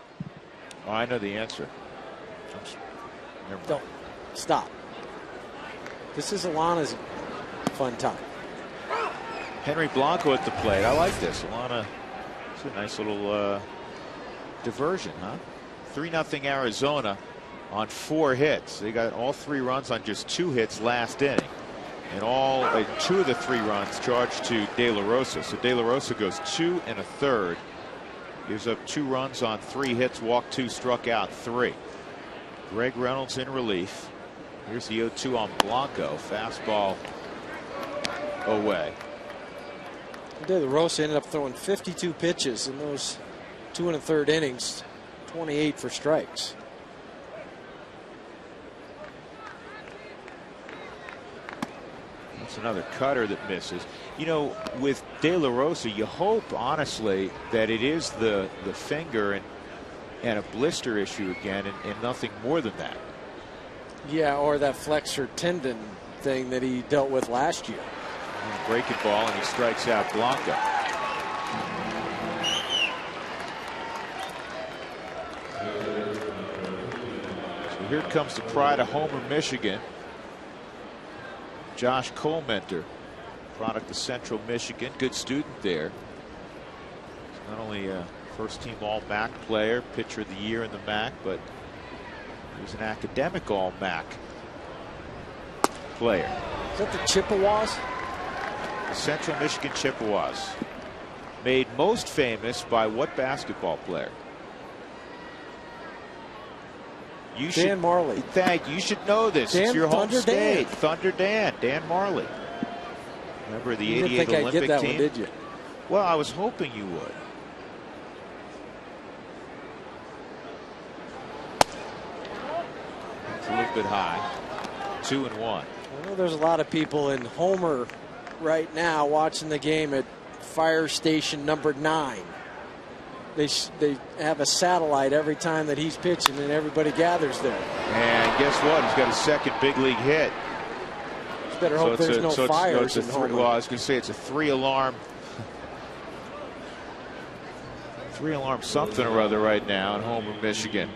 Oh, I know the answer. Don't. Stop. This is Alana's fun time. Henry Blanco at the plate. I like this. Alana, it's a nice little diversion, huh? 3-0 Arizona on 4 hits. They got all 3 runs on just 2 hits last inning. And all 2 of the 3 runs charged to De La Rosa. So De La Rosa goes 2 1/3. Gives up 2 runs on 3 hits, walked 2, struck out 3. Greg Reynolds in relief. Here's the 0-2 on Blanco. Fastball away. De La Rosa ended up throwing 52 pitches in those 2 1/3 innings, 28 for strikes. That's another cutter that misses. You know, with De La Rosa, you hope, honestly, that it is the finger and a blister issue again and nothing more than that. Yeah, or that flexor tendon thing that he dealt with last year. Breaking ball, and he strikes out Blanco. So here comes the pride of Homer, Michigan. Josh Colmenter, product of Central Michigan, good student there. He's not only a first-team All-MAC player, pitcher of the year in the MAC, but he was an academic All-MAC player. Is that the Chippewas? The Central Michigan Chippewas. Made most famous by what basketball player? Dan Marley. Thank you. You should know this. Dan, it's your home Thunder state. Dan. Thunder Dan Marley. Remember the You didn't 88 think Olympic I'd get that team? one, did you? Well, I was hoping you would. It's a little bit high. 2-1. I know there's a lot of people in Homer right now watching the game at fire station number 9. They have a satellite every time that he's pitching, and everybody gathers there. And guess what? He's got a second big league hit. You better hope there's no fires in Homer. Well, I was going to say it's a 3-alarm. 3-alarm something or other right now in Homer, Michigan.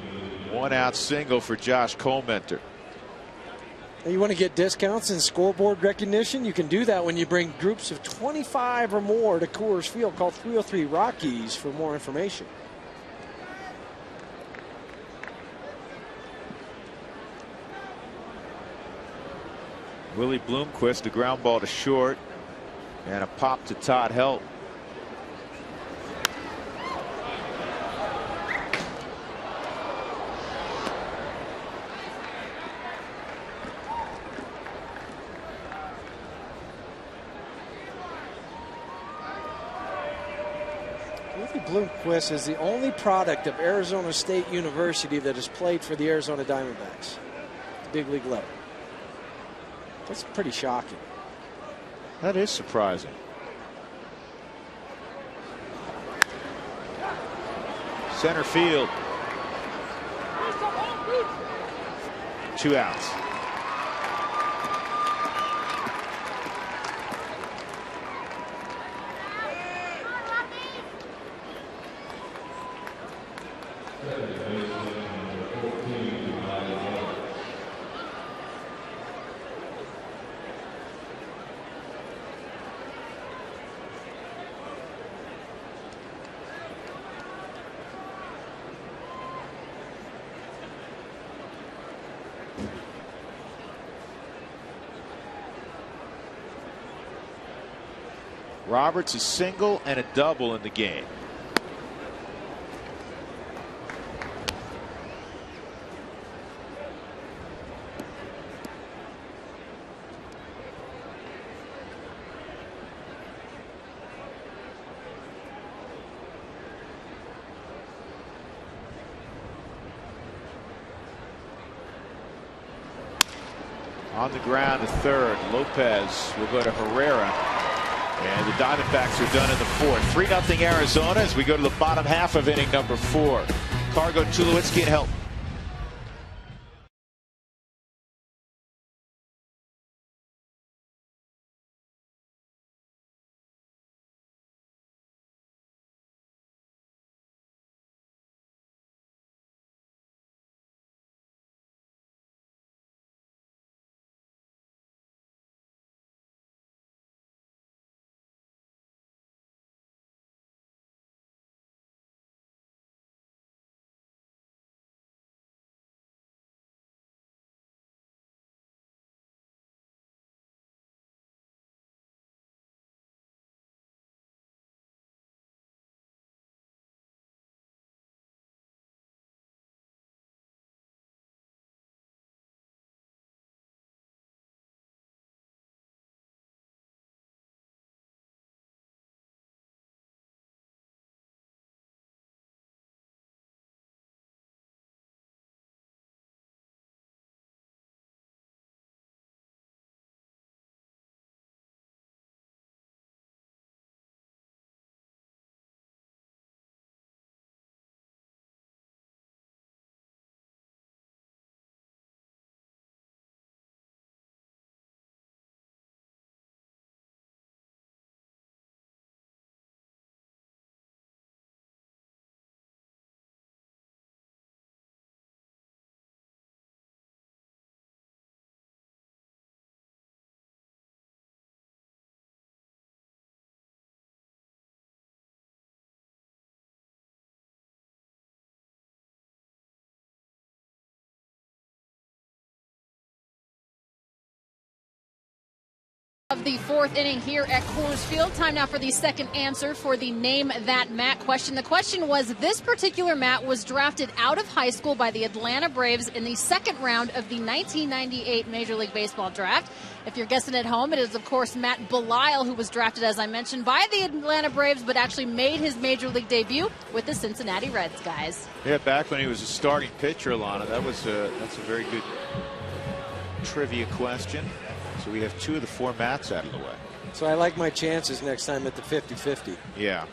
1-out single for Josh Colmenter. You want to get discounts and scoreboard recognition? You can do that when you bring groups of 25 or more to Coors Field. Call 303 Rockies for more information. Willie Bloomquist, a ground ball to short, and a pop to Todd Helt. Bloomquist is the only product of Arizona State University that has played for the Arizona Diamondbacks, big league level. That's pretty shocking. That is surprising. Center field. 2 outs. Roberts a single and a double in the game. On the ground, the third. Lopez will go to Herrera. And the Diamondbacks are done in the fourth. 3-0 Arizona as we go to the bottom half of inning number 4. Cargo, Tulowitzki, and Helton. Of the fourth inning here at Coors Field. Time now for the second answer for the Name That Matt question. The question was, this particular Matt was drafted out of high school by the Atlanta Braves in the second round of the 1998 Major League Baseball draft. If you're guessing at home, it is, of course, Matt Belisle, who was drafted, as I mentioned, by the Atlanta Braves, but actually made his Major League debut with the Cincinnati Reds, guys. Yeah, back when he was a starting pitcher, Alana. That's a very good trivia question. So we have 2 of the 4 Matts out of the way. So I like my chances next time at the 50-50. Yeah.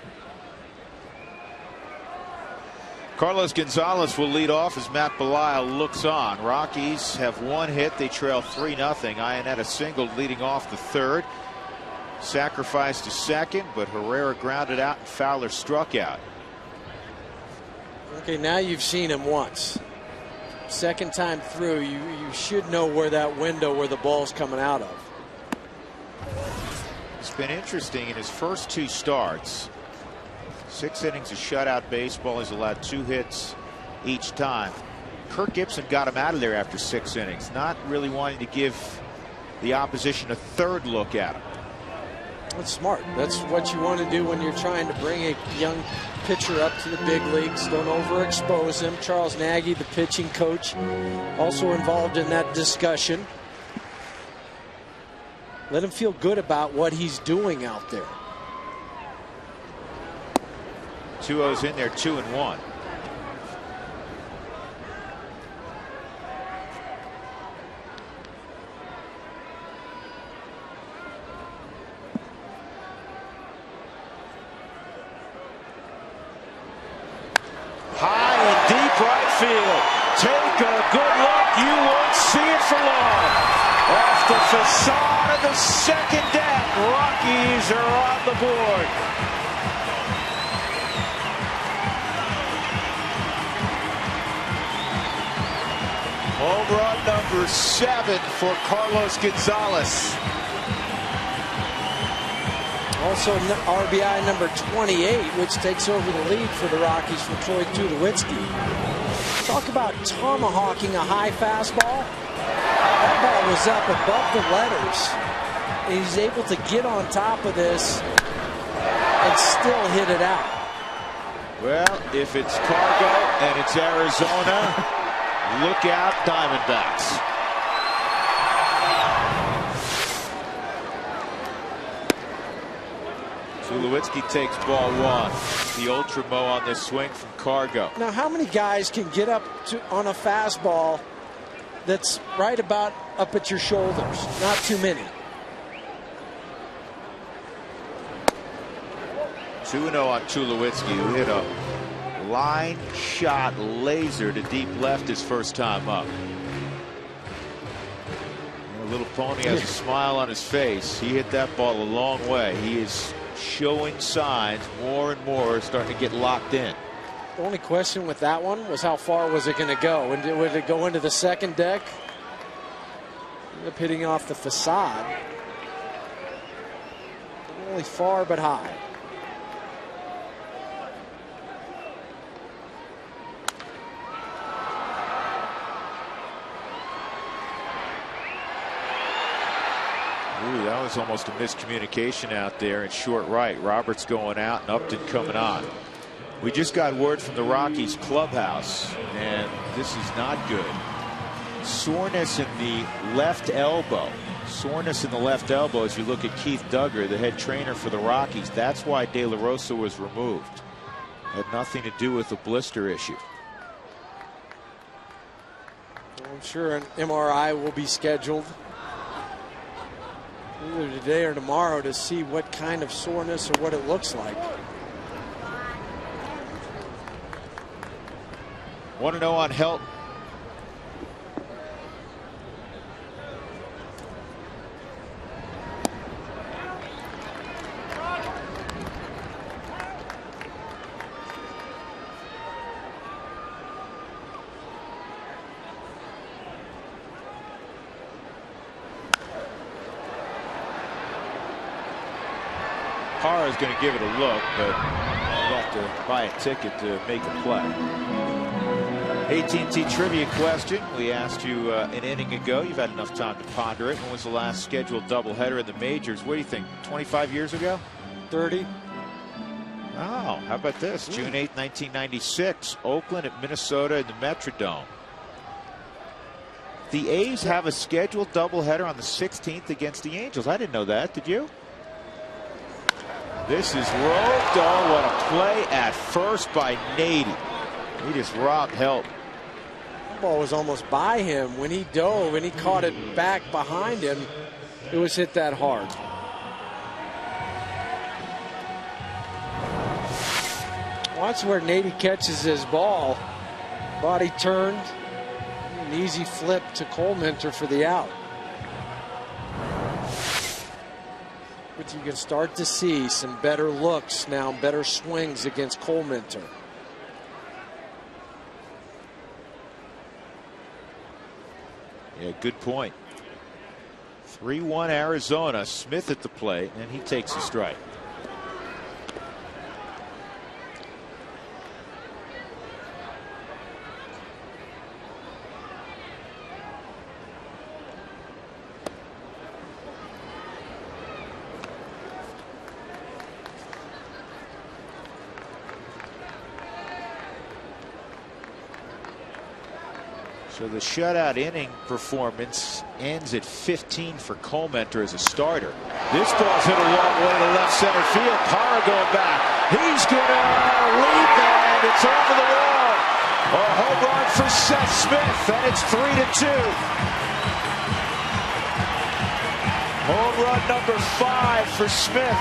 Carlos Gonzalez will lead off as Matt Belisle looks on. Rockies have 1 hit. They trail 3-0. Iannetta singled leading off the third. Sacrificed to second, but Herrera grounded out and Fowler struck out. Okay, now you've seen him once. Second time through, you should know where that window where the ball's coming out of. It's been interesting in his first 2 starts. 6 innings of shutout baseball. He's allowed 2 hits each time. Kirk Gibson got him out of there after 6 innings, not really wanting to give the opposition a third look at him. That's smart. That's what you want to do when you're trying to bring a young pitcher up to the big leagues. Don't overexpose him. Charles Nagy, the pitching coach, also involved in that discussion. Let him feel good about what he's doing out there. 2-0's in there, 2-1. High and deep right field. Take a good look. You won't see it for long. Off the facade of the second deck. Rockies are on the board. Home run number 7 for Carlos Gonzalez. Also RBI number 28, which takes over the lead for the Rockies from Troy Tulowitzki. Talk about tomahawking a high fastball. That ball was up above the letters. He's able to get on top of this and still hit it out. Well, if it's Cargo and it's Arizona, look out, Diamondbacks. Tulowitzki takes ball 1. The ultra mo on this swing from Cargo. Now, how many guys can get up on a fastball that's right about up at your shoulders. Not too many. 2-0 on Tulowitzki, who hit a line shot laser to deep left his first time up. A little pony has a smile on his face. He hit that ball a long way. He is showing signs more and more, starting to get locked in. The only question with that one was how far was it going to go? And would it go into the second deck? Ended up hitting off the facade. Only far but high. Ooh, that was almost a miscommunication out there in short right. Roberts going out and Upton coming on. We just got word from the Rockies clubhouse, and this is not good. Soreness in the left elbow. Soreness in the left elbow as you look at Keith Duggar, the head trainer for the Rockies. That's why De La Rosa was removed. Had nothing to do with the blister issue. I'm sure an MRI will be scheduled either today or tomorrow to see what kind of soreness or what it looks like. 1-0 on Helton. Parra is going to give it a look, but you have to buy a ticket to make a play. AT&T trivia question. We asked you an inning ago. You've had enough time to ponder it. When was the last scheduled doubleheader in the majors? What do you think? 25 years ago? 30. Oh, how about this? June 8, 1996. Oakland at Minnesota in the Metrodome. The A's have a scheduled doubleheader on the 16th against the Angels. I didn't know that. Did you? This is roped. Oh, what a play at first by Nady. He just robbed Helton. The ball was almost by him when he dove and he caught it back behind him. It was hit that hard. Watch where Nady catches his ball. Body turned. An easy flip to Coleminter for the out. But you can start to see some better looks now, better swings against Coleminter. Yeah, good point. 3-1 Arizona. Smith at the plate, and he takes a strike. So the shutout inning performance ends at 15 for Coleminter as a starter. This ball's hit a long way to left center field. Parra going back. He's going to leap, and it's over the wall. A home run for Seth Smith, and it's 3-2. Home run number 5 for Smith.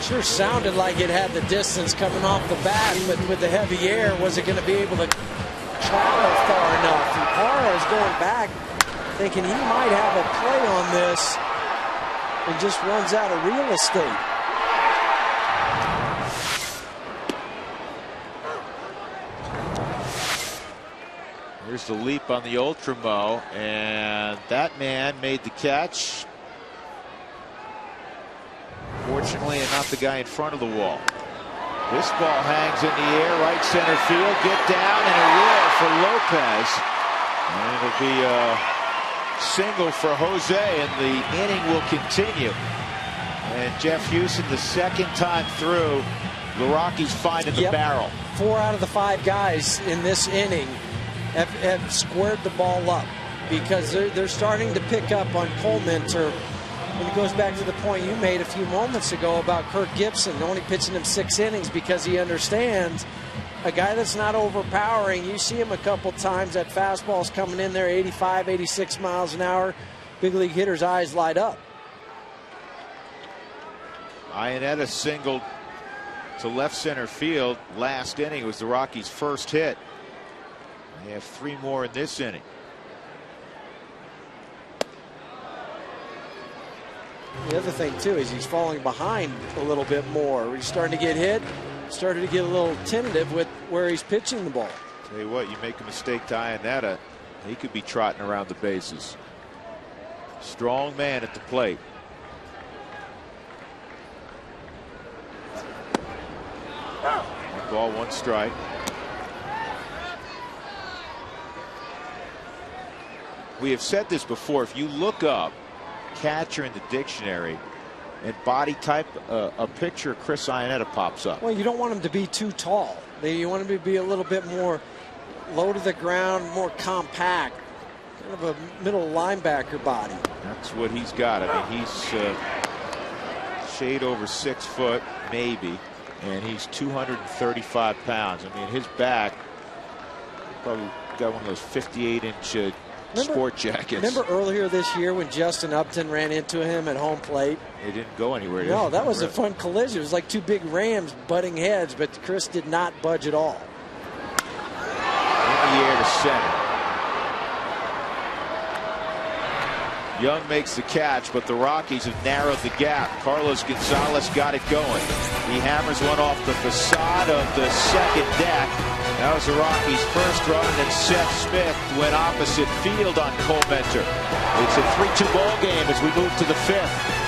Sure sounded like it had the distance coming off the bat, but with the heavy air, was it going to be able to travel far enough? And Parra is going back, thinking he might have a play on this, and just runs out of real estate. Here's the leap on the Ultramo, and that man made the catch. Fortunately, and not the guy in front of the wall. This ball hangs in the air, right center field. Get down, and a will for Lopez. And it'll be a single for Jose, and the inning will continue. And Jeff Houston, the second time through, the Rockies finding the barrel. 4 out of the 5 guys in this inning have squared the ball up because they're starting to pick up on Coleminter And it goes back to the point you made a few moments ago about Kirk Gibson only pitching him 6 innings because he understands a guy that's not overpowering. You see him a couple times, that fastball's coming in there 85, 86 miles an hour. Big league hitter's eyes light up. Iannetta singled to left center field last inning. It was the Rockies' first hit. They have 3 more in this inning. The other thing, too, is he's falling behind a little bit more. He's starting to get hit, started to get a little tentative with where he's pitching the ball. Tell you what, you make a mistake to Iannetta, he could be trotting around the bases. Strong man at the plate. One ball, 1 strike. We have said this before. If you look up catcher in the dictionary and body type, a picture of Chris Iannetta pops up. Well, you don't want him to be too tall. You want him to be a little bit more low to the ground, more compact, kind of a middle linebacker body. That's what he's got. I mean, he's shade over 6 foot, maybe, and he's 235 pounds. I mean, his back probably got one of those 58-inch sport jackets. Remember earlier this year when Justin Upton ran into him at home plate? They didn't go anywhere. No, that was a fun collision. It was like 2 big Rams butting heads, but Chris did not budge at all. In the air to center. Young makes the catch, but the Rockies have narrowed the gap. Carlos Gonzalez got it going. He hammers one off the facade of the second deck. That was the Rockies' first run, and then Seth Smith went opposite field on Colmenter. It's a 3-2 ball game as we move to the 5th.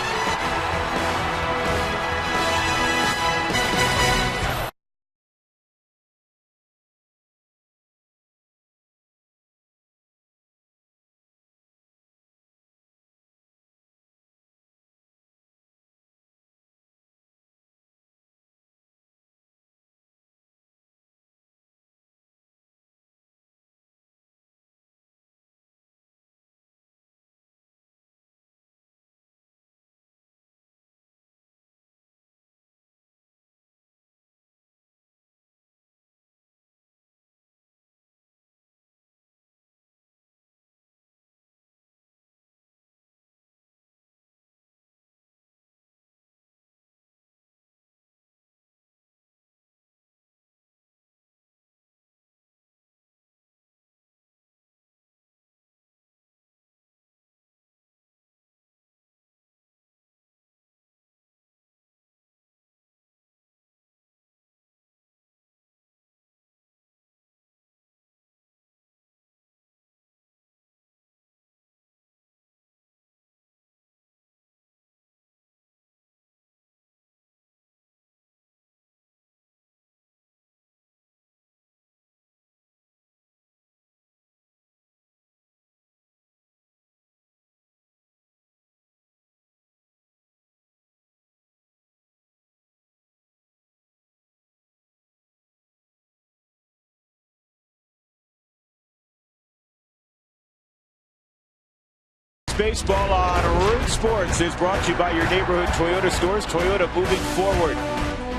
Baseball on Root Sports is brought to you by your neighborhood Toyota stores. Toyota moving forward.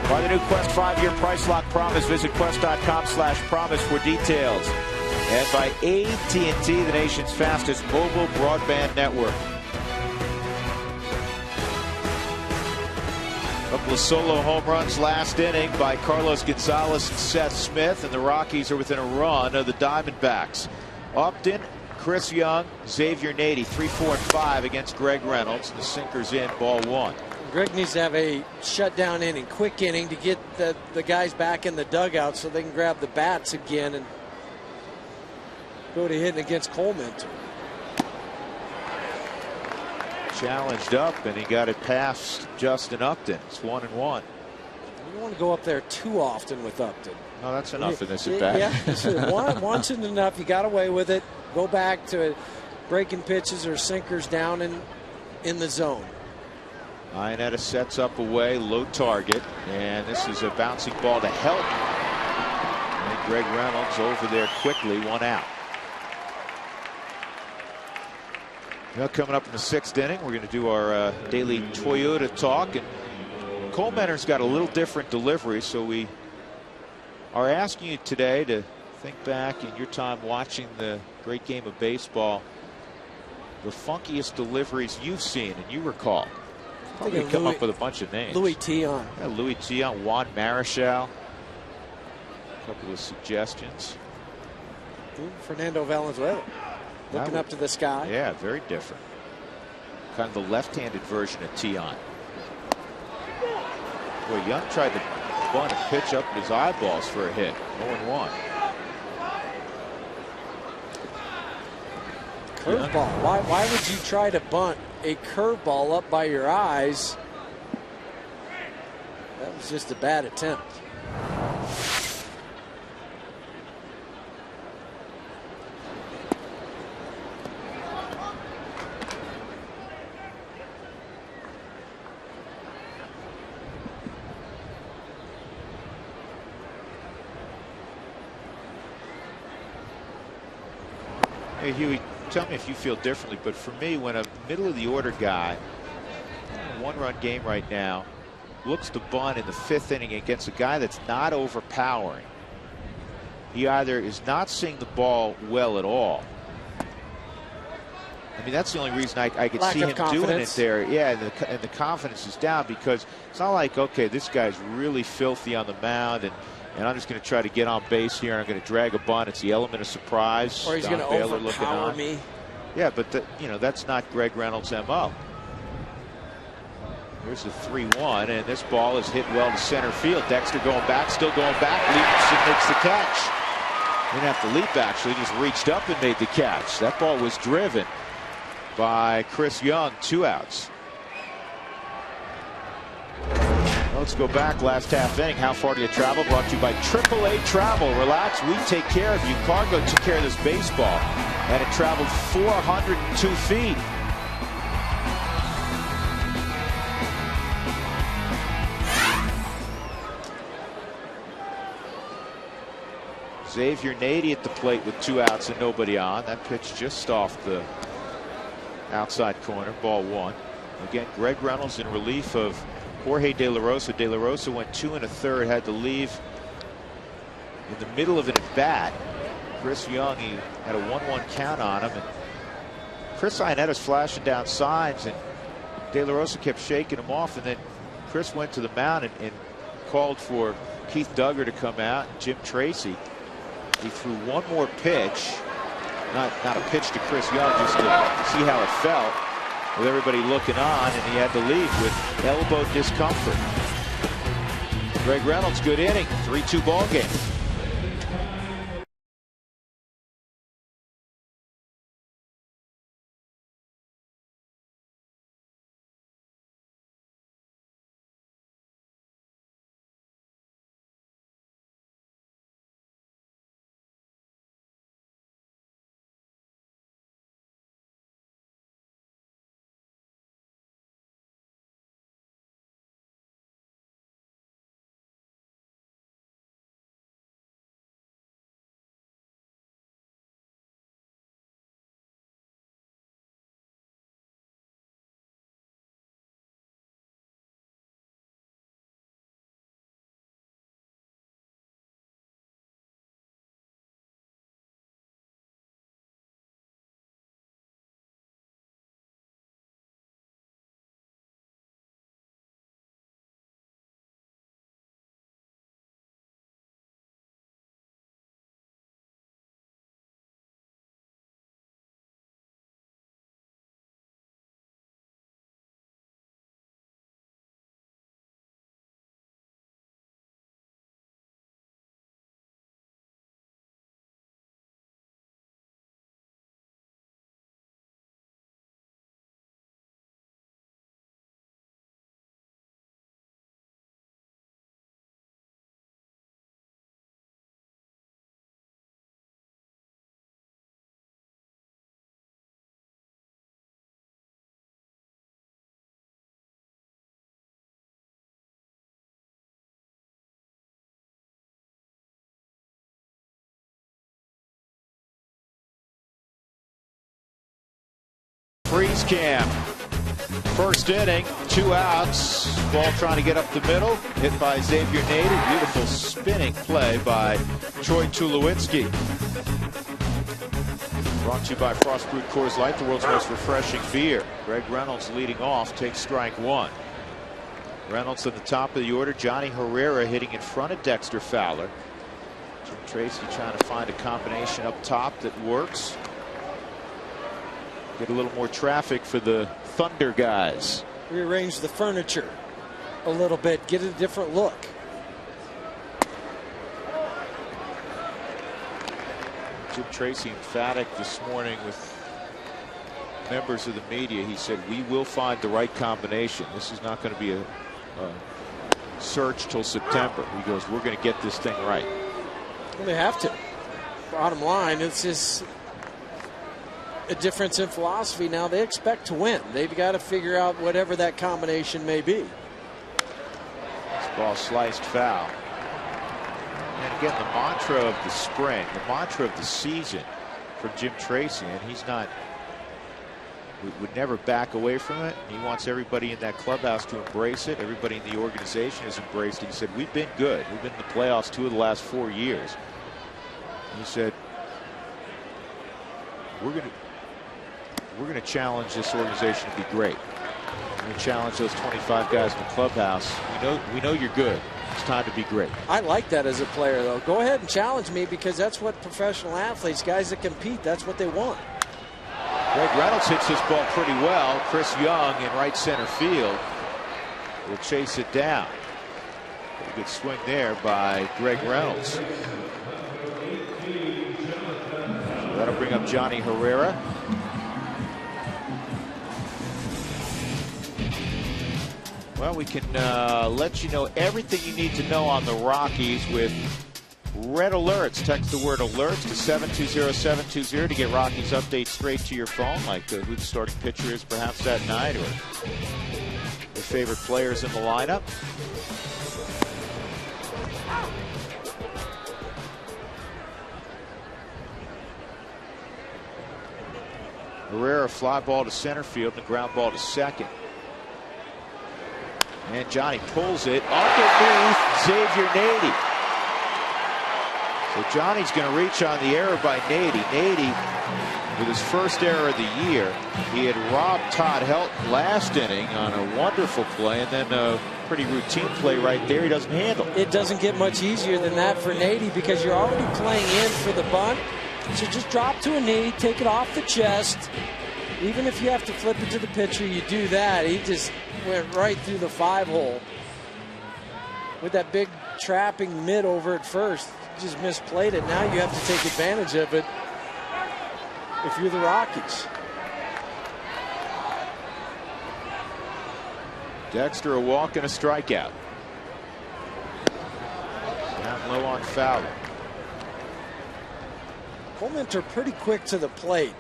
By the new Quest 5-year price lock promise. Visit quest.com/promise for details. And by AT&T, the nation's fastest mobile broadband network. A couple of solo home runs last inning by Carlos Gonzalez and Seth Smith, and the Rockies are within a run of the Diamondbacks. Upton, Chris Young, Xavier Nady, 3, 4, and 5 against Greg Reynolds. The sinker's in, ball 1. Greg needs to have a shutdown inning, quick inning to get the guys back in the dugout so they can grab the bats again and go to hitting against Colmenter. Challenged up, and he got it past Justin Upton. It's 1-1. You don't want to go up there too often with Upton. No, that's enough in this at bat. Yeah, once isn't enough. You got away with it. Go back to breaking pitches or sinkers down in the zone. Iannetta sets up away, low target, and this is a bouncing ball to help. And Greg Reynolds over there quickly, 1 out. Well, coming up in the 6th inning, we're going to do our daily Toyota talk. And Cole Menner's got a little different delivery, so we are asking you today to think back in your time watching the great game of baseball, the funkiest deliveries you've seen and you recall. Probably come up with a bunch of names. Louis Tion. Yeah, Louis Tion, Juan Marichal. A couple of suggestions. Fernando Valenzuela. Looking up to the sky. Yeah, very different. Kind of the left-handed version of Tion. Boy, Young tried to bunt and pitch up his eyeballs for a hit. 0-1. Curveball. Why would you try to bunt a curveball up by your eyes? That was just a bad attempt. Hey, Huey, tell me if you feel differently, but for me, when a middle of the order guy, one-run game right now, looks to bunt in the 5th inning against a guy that's not overpowering, he either is not seeing the ball well at all. I mean, that's the only reason I could see him doing it there. Yeah, and the confidence is down, because it's not like, okay, this guy's really filthy on the mound, and I'm just going to try to get on base here, and I'm going to drag a bunt. It's the element of surprise. Or he's going to overpower me. Yeah, but that's not Greg Reynolds' MO. Here's the 3-1, and this ball is hit well to center field. Dexter going back, still going back. Leaps and makes the catch. Didn't have to leap, actually. Just reached up and made the catch. That ball was driven by Chris Young. 2 outs. Let's go back last half inning. How far do you travel? Brought to you by AAA Travel. Relax, we take care of you. Cargo took care of this baseball, and it traveled 402 feet. Xavier Nady at the plate with 2 outs and nobody on. That pitch just off the outside corner. Ball 1. Again, Greg Reynolds in relief of Jorge De La Rosa. De La Rosa went 2 1/3, had to leave in the middle of an at-bat. Chris Young, he had a 1-1 count on him, and Chris Ionetta's flashing down signs, and De La Rosa kept shaking him off, and then Chris went to the mound and called for Keith Duggar to come out, and Jim Tracy. He threw one more pitch, not a pitch to Chris Young, just to see how it felt, with everybody looking on, and he had to leave with elbow discomfort. Greg Reynolds, good inning, 3-2 ball game. freeze cam. First inning, 2 outs. Ball trying to get up the middle. Hit by Xavier Nady. Beautiful spinning play by Troy Tulowitzki. Brought to you by Frost Brewed Coors Light, the world's most refreshing beer. Greg Reynolds leading off, takes strike 1. Reynolds at the top of the order. Johnny Herrera hitting in front of Dexter Fowler. Jim Tracy trying to find a combination up top that works. Get a little more traffic for the Thunder guys. Rearrange the furniture a little bit, get a different look. Jim Tracy emphatic this morning with members of the media. He said, we will find the right combination. This is not going to be a search till September. He goes, we're going to get this thing right. Well, they have to. Bottom line, it's just a difference in philosophy. Now they expect to win. They've got to figure out whatever that combination may be. This ball sliced foul. And again, the mantra of the spring, the mantra of the season from Jim Tracy, and he's not, would never back away from it. He wants everybody in that clubhouse to embrace it. Everybody in the organization has embraced it. He said, we've been good. We've been in the playoffs 2 of the last 4 years. He said, we're going to challenge this organization to be great. We're going to challenge those 25 guys in the clubhouse. We know you're good. It's time to be great. I like that as a player, though. Go ahead and challenge me, because that's what professional athletes, guys that compete, that's what they want. Greg Reynolds hits this ball pretty well. Chris Young in right center field will chase it down. Pretty good swing there by Greg Reynolds. That'll bring up Johnny Herrera. Well, we can let you know everything you need to know on the Rockies with Red Alerts. Text the word alerts to 720-720 to get Rockies updates straight to your phone, like who the starting pitcher is perhaps that night, or your favorite players in the lineup. Herrera fly ball to center field and a ground ball to second. And Johnny pulls it underneath Xavier Nady. So Johnny's going to reach on the error by Nady. Nady, with his first error of the year, he had robbed Todd Helton last inning on a wonderful play, and then a pretty routine play right there he doesn't handle. It doesn't get much easier than that for Nady, because you're already playing in for the bunt. So just drop to a knee, take it off the chest. Even if you have to flip it to the pitcher, you do that. He just went right through the 5-hole with that big trapping mid over at first. Just misplayed it. Now you have to take advantage of it if you're the Rockies. Dexter a walk and a strikeout. Down low on Fowler. Coleman are pretty quick to the plate.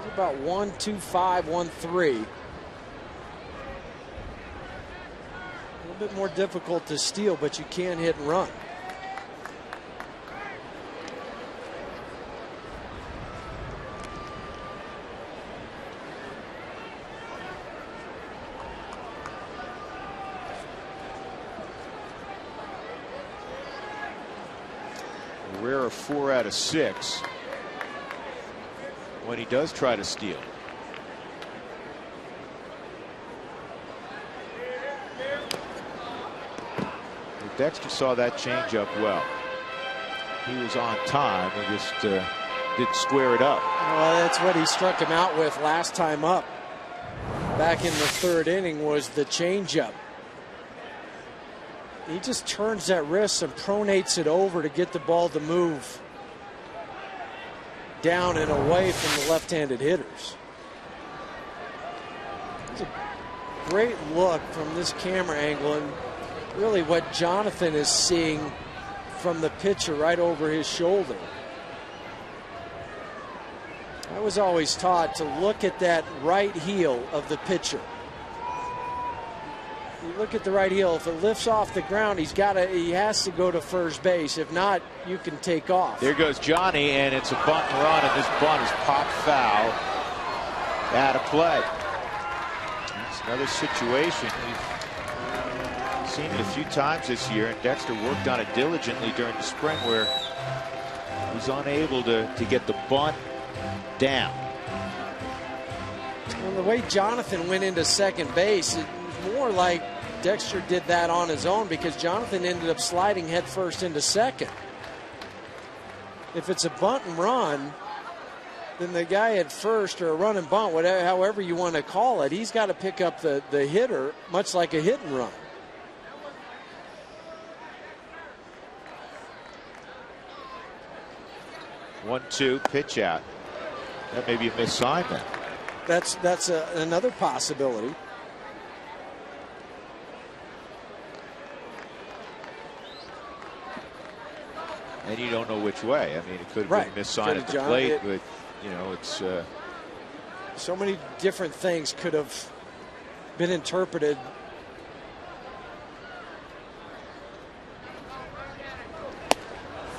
He's about 1-2-5, 1-3. A little bit more difficult to steal, but you can hit and run. Herrera 4 out of 6 when he does try to steal. Dexter saw that changeup well. He was on time. He just didn't square it up. Well, that's what he struck him out with last time up. Back in the 3rd inning was the changeup. He just turns that wrist and pronates it over to get the ball to move down and away from the left-handed hitters. It's a great look from this camera angle, and really what Jonathan is seeing from the pitcher right over his shoulder. I was always taught to look at that right heel of the pitcher. You look at the right heel. If it lifts off the ground, he has to go to first base. If not, you can take off. There goes Johnny, and it's a bunt and run, and this bunt is popped foul out of play. It's another situation. We've seen it a few times this year, and Dexter worked on it diligently during the spring where he was unable to get the bunt down. Well, the way Jonathan went into second base, it was more like Dexter did that on his own because Jonathan ended up sliding headfirst into second. If it's a bunt and run, then the guy at first, or a run and bunt, whatever, however you want to call it, he's got to pick up the hitter, much like a hit and run. One-two pitch out. That may be a misassignment. That's another possibility. And you don't know which way. I mean, it could have been missigned at the plate, but you know, it's so many different things could have been interpreted.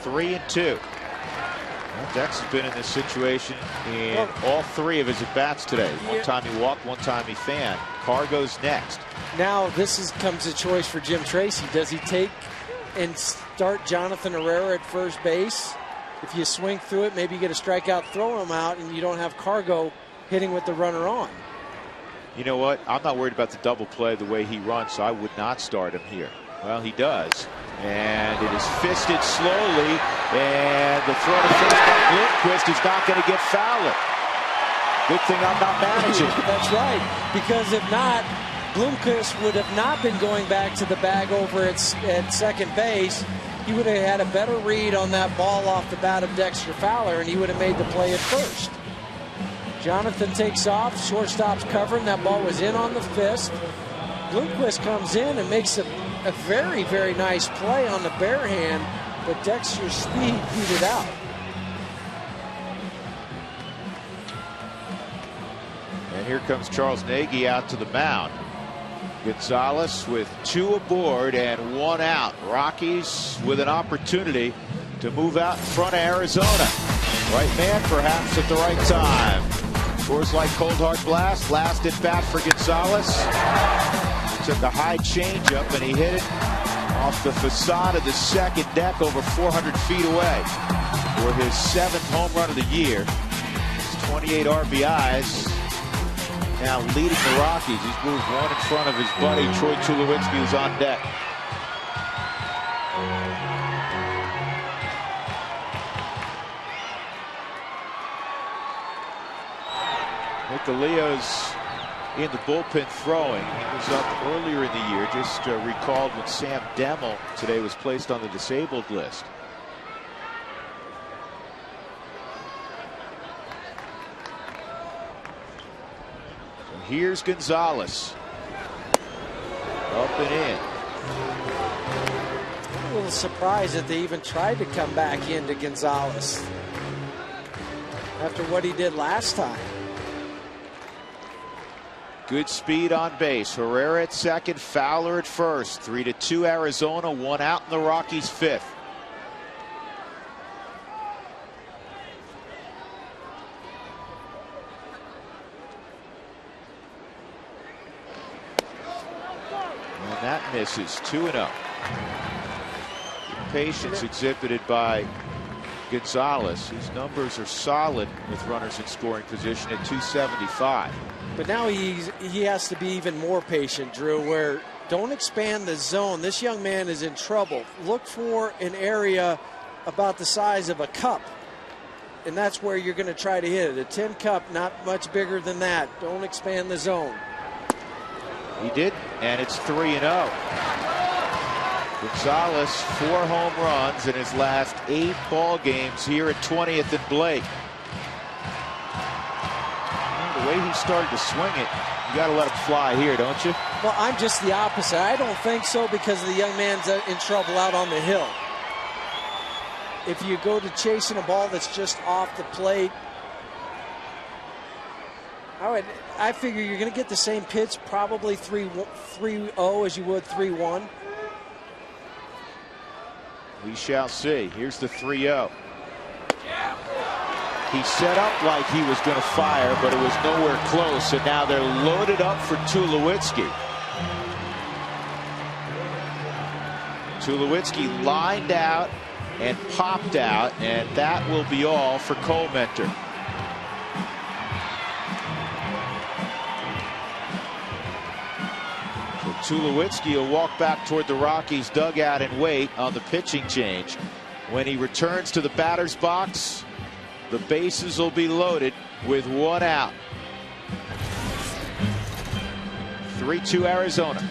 Three and two. Well, Dex has been in this situation in all three of his at-bats today. One time he walked, one time he fanned. Carr goes next. Now comes a choice for Jim Tracy. Does he take and start Jonathan Herrera at first base? If you swing through it, maybe you get a strikeout, throw him out, and you don't have Cargo hitting with the runner on. You know what? I'm not worried about the double play the way he runs, so I would not start him here. Well, he does. And it is fisted slowly, and the throw to first by Bloomquist is not going to get Fowler. Good thing I'm not managing. That's right, because if not, Bloomquist would have not been going back to the bag over at second base. He would have had a better read on that ball off the bat of Dexter Fowler, and he would have made the play at first. Jonathan takes off, shortstop's covering. That ball was in on the fist. Bloomquist comes in and makes a very, very nice play on the bare hand, but Dexter's speed beat it out. And here comes Charles Nagy out to the mound. Gonzalez with two aboard and one out. Rockies with an opportunity to move out in front of Arizona. Right man perhaps at the right time. Scores like cold hard blast. Last at bat for Gonzalez. He took a high changeup and he hit it off the facade of the second deck over 400 feet away for his 7th home run of the year. His 28 RBIs. Now leading the Rockies. He's moved one in front of his buddy Troy Tulowitzki, who's on deck. Nick DeLeo's in the bullpen throwing. He was up earlier in the year. Just recalled when Sam Demmel today was placed on the disabled list. Here's Gonzalez. Up and in. I'm a little surprised that they even tried to come back into Gonzalez after what he did last time. Good speed on base. Herrera at second, Fowler at first. 3-2 Arizona, one out in the Rockies' 5th. That misses. 2-0. Patience exhibited by Gonzalez. His numbers are solid with runners in scoring position at 275. But now he has to be even more patient, Drew, where don't expand the zone. This young man is in trouble. Look for an area about the size of a cup, and that's where you're going to try to hit it. A 10 cup, not much bigger than that. Don't expand the zone. He did, and it's 3-0. Gonzalez, 4 home runs in his last 8 ball games here at 20th and Blake. The way he started to swing it, you got to let him fly here, don't you? Well, I'm just the opposite. I don't think so because the young man's in trouble out on the hill. If you go to chasing a ball that's just off the plate, I figure you're going to get the same pitch, probably 3-0 as you would 3-1. We shall see. Here's the 3-0. He set up like he was going to fire, but it was nowhere close, and now they're loaded up for Tulowitzki. Tulowitzki lined out and popped out, and that will be all for Colementor. So Tulowitzki will walk back toward the Rockies dugout and wait on the pitching change. When he returns to the batter's box, the bases will be loaded with one out. 3-2 Arizona.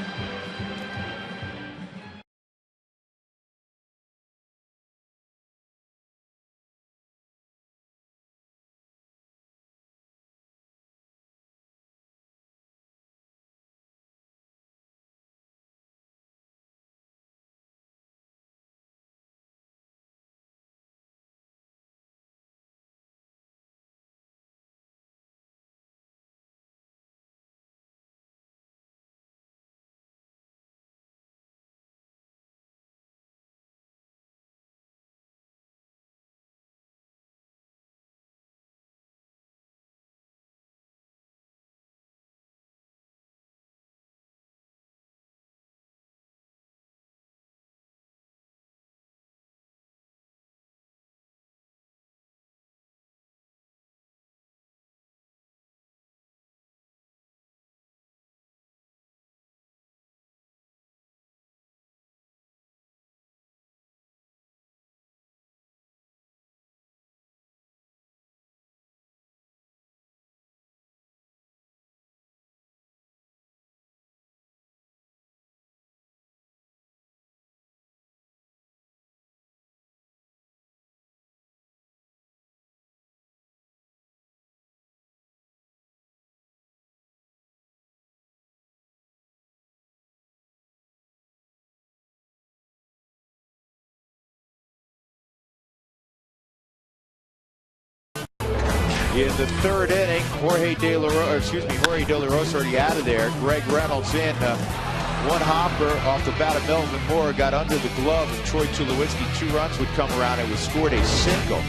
In the third inning, Jorge De La Rosa already out of there. Greg Reynolds in. One hopper off the bat of Melvin Moore got under the glove of Troy Tulowitzki. 2 runs would come around and was scored a single.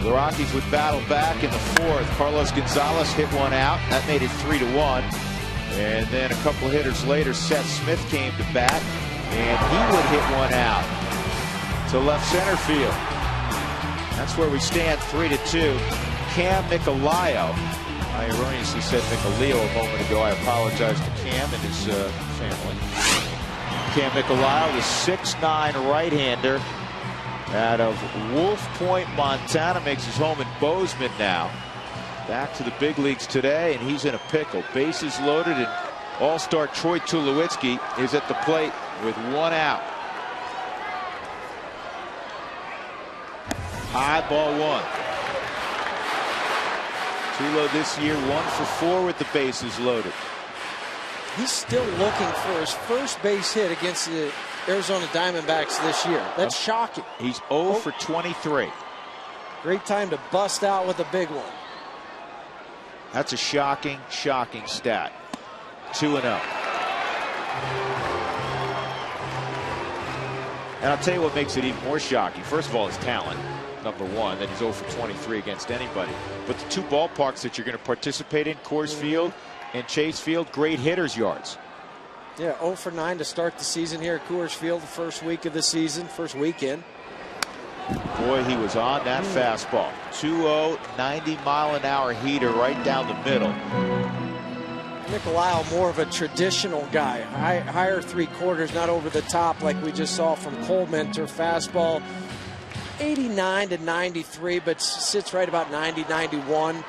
The Rockies would battle back in the 4th. Carlos Gonzalez hit one out. That made it 3-1. And then a couple of hitters later, Seth Smith came to bat, and he would hit one out to left center field. That's where we stand, 3-2. Cam Nicolaio. I erroneously said Nicolaio a moment ago. I apologize to Cam and his family. Cam Nicolaio, the 6'9" right-hander out of Wolf Point, Montana, makes his home in Bozeman now. Back to the big leagues today, and he's in a pickle. Bases loaded, and all-star Troy Tulowitzki is at the plate with one out. High ball 1. Tulo this year 1 for 4 with the bases loaded. He's still looking for his first base hit against the Arizona Diamondbacks this year. That's shocking. He's 0 for 23. Great time to bust out with a big one. That's a shocking stat. 2-0. And I'll tell you what makes it even more shocking. First of all, his talent, number 1. That he's 0 for 23 against anybody. But the 2 ballparks that you're going to participate in, Coors Field and Chase Field, great hitters' yards. Yeah, 0 for 9 to start the season here at Coors Field, the first week of the season, first weekend. Boy, he was on that fastball. 2-0, 90-mile-an-hour heater right down the middle. Nicolaio, more of a traditional guy. Higher 3/4, not over the top like we just saw from Colementor. Fastball 89 to 93, but sits right about 90, 91.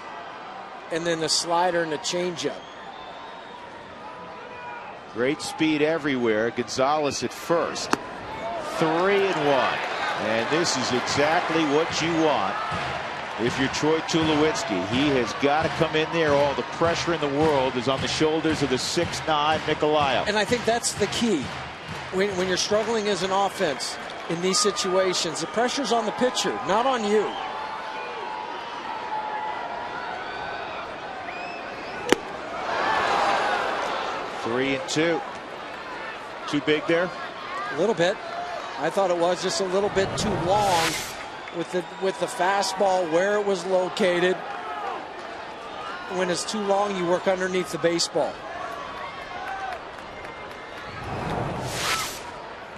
And then the slider and the changeup. Great speed everywhere. Gonzalez at first. 3-1. And this is exactly what you want if you're Troy Tulowitzki. He has got to come in there. All the pressure in the world is on the shoulders of the 6'9" Nicolaio. And I think that's the key. When you're struggling as an offense in these situations, the pressure's on the pitcher, not on you. 3-2. Too big there? A little bit. I thought it was just a little bit too long with the fastball where it was located. When it's too long, you work underneath the baseball.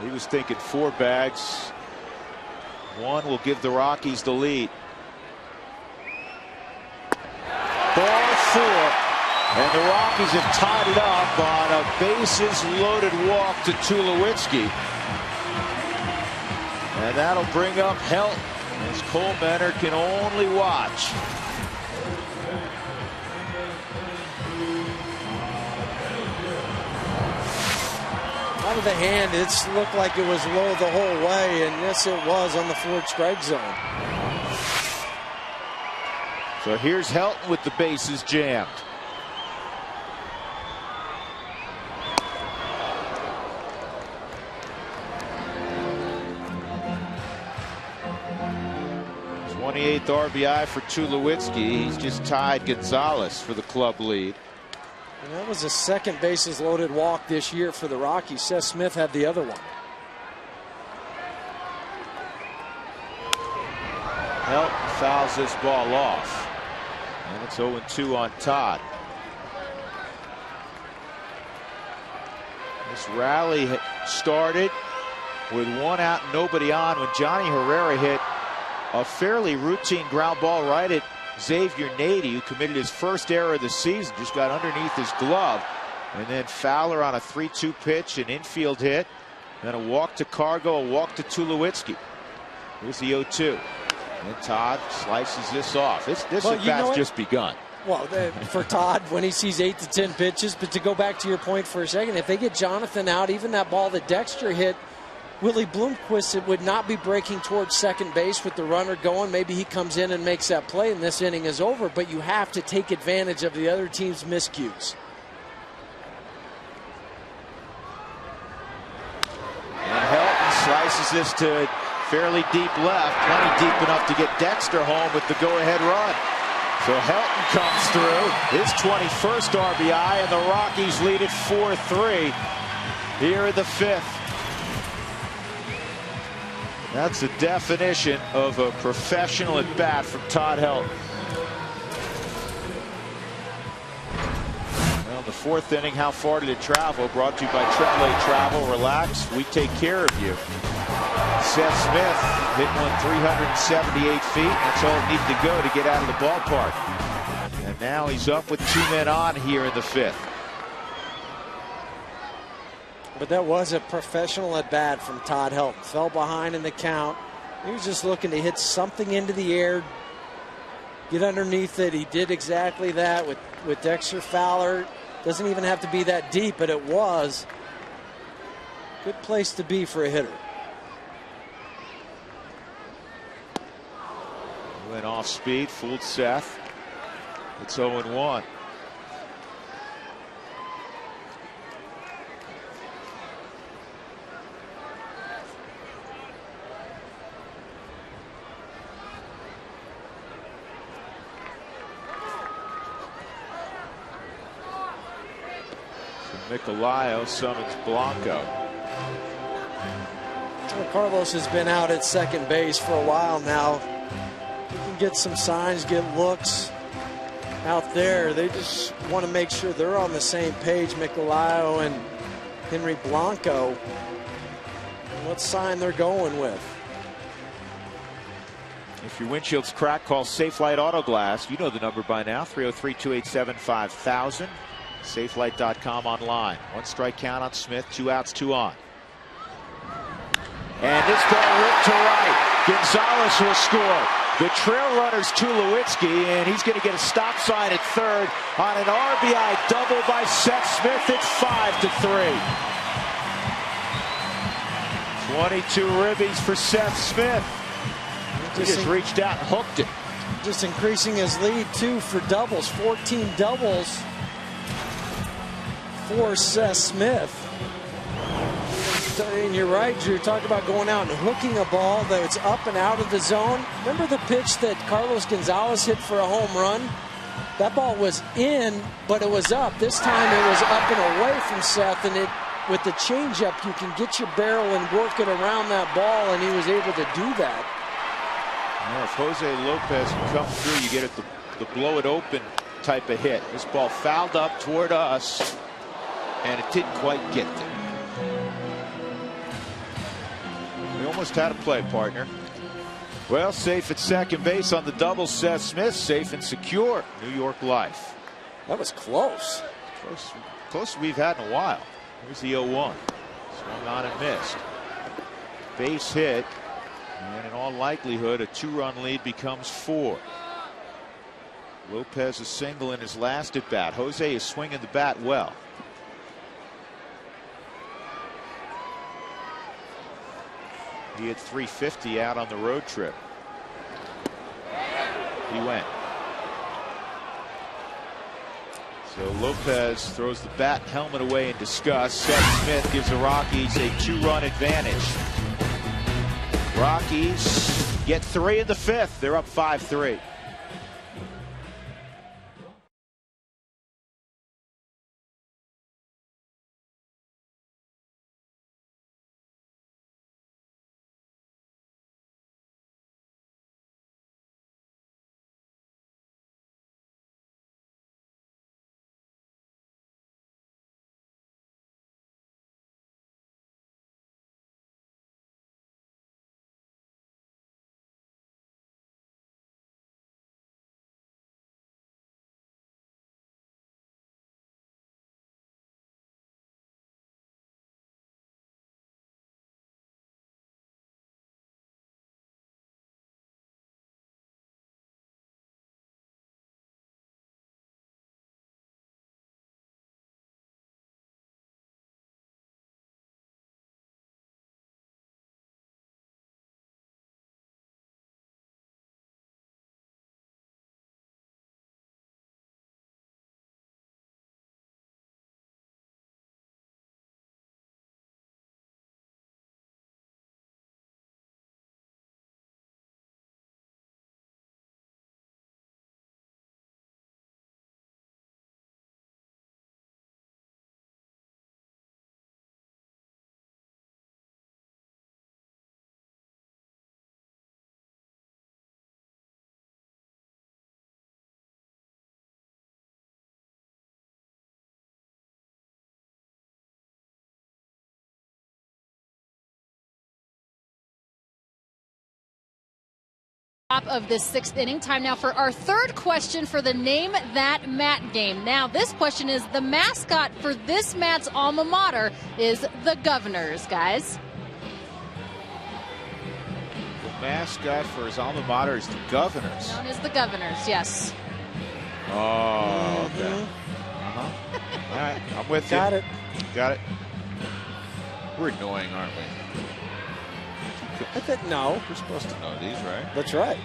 He was thinking 4 bags. 1 will give the Rockies the lead. Ball 4. And the Rockies have tied it up on a bases-loaded walk to Tulowitzki. And that'll bring up Helton as Cole Menner can only watch. Out of the hand, it looked like it was low the whole way, and yes, it was on the 4th strike zone. So here's Helton with the bases jammed. '28th RBI for Tulowitzki. He's just tied Gonzalez for the club lead. And that was a second bases loaded walk this year for the Rockies. Seth Smith had the other one. Helton fouls this ball off. And it's 0-2 on Todd. This rally started with 1 out, nobody on, when Johnny Herrera hit a fairly routine ground ball right at Xavier Nady, who committed his first error of the season, just got underneath his glove. And then Fowler on a 3-2 pitch, an infield hit, then a walk to Cargo, a walk to Tulowitzki. Here's the 0-2. And Todd slices this off. This at-bat's just begun. Well, for Todd, when he sees 8 to 10 pitches, but to go back to your point for a second, if they get Jonathan out, even that ball that Dexter hit, Willie Bloomquist would not be breaking towards second base with the runner going. Maybe he comes in and makes that play and this inning is over, but you have to take advantage of the other team's miscues. And Helton slices this to fairly deep left, plenty deep enough to get Dexter home with the go-ahead run. So Helton comes through, his 21st RBI, and the Rockies lead it 4-3 here in the 5th. That's the definition of a professional at bat from Todd Helton. Well, the 4th inning, how far did it travel? Brought to you by AAA Travel. Relax, we take care of you. Seth Smith hit one 378 feet. That's all it needed to go to get out of the ballpark. And now he's up with 2 men on here in the 5th. But that was a professional at bat from Todd Helton. Fell behind in the count. He was just looking to hit something into the air, get underneath it. He did exactly that with Dexter Fowler. Doesn't even have to be that deep, but it was. Good place to be for a hitter. Went off speed, fooled Seth. It's 0-1. Nicolayo summons Blanco. Well, Carlos has been out at second base for a while now. You can get some signs, get looks out there. They just want to make sure they're on the same page, Nicolayo and Henry Blanco, what sign they're going with. If your windshield's cracked, call Safelite Auto Glass. You know the number by now, 303-287-5000. Safelight.com online. 1 strike count on Smith, 2 outs, 2 on. And this ball ripped to right. Gonzalez will score. The trail runner's Tulowitzki, and he's going to get a stop sign at third on an RBI double by Seth Smith. It's 5-3. 22 ribbies for Seth Smith. He just reached out and hooked it. Just increasing his lead, too, for doubles. 14 doubles for Seth Smith. And you're right, Drew. Talk about going out and hooking a ball that's up and out of the zone. Remember the pitch that Carlos Gonzalez hit for a home run? That ball was in, but it was up. This time it was up and away from Seth, and with the changeup, you can get your barrel and work it around that ball, and he was able to do that. Well, if Jose Lopez can come through, you get it the blow it open type of hit. This ball fouled up toward us, and it didn't quite get there. We almost had a play, partner. Well, safe at second base on the double. Seth Smith safe and secure. New York Life. That was close. Closest we've had in a while. Here's the 0-1. Swung on and missed. Base hit. And in all likelihood, a 2-run lead becomes 4. Lopez is single in his last at bat. Jose is swinging the bat well. He had 350 out on the road trip. He went. So Lopez throws the bat and helmet away in disgust. Seth Smith gives the Rockies a 2-run advantage. Rockies get 3 in the 5th. They're up 5-3. Top of this 6th inning. Time now for our 3rd question for the Name That Matt game. Now, this question is the mascot for this Matt's alma mater is the Governors, guys. The mascot for his alma mater is the Governors. Known as the Governors, yes. Oh, okay. All right, I'm with you. Got it. Got it. We're annoying, aren't we? I think no. We're supposed to know these, right? That's right.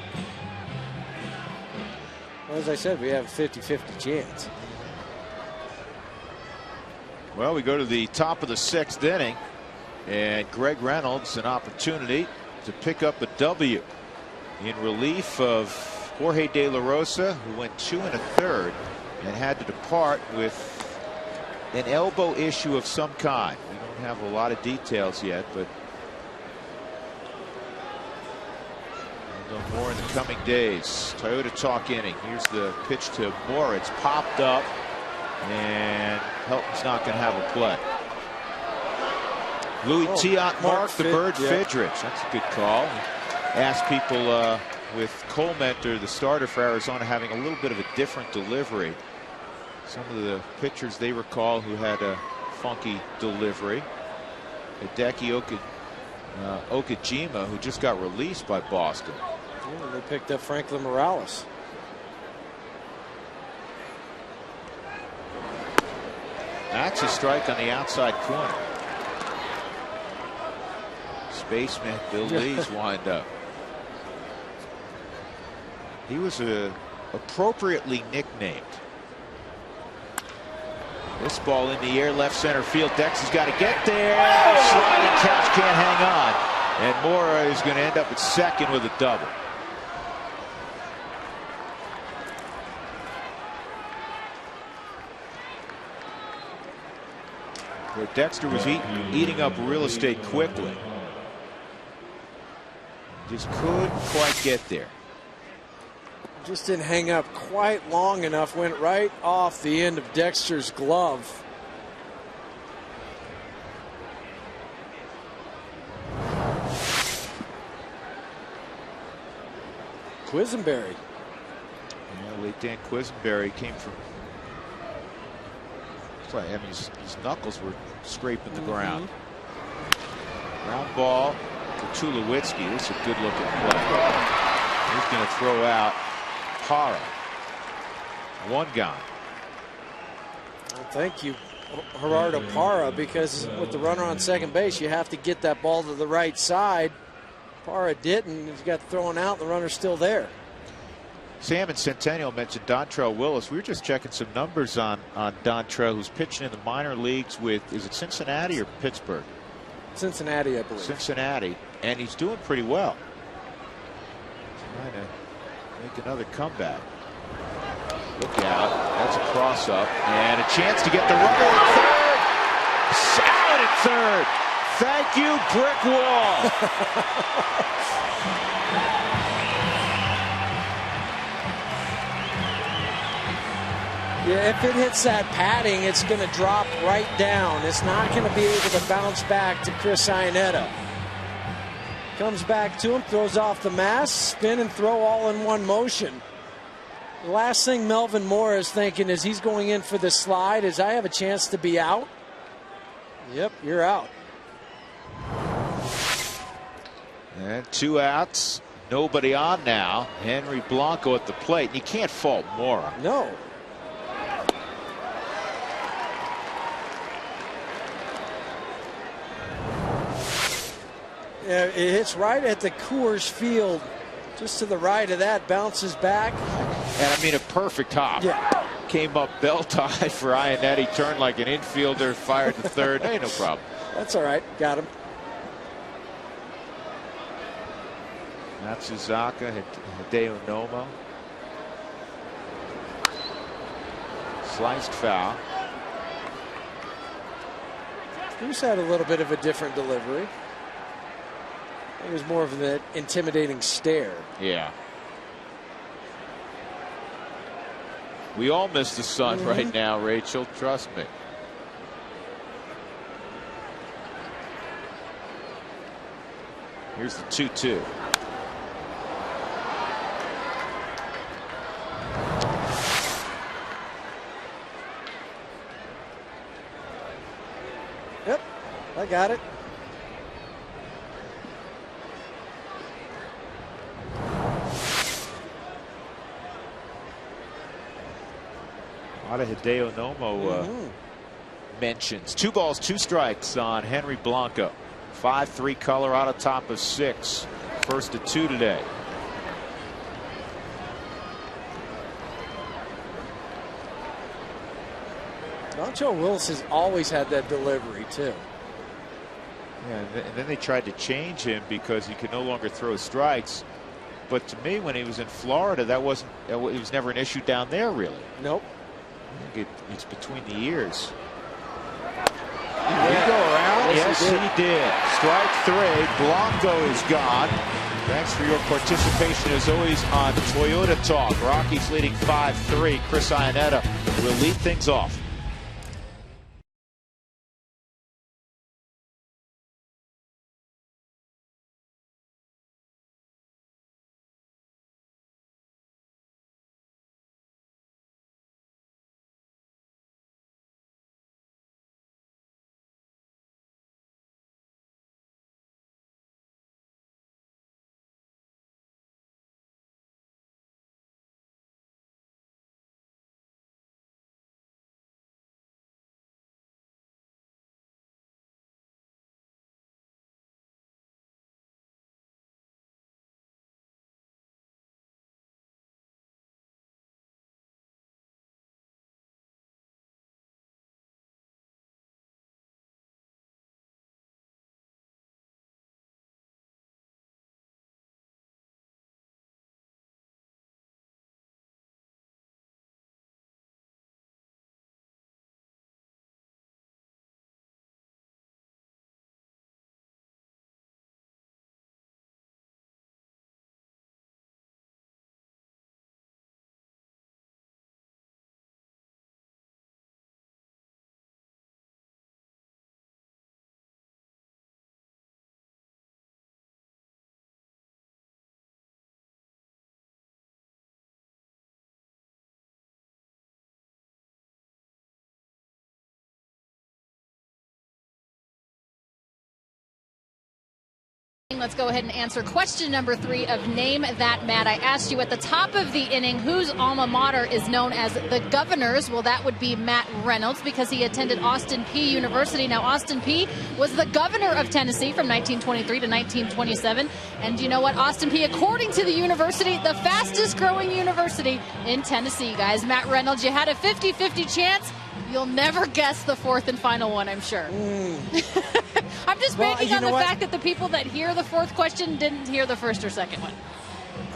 Well, as I said, we have a 50-50 chance. Well, we go to the top of the 6th inning, and Greg Reynolds an opportunity to pick up a W in relief of Jorge De La Rosa, who went 2 1/3 and had to depart with an elbow issue of some kind. We don't have a lot of details yet, but we'll know more in the coming days. Toyota Talk inning. Here's the pitch to Moritz. Popped up, and Helton's not going to have a play. Louis Tiant marked the bird Fidrich. That's a good call. Asked people with Cole Mentor, the starter for Arizona, having a little bit of a different delivery. Some of the pitchers they recall who had a funky delivery. Hideki Okajima, who just got released by Boston. Yeah, they picked up Franklin Morales. That's a strike on the outside corner. Spaceman Bill Lee's wind up. He was appropriately nicknamed. This ball in the air, left center field. Dex has got to get there. Sliding catch, can't hang on. And Mora is going to end up at second with a double. where Dexter was eating up real estate quickly. Just couldn't quite get there. Just didn't hang up quite long enough. Went right off the end of Dexter's glove. Quisenberry. Yeah, late Dan Quisenberry came from. I mean, his knuckles were scraping the ground. Ground ball to Tulowitzki. This is a good looking play. He's going to throw out Para. One gone. Well, thank you, Gerardo Para, because with the runner on second base, you have to get that ball to the right side. Para didn't. He got thrown out. The runner's still there. Sam and Centennial mentioned Dontrell Willis. We were just checking some numbers on Dontrell, who's pitching in the minor leagues with, is it Cincinnati or Pittsburgh? Cincinnati, I believe. Cincinnati, and he's doing pretty well. Trying to make another comeback. Look out. That's a cross-up. And a chance to get the runner at third. Salad at third. Thank you, brick wall. Yeah, if it hits that padding, it's going to drop right down. It's not going to be able to bounce back to Chris Iannetta. Comes back to him, throws off the mask, spin and throw all in one motion. The last thing Melvin Moore is thinking is he's going in for the slide. Is I have a chance to be out? Yep, you're out. And 2 outs. Nobody on now. Henry Blanco at the plate. You can't fault Mora. No. It hits right at the Coors Field, just to the right of that, bounces back. And I mean, a perfect hop. Yeah. Came up belt high for Iannetti, turned like an infielder, fired to third. Hey, no problem. That's all right. Got him. Matsuzaka, Hideo Nomo. Sliced foul. Bruce had a little bit of a different delivery. It was more of an intimidating stare. Yeah. We all miss the sun right now, Rachel. Trust me. Here's the 2-2. Yep, I got it. A lot of Hideo Nomo mentions. 2 balls, 2 strikes on Henry Blanco. 5-3 Colorado, top of 6. First of 2 today. Dontrell Willis has always had that delivery too. Yeah, and then they tried to change him because he could no longer throw strikes. But to me, when he was in Florida, it was never an issue down there, really. Nope. I think it's between the ears. Did he go around? Yes, he did. Strike 3. Blanco is gone. Thanks for your participation as always on Toyota Talk. Rockies leading 5-3. Chris Iannetta will lead things off. Let's go ahead and answer question number 3 of Name That Matt. I asked you at the top of the inning whose alma mater is known as the Governors. Well, that would be Matt Reynolds because he attended Austin Peay University. Now, Austin Peay was the governor of Tennessee from 1923 to 1927. And you know what? Austin Peay, according to the university, the fastest growing university in Tennessee, guys. Matt Reynolds, you had a 50-50 chance. You'll never guess the 4th and final one, I'm sure. I'm just banking on the fact that the people that hear the 4th question didn't hear the 1st or 2nd one.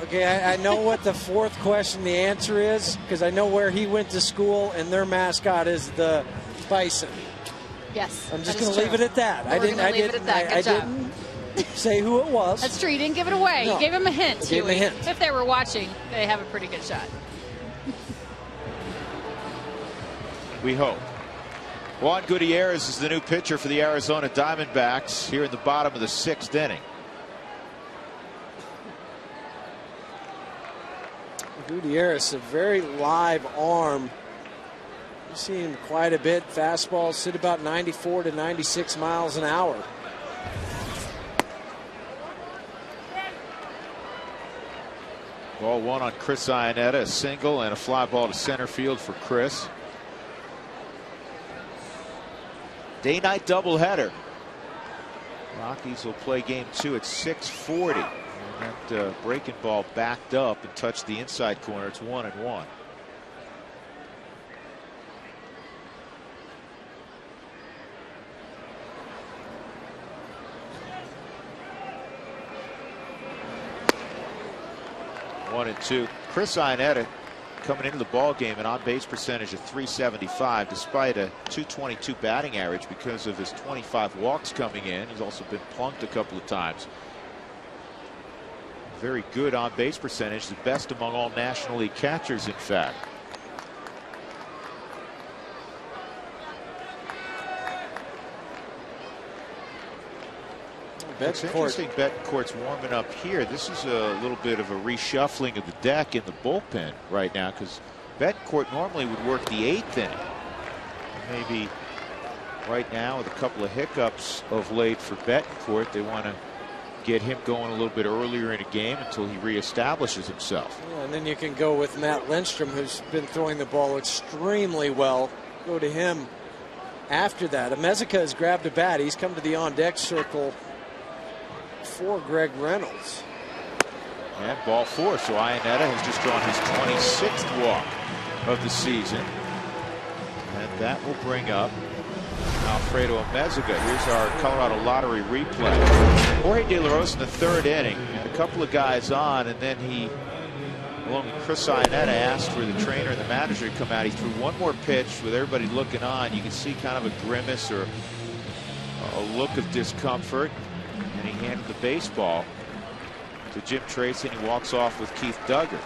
Okay, I know what the 4th question, the answer is, because I know where he went to school, and their mascot is the Bison. Yes, I'm just going to leave it at that. I didn't say who it was. That's true. You didn't give it away. No. You gave him a hint. I gave him a hint. If they were watching, they have a pretty good shot. We hope. Juan Gutierrez is the new pitcher for the Arizona Diamondbacks here in the bottom of the 6th inning. Gutierrez, a very live arm. You see him quite a bit. Fastballs sit about 94 to 96 miles an hour. Ball 1 on Chris Iannetta, a single and a fly ball to center field for Chris. Day-night doubleheader. Rockies will play game 2 at 6:40. And that breaking ball backed up and touched the inside corner. It's 1-1. One and two. Chris Iannetta coming into the ball game an on-base percentage of .375 despite a .222 batting average because of his 25 walks coming in. He's also been plunked a couple of times. Very good on-base percentage, the best among all National League catchers, in fact. It's interesting Betancourt's warming up here. This is a little bit of a reshuffling of the deck in the bullpen right now because Betancourt normally would work the 8th inning. Maybe right now with a couple of hiccups of late for Betancourt, they want to get him going a little bit earlier in a game until he reestablishes himself. Yeah, and then you can go with Matt Lindstrom, who's been throwing the ball extremely well. Go to him after that. Amezuka has grabbed a bat. He's come to the on-deck circle for Greg Reynolds. And ball 4. So Iannetta has just drawn his 26th walk of the season. And that will bring up Alfredo Amezuka. Here's our Colorado Lottery replay. Jorge De La Rosa in the 3rd inning. Had a couple of guys on, and then he, along with Chris Iannetta, asked for the trainer and the manager to come out. He threw one more pitch with everybody looking on. You can see kind of a grimace or a look of discomfort. And he handed the baseball to Jim Tracy, and he walks off with Keith Duggar.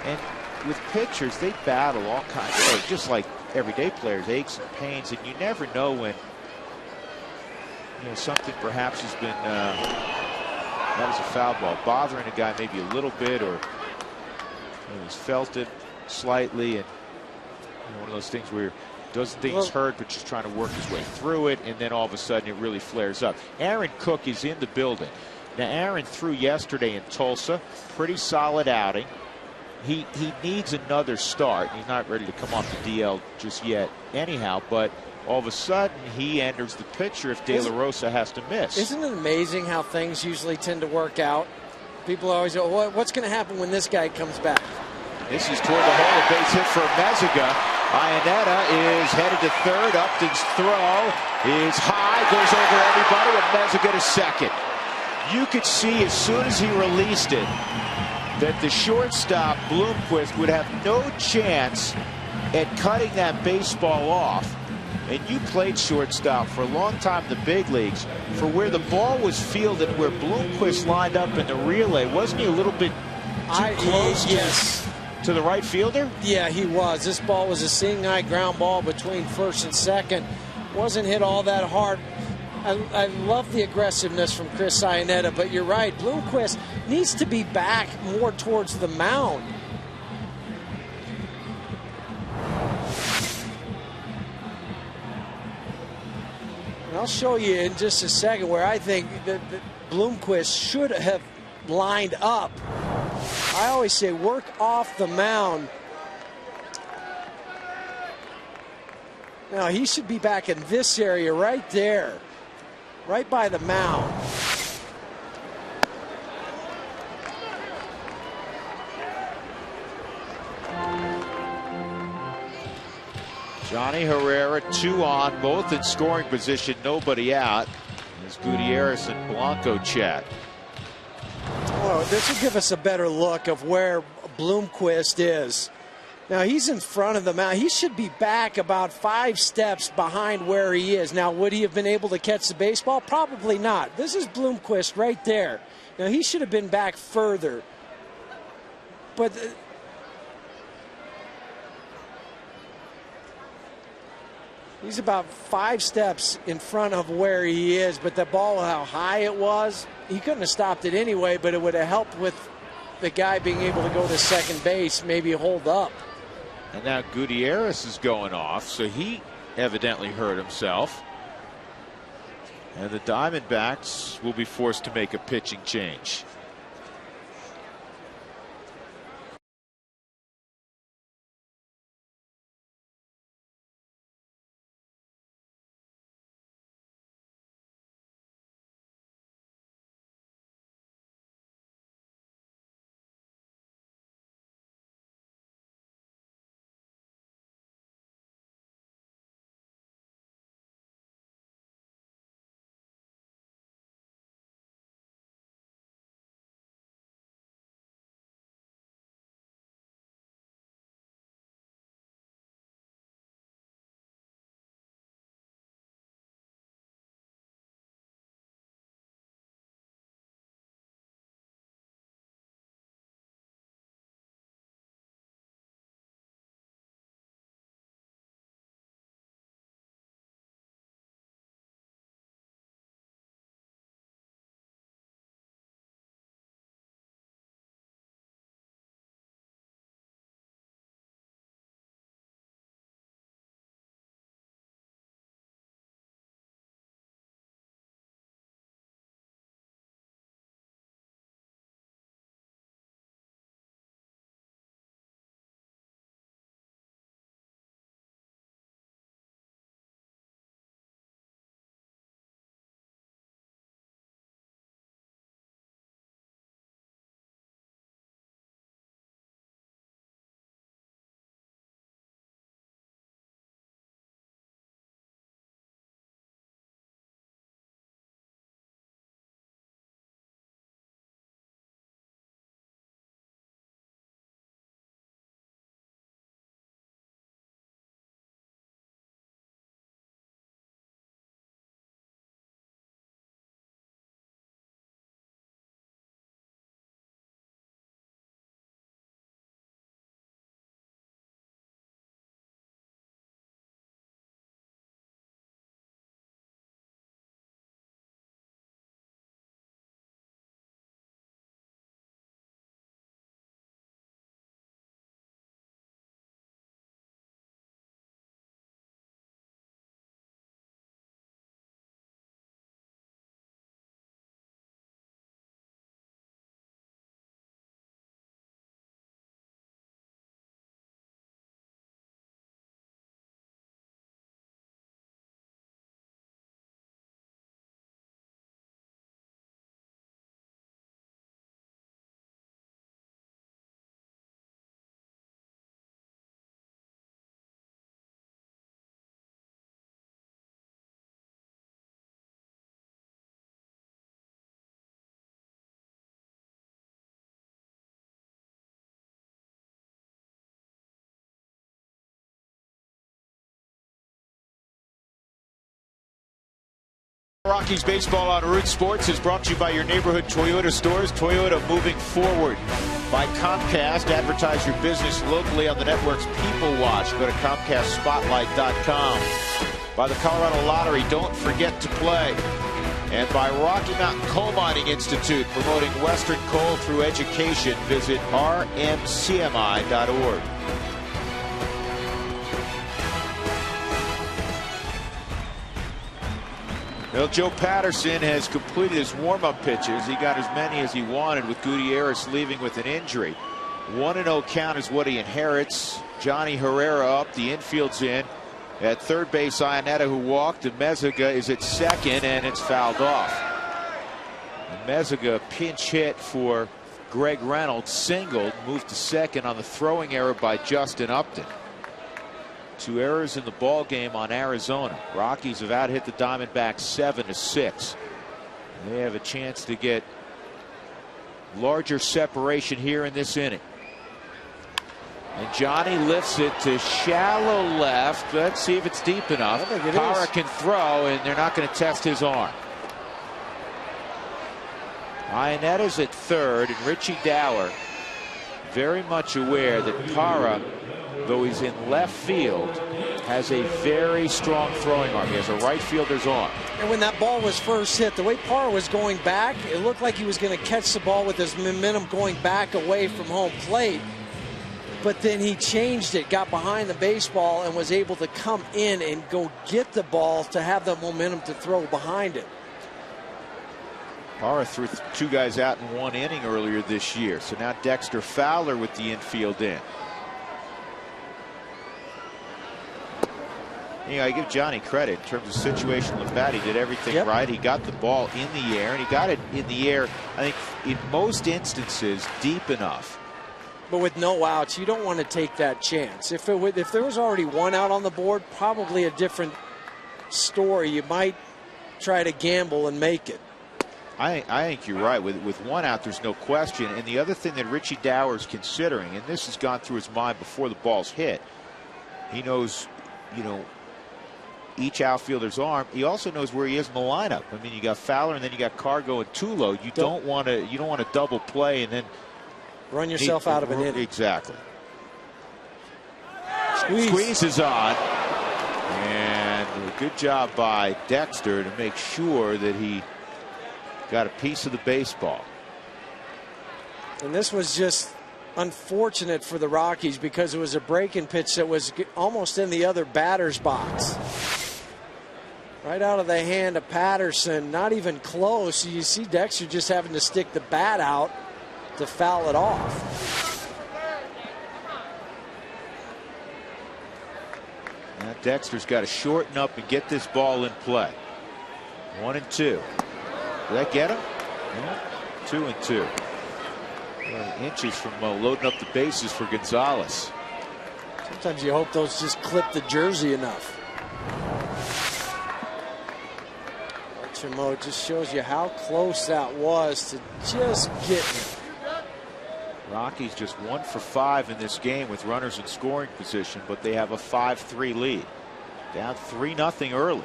And with pitchers, they battle all kinds of, just like everyday players, aches and pains, and you never know when something perhaps has been that was a foul ball, bothering a guy maybe a little bit, or he's felt it slightly, and one of those things where doesn't think he's hurt, but just trying to work his way through it, and then all of a sudden it really flares up. Aaron Cook is in the building. Now, Aaron threw yesterday in Tulsa, pretty solid outing. He needs another start. He's not ready to come off the DL just yet anyhow, but all of a sudden he enters the picture if De La Rosa has to miss. Isn't it amazing how things usually tend to work out? People always go, what's going to happen when this guy comes back? This is toward the hole, a base hit for Amezuka. Iannetta is headed to 3rd. Upton's throw is high, goes over everybody. Amezuka to 2nd. You could see as soon as he released it that the shortstop Bloomquist would have no chance at cutting that baseball off. And you played shortstop for a long time in the big leagues. For where the ball was fielded, where Bloomquist lined up in the relay, wasn't he a little bit too close to the right fielder? Yeah, he was. This ball was a seeing eye ground ball between 1st and 2nd. Wasn't hit all that hard. I love the aggressiveness from Chris Iannetta, but you're right. Bloomquist needs to be back more towards the mound. I'll show you in just a second where I think that Bloomquist should have lined up. I always say work off the mound. Now he should be back in this area right there, right by the mound. Johnny Herrera, 2 on, both in scoring position, nobody out. As Gutierrez and Blanco chat. Well, this will give us a better look of where Bloomquist is. Now he's in front of the mound. He should be back about 5 steps behind where he is. Now, would he have been able to catch the baseball? Probably not. This is Bloomquist right there. Now he should have been back further. But he's about 5 steps in front of where he is, but the ball, how high it was, he couldn't have stopped it anyway, but it would have helped with the guy being able to go to second base, maybe hold up. And now Gutierrez is going off, so he evidently hurt himself. And the Diamondbacks will be forced to make a pitching change. Rockies baseball on Root Sports is brought to you by your neighborhood Toyota stores. Toyota moving forward. By Comcast, advertise your business locally on the network's People Watch. Go to ComcastSpotlight.com. By the Colorado Lottery, don't forget to play. And by Rocky Mountain Coal Mining Institute, promoting Western coal through education. Visit rmcmi.org. Well, Joe Patterson has completed his warm-up pitches. He got as many as he wanted with Gutierrez leaving with an injury. 1-0 count is what he inherits. Johnny Herrera up. The infield's in. At third base, Ionetta, who walked, and Meziga is at second, and it's fouled off. And Meziga pinch hit for Greg Reynolds, singled, moved to second on the throwing error by Justin Upton. 2 errors in the ball game on Arizona. Rockies have out hit the Diamondbacks 7-6. They have a chance to get larger separation here in this inning. And Johnny lifts it to shallow left. Let's see if it's deep enough. Parra can throw, and they're not going to test his arm. Ionetta's at third, and Richie Dower very much aware that Parra, though he's in left field, has a very strong throwing arm. He has a right fielder's arm. And when that ball was first hit, the way Parra was going back, it looked like he was going to catch the ball with his momentum going back away from home plate. But then he changed it, got behind the baseball, and was able to come in and go get the ball to have the momentum to throw behind it. Parra threw 2 guys out in 1 inning earlier this year. So now Dexter Fowler with the infield in. You know, I give Johnny credit in terms of situational at bat. He did everything right. He got the ball in the air, and he got it in the air, I think, in most instances, deep enough. But with no outs, you don't want to take that chance. If there was already 1 out on the board, probably a different story. You might try to gamble and make it. I think you're right. With 1 out, there's no question. And the other thing that Richie Dower's considering, and this has gone through his mind before the ball's hit, he knows, you know, each outfielder's arm. He also knows where he is in the lineup. I mean, you got Fowler, and then you got Cargo and Tulo. You don't want to double play and then run yourself out of an inning. Exactly. Squeeze is on, and a good job by Dexter to make sure that he got a piece of the baseball. And this was just unfortunate for the Rockies because it was a breaking pitch that was almost in the other batter's box. Right out of the hand of Patterson, not even close. You see Dexter just having to stick the bat out to foul it off. Now Dexter's got to shorten up and get this ball in play. 1-2. Did that get him? Yeah. 2-2. Inches from loading up the bases for Gonzalez. Sometimes you hope those just clip the jersey enough. Archimo just shows you how close that was to just getting. Rockies just 1 for 5 in this game with runners in scoring position, but they have a 5-3 lead. Down 3-0 early.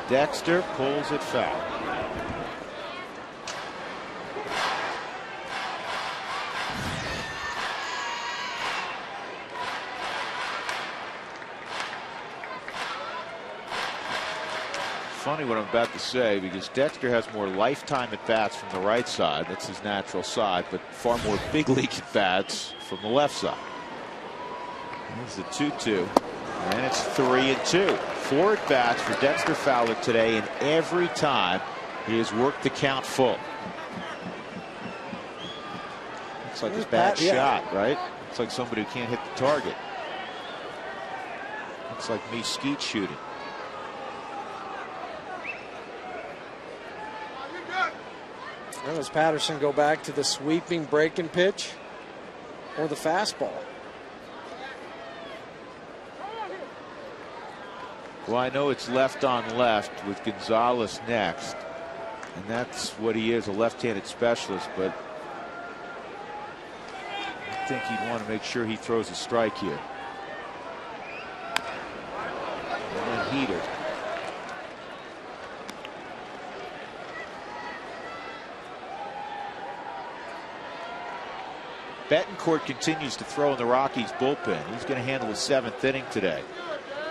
Dexter pulls it foul. Funny what I'm about to say, because Dexter has more lifetime at bats from the right side. That's his natural side, but far more big league at bats from the left side. Here's the 2-2, and it's 3-2. 4 at bats for Dexter Fowler today, and every time he has worked the count full. Looks like a bad shot, right? Looks like somebody who can't hit the target. Looks like me skeet shooting. Now does Patterson go back to the sweeping breaking pitch or the fastball? Well, I know it's left on left with Gonzalez next, and that's what he is, a left-handed specialist, but I think he'd want to make sure he throws a strike here. And then heater. Betancourt continues to throw in the Rockies bullpen. He's going to handle the 7th inning today.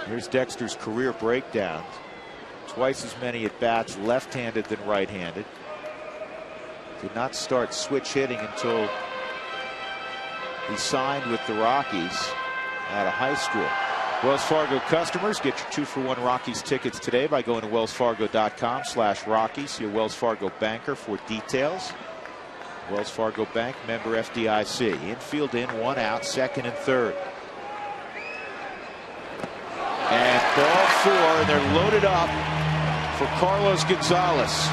Here's Dexter's career breakdown. Twice as many at bats left-handed than right-handed. Did not start switch hitting until he signed with the Rockies out of high school. Wells Fargo customers, get your 2-for-1 Rockies tickets today by going to wellsfargo.com/Rockies. See a Wells Fargo banker for details. Wells Fargo Bank, member FDIC. Infield in, 1 out, 2nd and 3rd. And ball 4, and they're loaded up for Carlos Gonzalez.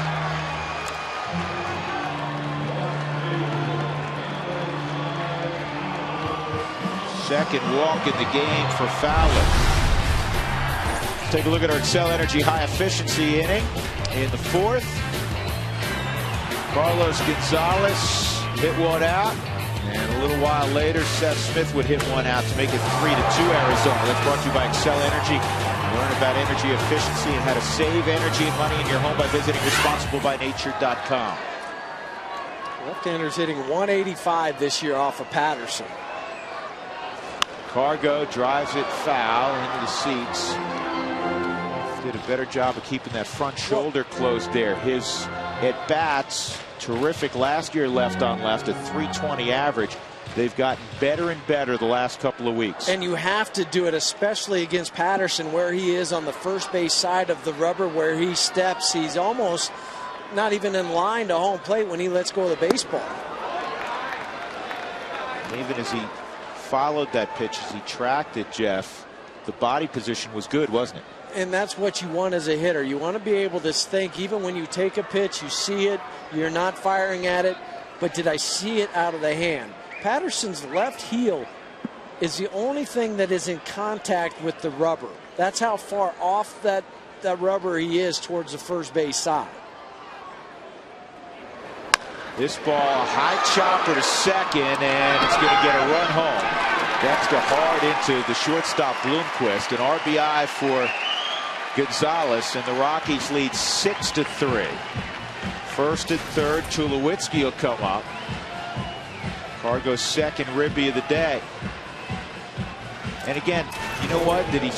Second walk in the game for Fowler. Take a look at our Excel Energy high efficiency inning in the 4th. Carlos Gonzalez hit 1 out, and a little while later Seth Smith would hit 1 out to make it 3-2 Arizona. That's brought to you by Excel Energy. Learn about energy efficiency and how to save energy and money in your home by visiting responsiblebynature.com. Left-hander's hitting 185 this year off of Patterson. Cargo drives it foul into the seats. Did a better job of keeping that front shoulder closed there. His at-bats, terrific last year left on left, a .320 average. They've gotten better and better the last couple of weeks. And you have to do it, especially against Patterson, where he is on the first base side of the rubber, where he steps. He's almost not even in line to home plate when he lets go of the baseball. Even as he followed that pitch, as he tracked it, Jeff, the body position was good, wasn't it? And that's what you want as a hitter. You want to be able to think, even when you take a pitch, you see it, you're not firing at it, but did I see it out of the hand? Patterson's left heel is the only thing that is in contact with the rubber. That's how far off that rubber he is towards the first base side. This ball, high chopper to second, and it's going to get a run home. Dexter hard into the shortstop Bloomquist. An RBI for Gonzalez, and the Rockies lead 6-3. First and third, Tulowitzki will come up. Cargo's second ribby of the day. And again, you know what? Did he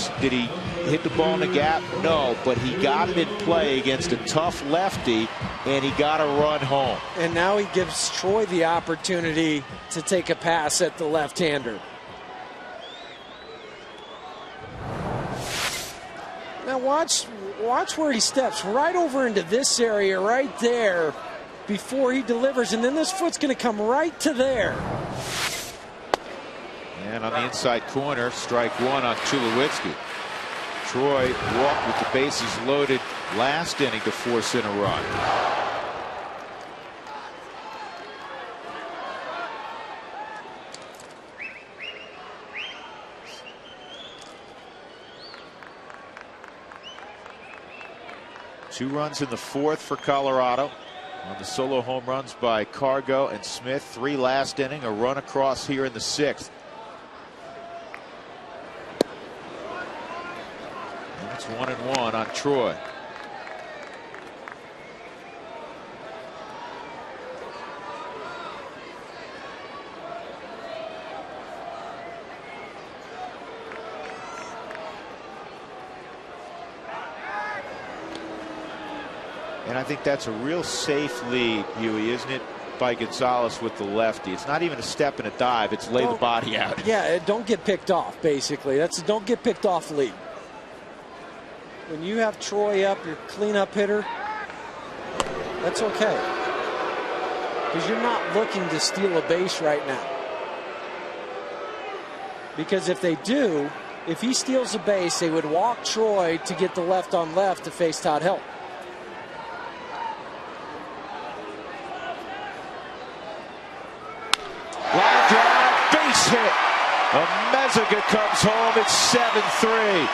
hit the ball in the gap? No, but he got it in play against a tough lefty, and he got a run home. And now he gives Troy the opportunity to take a pass at the left-hander. Now watch where he steps right over into this area right there before he delivers, and then this foot's going to come right to there. And on the inside corner, strike 1 on Tulowitzki. Troy walked with the bases loaded last inning to force in a run. Two runs in the 4th for Colorado on the solo home runs by Cargo and Smith. 3 last inning, a run across here in the 6th. And it's 1-1 on Troy. And I think that's a real safe lead, Huey, isn't it, by Gonzalez with the lefty? It's not even a step and a dive. It's lay the body out. Yeah, don't get picked off, basically. That's a don't get picked off lead. When you have Troy up, your cleanup hitter, that's okay. Because you're not looking to steal a base right now. Because if they do, if he steals a base, they would walk Troy to get the left on left to face Todd Helton. Line drive, base hit. Meziga comes home. It's 7-3.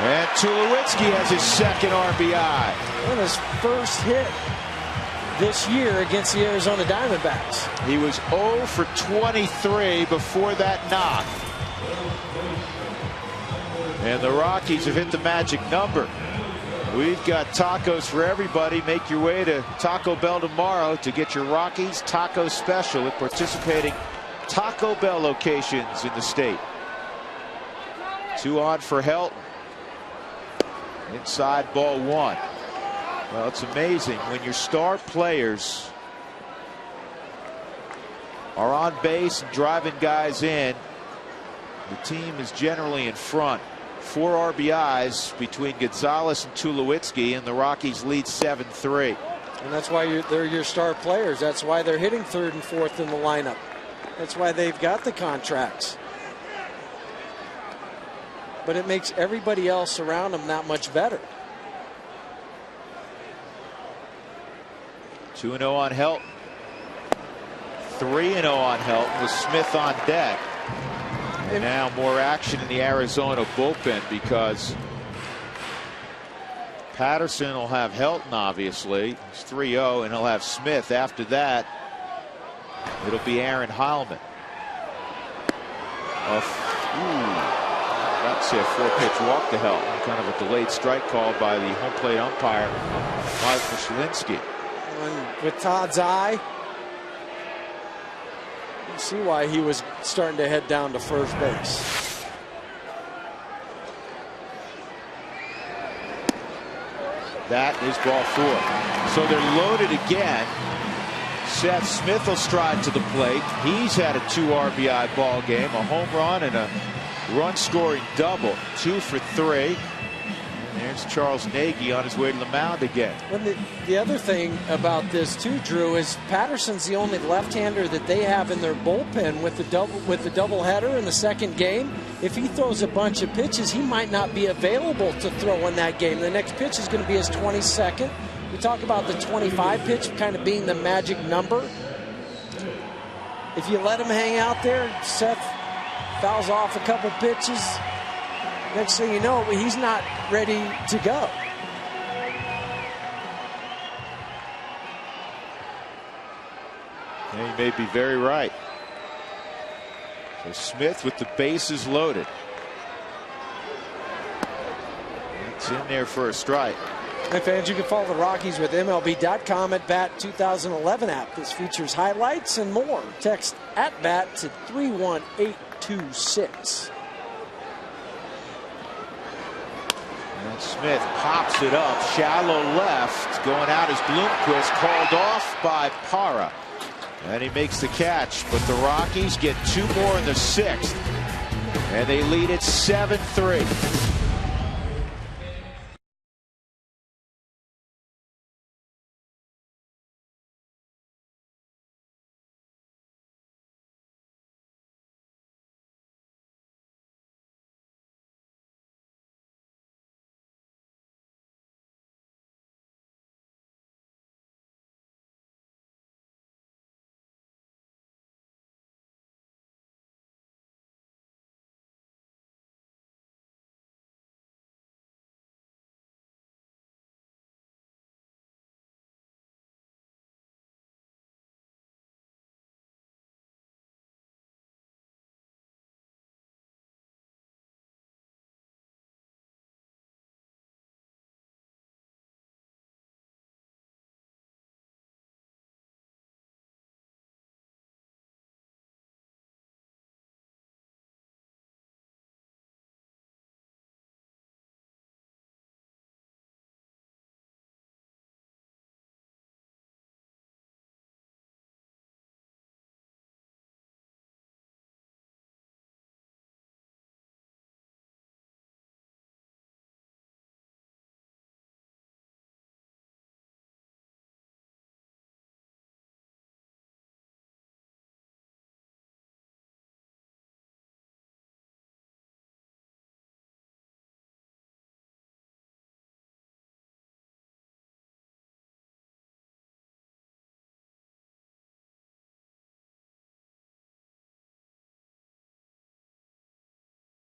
And Tulowitzki has his second RBI. And his first hit this year against the Arizona Diamondbacks. He was 0 for 23 before that knock. And the Rockies have hit the magic number. We've got tacos for everybody. Make your way to Taco Bell tomorrow to get your Rockies taco special at participating Taco Bell locations in the state. 2 on for Helton. Inside, ball 1. Well, it's amazing when your star players are on base and driving guys in. The team is generally in front. 4 RBIs between Gonzalez and Tulowitzki, and the Rockies lead 7-3. And that's why they're your star players. That's why they're hitting 3rd and 4th in the lineup. That's why they've got the contracts. But it makes everybody else around them that much better. 2-0 on Helton. 3-0 on Helton with Smith on deck. And now more action in the Arizona bullpen because Patterson will have Helton, obviously. He's 3-0, and he'll have Smith. After that, it'll be Aaron Heilman. That's a 4-pitch walk to Helton. Kind of a delayed strike call by the home plate umpire, Mark Mishlinsky. And with Todd's eye, you see why he was starting to head down to first base. That is ball 4. So they're loaded again. Seth Smith will stride to the plate. He's had a 2 RBI ball game, a home run and a run scoring double. 2 for 3. And there's Charles Nagy on his way to the mound again. Well, the other thing about this too, Drew, is Patterson's the only left-hander that they have in their bullpen with the doubleheader in the second game. If he throws a bunch of pitches, he might not be available to throw in that game. The next pitch is going to be his 22nd. We talk about the 25 pitch kind of being the magic number. If you let him hang out there, Seth fouls off a couple pitches. Next thing you know, he's not ready to go. And he may be very right. So Smith with the bases loaded. It's in there for a strike. Hey fans, you can follow the Rockies with MLB.com at Bat 2011 app. This features highlights and more. Text at Bat to 31826. And Smith pops it up, shallow left, going out as Bloomquist, called off by Parra. And he makes the catch, but the Rockies get 2 more in the 6th, and they lead it 7-3.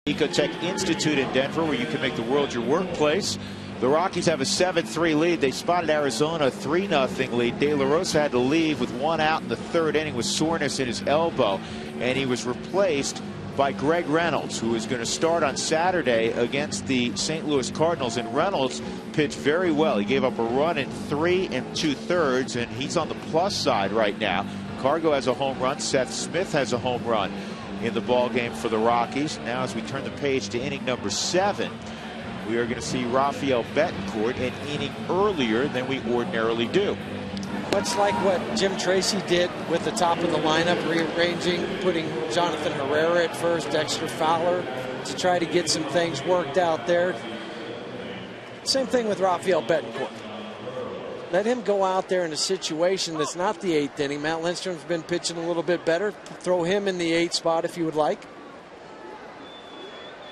Ecotech Institute in Denver, where you can make the world your workplace. The Rockies have a 7-3 lead. They spotted Arizona a 3-0 lead. De La Rosa had to leave with 1 out in the 3rd inning with soreness in his elbow, and he was replaced by Greg Reynolds, who is going to start on Saturday against the St. Louis Cardinals. And Reynolds pitched very well. He gave up a run in 3 2/3, and he's on the plus side right now. Cargo has a home run. Seth Smith has a home run in the ball game for the Rockies. Now as we turn the page to inning number 7, we are going to see Rafael Betancourt an inning earlier than we ordinarily do. Much like what Jim Tracy did with the top of the lineup, rearranging, putting Jonathan Herrera at first, Dexter Fowler, to try to get some things worked out there. Same thing with Rafael Betancourt. Let him go out there in a situation that's not the 8th inning. Matt Lindstrom's been pitching a little bit better. Throw him in the 8th spot if you would like.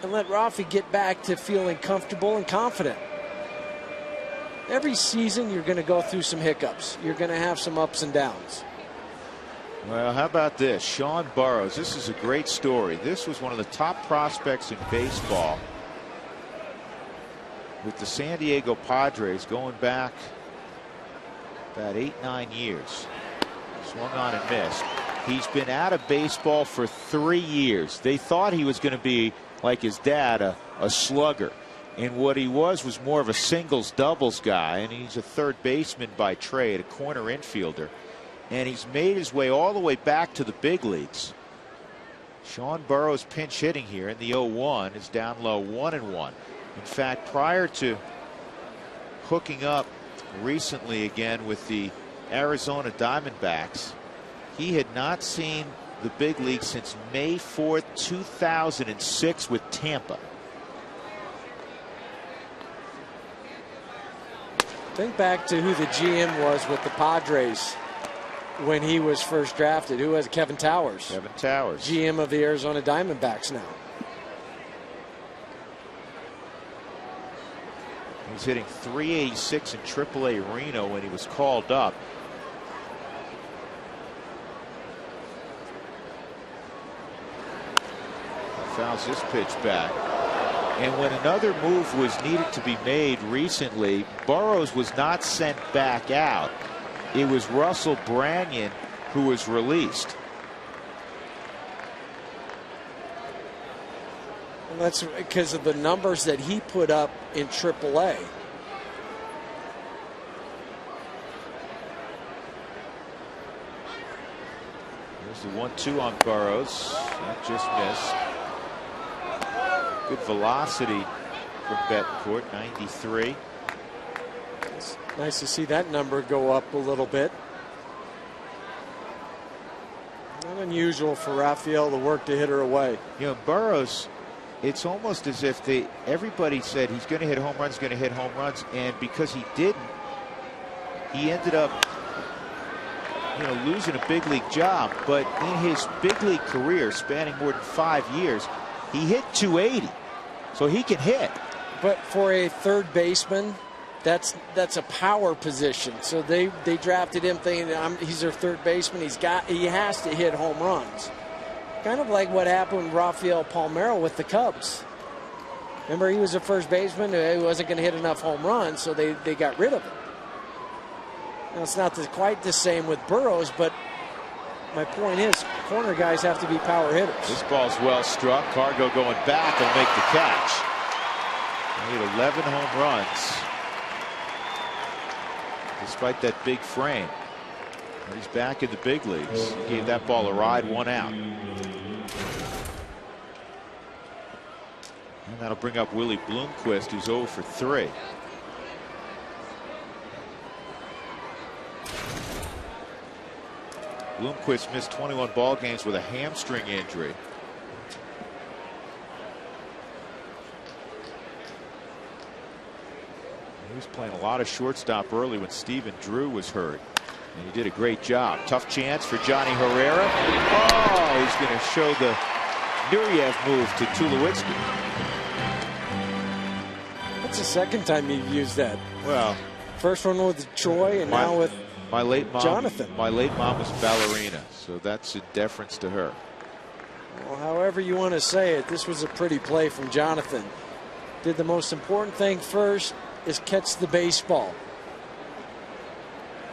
And let Rafi get back to feeling comfortable and confident. Every season you're going to go through some hiccups. You're going to have some ups and downs. Well, how about this? Sean Burroughs. This is a great story. This was one of the top prospects in baseball with the San Diego Padres going back about 8-9 years. Swung on and missed. He's been out of baseball for 3 years. They thought he was going to be like his dad, a slugger. And what he was more of a singles doubles guy, and he's a third baseman by trade, a corner infielder. And he's made his way all the way back to the big leagues. Sean Burroughs pinch hitting here in the 0-1 is down low 1-1. In fact, prior to hooking up recently again with the Arizona Diamondbacks, he had not seen the big league since May 4th, 2006 with Tampa. Think back to who the GM was with the Padres when he was first drafted. Who was Kevin Towers? Kevin Towers. GM of the Arizona Diamondbacks now. He was hitting .386 in AAA Reno when he was called up. Fouls this pitch back. And when another move was needed to be made recently, Burroughs was not sent back out. It was Russell Branyan who was released. And that's because of the numbers that he put up in AAA. There's the 1-2 on Burroughs. That just missed. Good velocity from Betancourt, 93. It's nice to see that number go up a little bit. Not unusual for Rafael to work the hitter away. You know, Burroughs, it's almost as if everybody said he's going to hit home runs, and because he didn't, he ended up, losing a big league job. But in his big league career, spanning more than 5 years, he hit .280, so he can hit. But for a third baseman, that's a power position. So they drafted him thinking he's their third baseman. He has to hit home runs. Kind of like what happened with Rafael Palmeiro with the Cubs. Remember, he was a first baseman who wasn't going to hit enough home runs, so they got rid of him. Now, it's not quite the same with Burroughs, but my point is, corner guys have to be power hitters. This ball's well struck. Cargo going back will make the catch. He had 11 home runs, despite that big frame. But he's back in the big leagues. He gave that ball a ride, 1 out. And that'll bring up Willie Bloomquist, who's 0 for 3. Bloomquist missed 21 ball games with a hamstring injury. He was playing a lot of shortstop early when Stephen Drew was hurt, and he did a great job. Tough chance for Johnny Herrera. Oh, he's going to show the Nureyev move to Tulowitzki. That's the second time you've used that. Well, first one with Troy, and now with my late mom, Jonathan. My late mom was a ballerina, so that's a deference to her. Well, however you want to say it, this was a pretty play from Jonathan. Did the most important thing first is catch the baseball.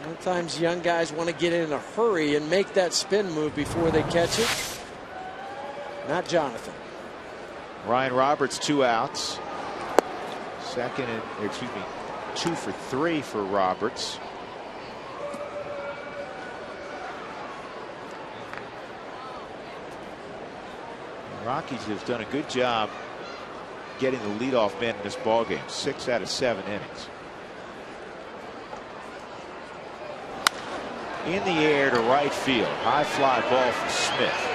Sometimes young guys want to get in a hurry and make that spin move before they catch it. Not Jonathan. Ryan Roberts, 2 outs. 2 for 3 for Roberts. The Rockies have done a good job getting the leadoff man in this ballgame. 6 out of 7 innings. in the air to right field. High fly ball for Smith.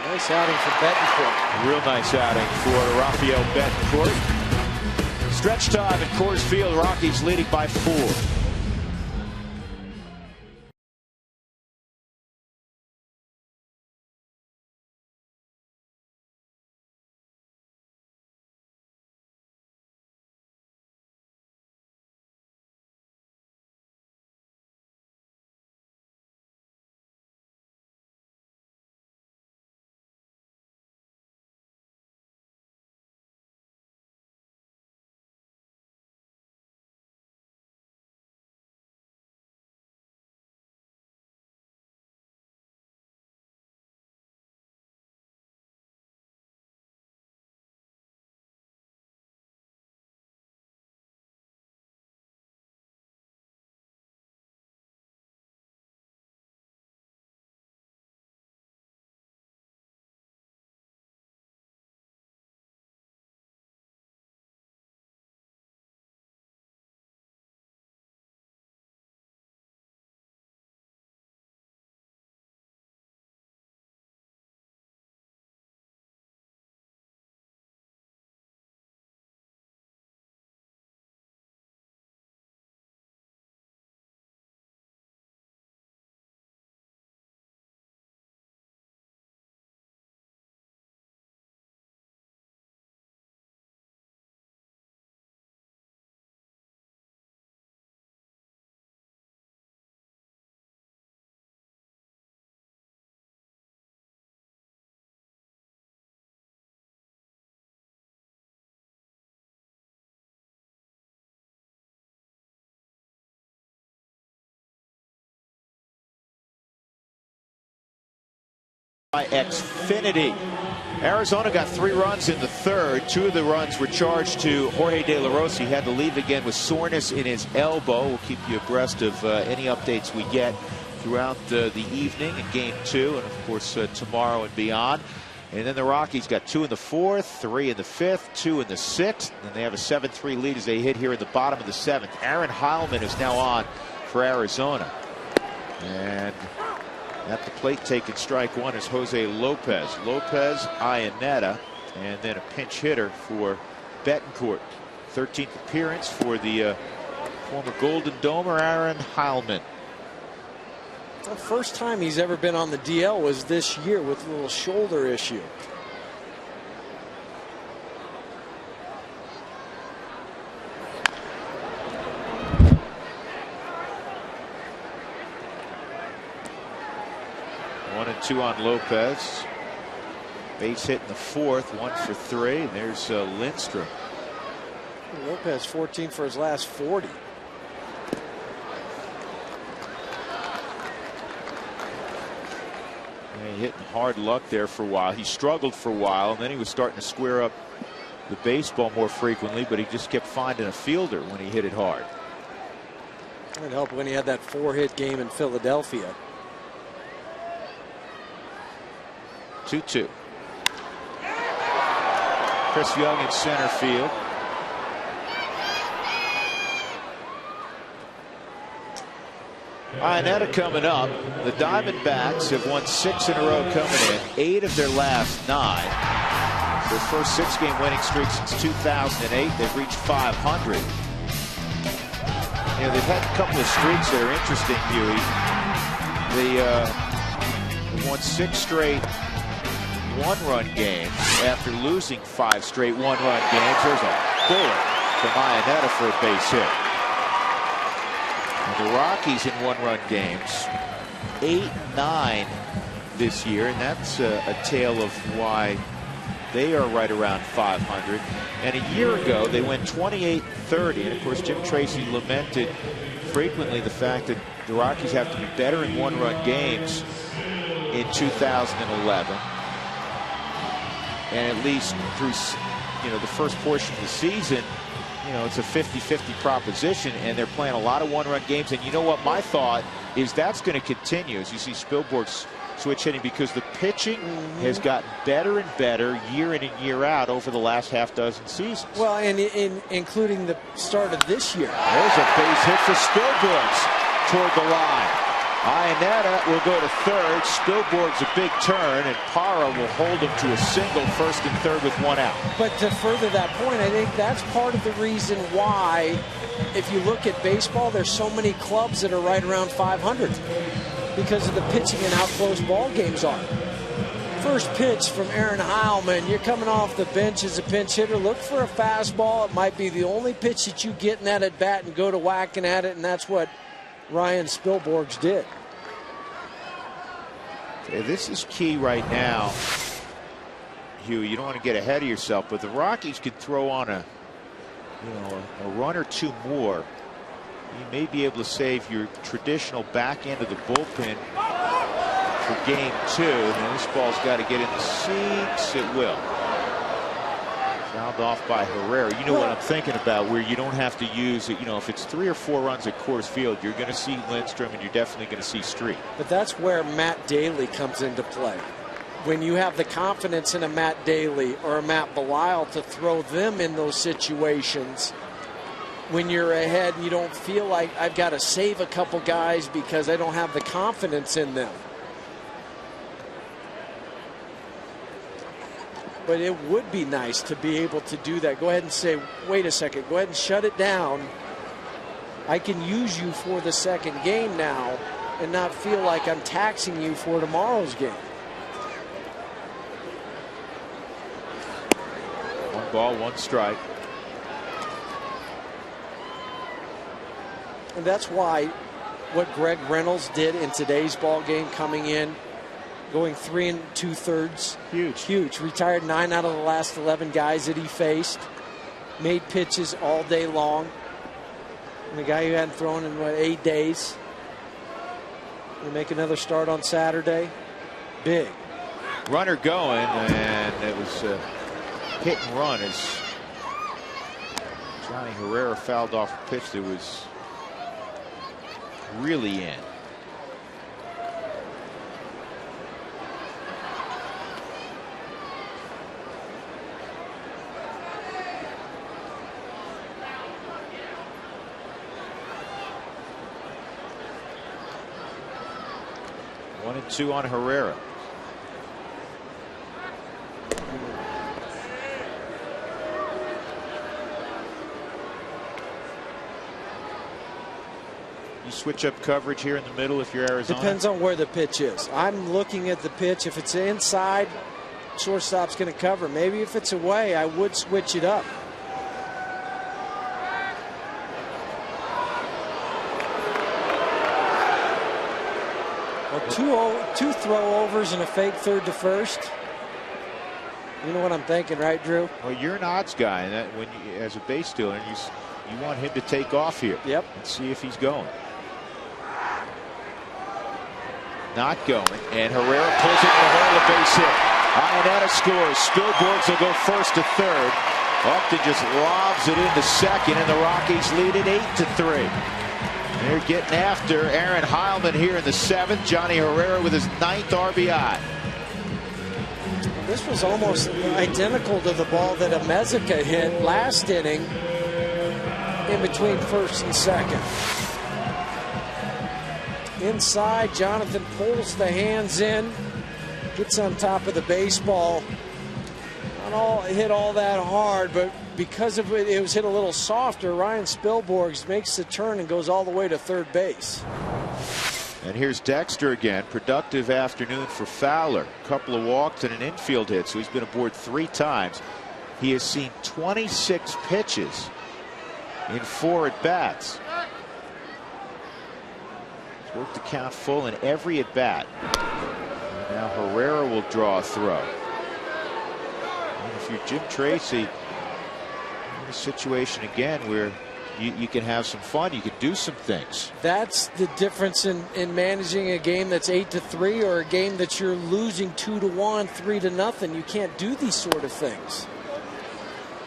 Nice outing for Betancourt. Real nice outing for Rafael Betancourt. Stretch time at Coors Field. Rockies leading by 4. By Xfinity. Arizona got 3 runs in the third. 2 of the runs were charged to Jorge De La Rosa. He had to leave again with soreness in his elbow. We'll keep you abreast of any updates we get throughout the evening in Game 2 and, of course, tomorrow and beyond. And then the Rockies got 2 in the 4th, 3 in the 5th, 2 in the 6th. And they have a 7-3 lead as they hit here in the bottom of the 7th. Aaron Heilman is now on for Arizona. And at the plate taking strike 1 is Jose Lopez. Lopez, Iannetta, and then a pinch hitter for Betancourt. 13th appearance for the former Golden Domer, Aaron Heilman. The first time he's ever been on the DL was this year with a little shoulder issue. One and 2 on Lopez. Base hit in the 4th, 1 for 3. And there's Lindstrom. Lopez 14 for his last 40. Yeah, he hitting hard luck there for a while. He struggled for a while, and then he was starting to square up the baseball more frequently, but he just kept finding a fielder when he hit it hard. It helped when he had that 4-hit game in Philadelphia. 2-2. Chris Young in center field. Iannetta coming up. The Diamondbacks have won 6 in a row coming in. 8 of their last 9. Their first 6-game winning streak since 2008. They've reached 500. You know, they've had a couple of streaks that are interesting, Huey. They won 6 straight one-run games after losing 5 straight one-run games. There's a bullet from Iannetta for a base hit. And the Rockies in one-run games, 8-9 this year, and that's a tale of why they are right around 500. And a year ago, they went 28-30, and of course, Jim Tracy lamented frequently the fact that the Rockies have to be better in one-run games in 2011. And at least through, the first portion of the season, it's a 50-50 proposition, and they're playing a lot of one-run games. And you know what? My thought is that's going to continue as you see Spielberg's switch hitting, because the pitching has gotten better and better year in and year out over the last half-dozen seasons. Well, and including the start of this year. There's a base hit for Spielberg. toward the line. Iannetta will go to third. Spilborg's a big turn, and Parra will hold him to a single, first and third with one out. But to further that point, I think that's part of the reason why, if you look at baseball, there's so many clubs that are right around 500 because of the pitching and how close ball games are. First pitch from Aaron Heilman. You're coming off the bench as a pinch hitter. Look for a fastball. It might be the only pitch that you get in that at bat and go to whacking at it, and that's what Ryan Spilborgs did. This is key right now, Hugh. You don't want to get ahead of yourself, but the Rockies could throw on a run or two more. You may be able to save your traditional back end of the bullpen for game 2. And this ball's got to get in the seats. It will. Fouled off by Herrera. You know what I'm thinking about, where you don't have to use it. If it's 3 or 4 runs at Coors Field, you're going to see Lindstrom and you're definitely going to see Street. But that's where Matt Daly comes into play. When you have the confidence in a Matt Daly or a Matt Belisle to throw them in those situations, when you're ahead and you don't feel like I've got to save a couple guys because I don't have the confidence in them. But it would be nice to be able to do that. Go ahead and say, wait a second, go ahead and shut it down. I can use you for the second game now and not feel like I'm taxing you for tomorrow's game. 1 ball, 1 strike. And that's why what Greg Reynolds did in today's ball game, coming in, going 3 2/3. Huge. Retired 9 out of the last 11 guys that he faced. Made pitches all day long. And the guy who hadn't thrown in 8 days. Will make another start on Saturday. Big. Runner going, and it was a hit and run as Johnny Herrera fouled off a pitch that was really in. One and 2 on Herrera. You switch up coverage here in the middle if you're Arizona? Depends on where the pitch is. I'm looking at the pitch. If it's inside, shortstop's going to cover. Maybe if it's away, I would switch it up. Well, two throw-overs and a fake third to first. You know what I'm thinking, right, Drew? Well, you're an odds guy, and that when you, as a base stealer, you want him to take off here. Yep. And see if he's going. Not going, and Herrera pulls it in the hole, a base hit. Iannetta scores. Spilborgs will go first to third. Upton just lobs it into second, and the Rockies lead it 8-3. They're getting after Aaron Heilman here in the 7th. Johnny Herrera with his 9th RBI. This was almost identical to the ball that Amezuka hit last inning in between first and second. Inside, Jonathan pulls the hands in, gets on top of the baseball. Not hit all that hard, but because of it was hit a little softer, Ryan Spilborgs makes the turn and goes all the way to third base. And here's Dexter again. Productive afternoon for Fowler. A couple of walks and an infield hit, so he's been aboard 3 times. He has seen 26 pitches in 4 at-bats. He's worked the count full in every at-bat. Now Herrera will draw a throw. And if you're Jim Tracy, in a situation again where you can have some fun, you can do some things. That's the difference in managing a game that's 8-3 or a game that you're losing 2-1, 3-0. You can't do these sort of things.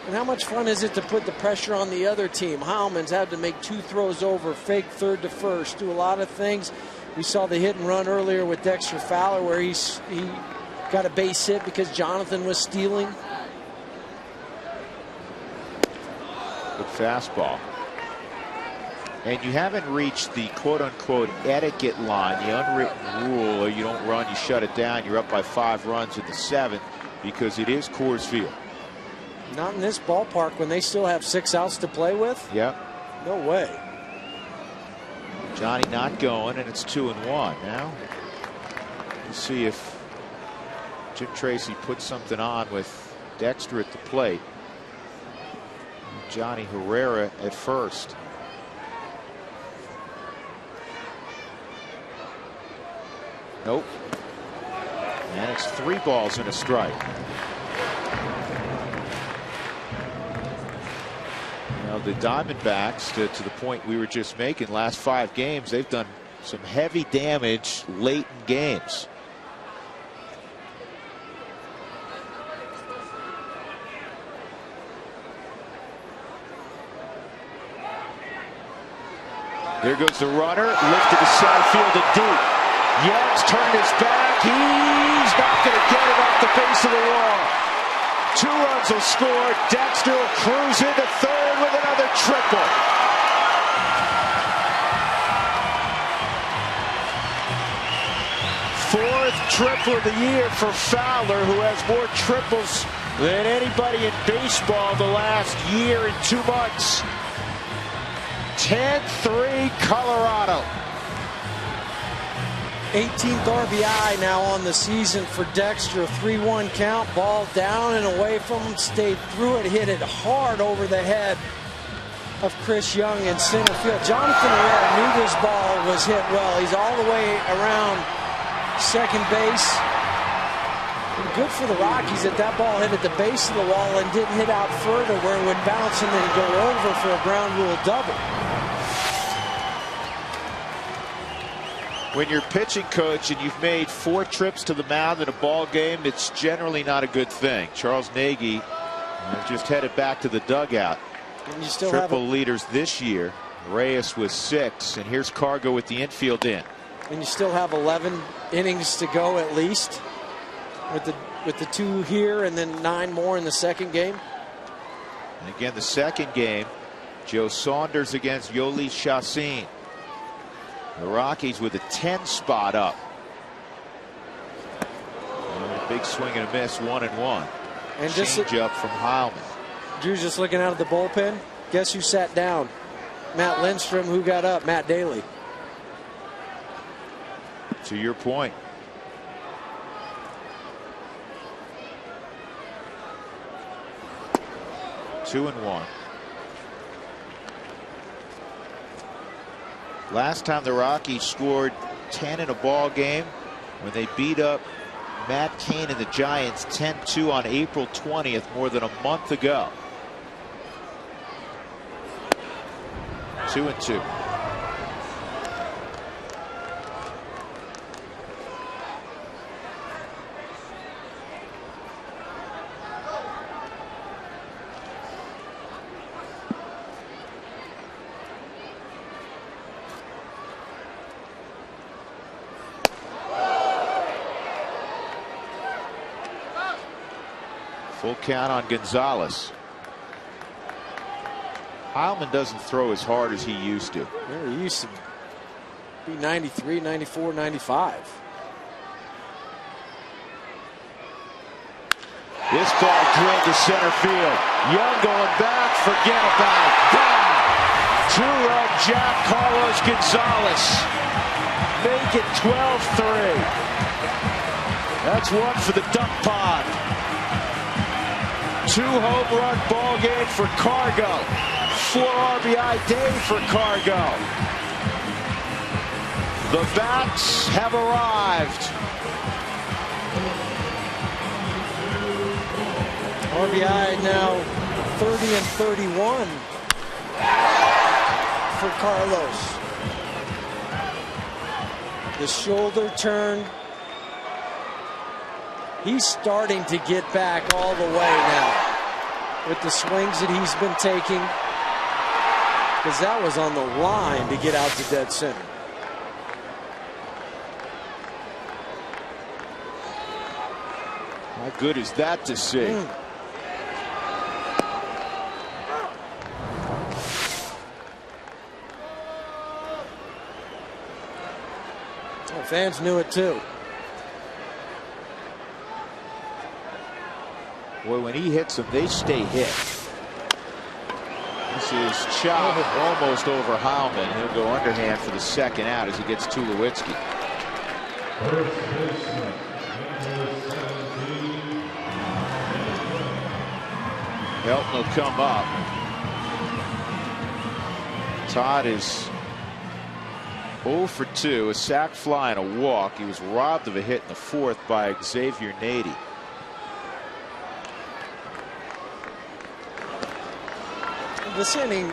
And how much fun is it to put the pressure on the other team? Heilman's had to make 2 throws over, fake third to first, do a lot of things. We saw the hit and run earlier with Dexter Fowler where he got a base hit because Jonathan was stealing. Good fastball. and you haven't reached the quote-unquote etiquette line, the unwritten rule, or you don't run, you shut it down, you're up by 5 runs in the 7th, because it is Coors Field. Not in this ballpark when they still have 6 outs to play with. Yep. No way. Johnny not going, and it's 2-1 now. We'll see if Jim Tracy puts something on with Dexter at the plate. Johnny Herrera at first. Nope. And it's 3 balls and a strike. Now the Diamondbacks, to the point we were just making, last 5 games, they've done some heavy damage late in games. There goes the runner, lifted to center field and deep. Young's turned his back. He's not going to get it off the face of the wall. 2 runs will score. Dexter will cruise into third with another triple. Fourth triple of the year for Fowler, who has more triples than anybody in baseball the last year and 2 months. 10-3 Colorado. 18th RBI now on the season for Dexter. 3-1 count, ball down and away from him, stayed through it, hit it hard over the head of Chris Young in center field. Jonathan Herrera knew this ball was hit well. He's all the way around second base. And good for the Rockies that that ball hit at the base of the wall and didn't hit out further where it would bounce and then go over for a ground rule double. When you're pitching coach and you've made 4 trips to the mound in a ball game, it's generally not a good thing. Charles Nagy just headed back to the dugout. And you still Triple leaders this year. Reyes with 6, and here's Cargo with the infield in. And you still have 11 innings to go at least, with the 2 here and then 9 more in the second game. And again, the second game, Joe Saunders against Yoli Chacin. The Rockies with a 10 spot up. And a big swing and a miss, 1-1. And just change up from Heilman. Drew's just looking out of the bullpen. Guess who sat down? Matt Lindstrom. Who got up? Matt Daly. To your point. Two and 1. Last time the Rockies scored 10 in a ball game when they beat up Matt Cain and the Giants 10-2 on April 20th, more than a month ago. 2-2. Full count on Gonzalez. Heilman doesn't throw as hard as he used to. Yeah, he used to be 93, 94, 95. This ball drilled to center field. Young going back. Forget about it. Gone. 2-run Jack Carlos Gonzalez. Make it 12-3. That's 1 for the duck pond. 2 home run ball game for Cargo. 4 RBI day for Cargo. The bats have arrived. RBI now 30 and 31 for Carlos. The shoulder turn. He's starting to get back all the way now with the swings that he's been taking, because that was on the line to get out to dead center. How good is that to see? The fans knew it too. Boy, when he hits them, they stay hit. This is chop almost over Heilman. He'll go underhand for the second out as he gets Tulowitzki. Helton will come up. Todd is 0 for 2, a sac fly and a walk. He was robbed of a hit in the fourth by Xavier Nady. This inning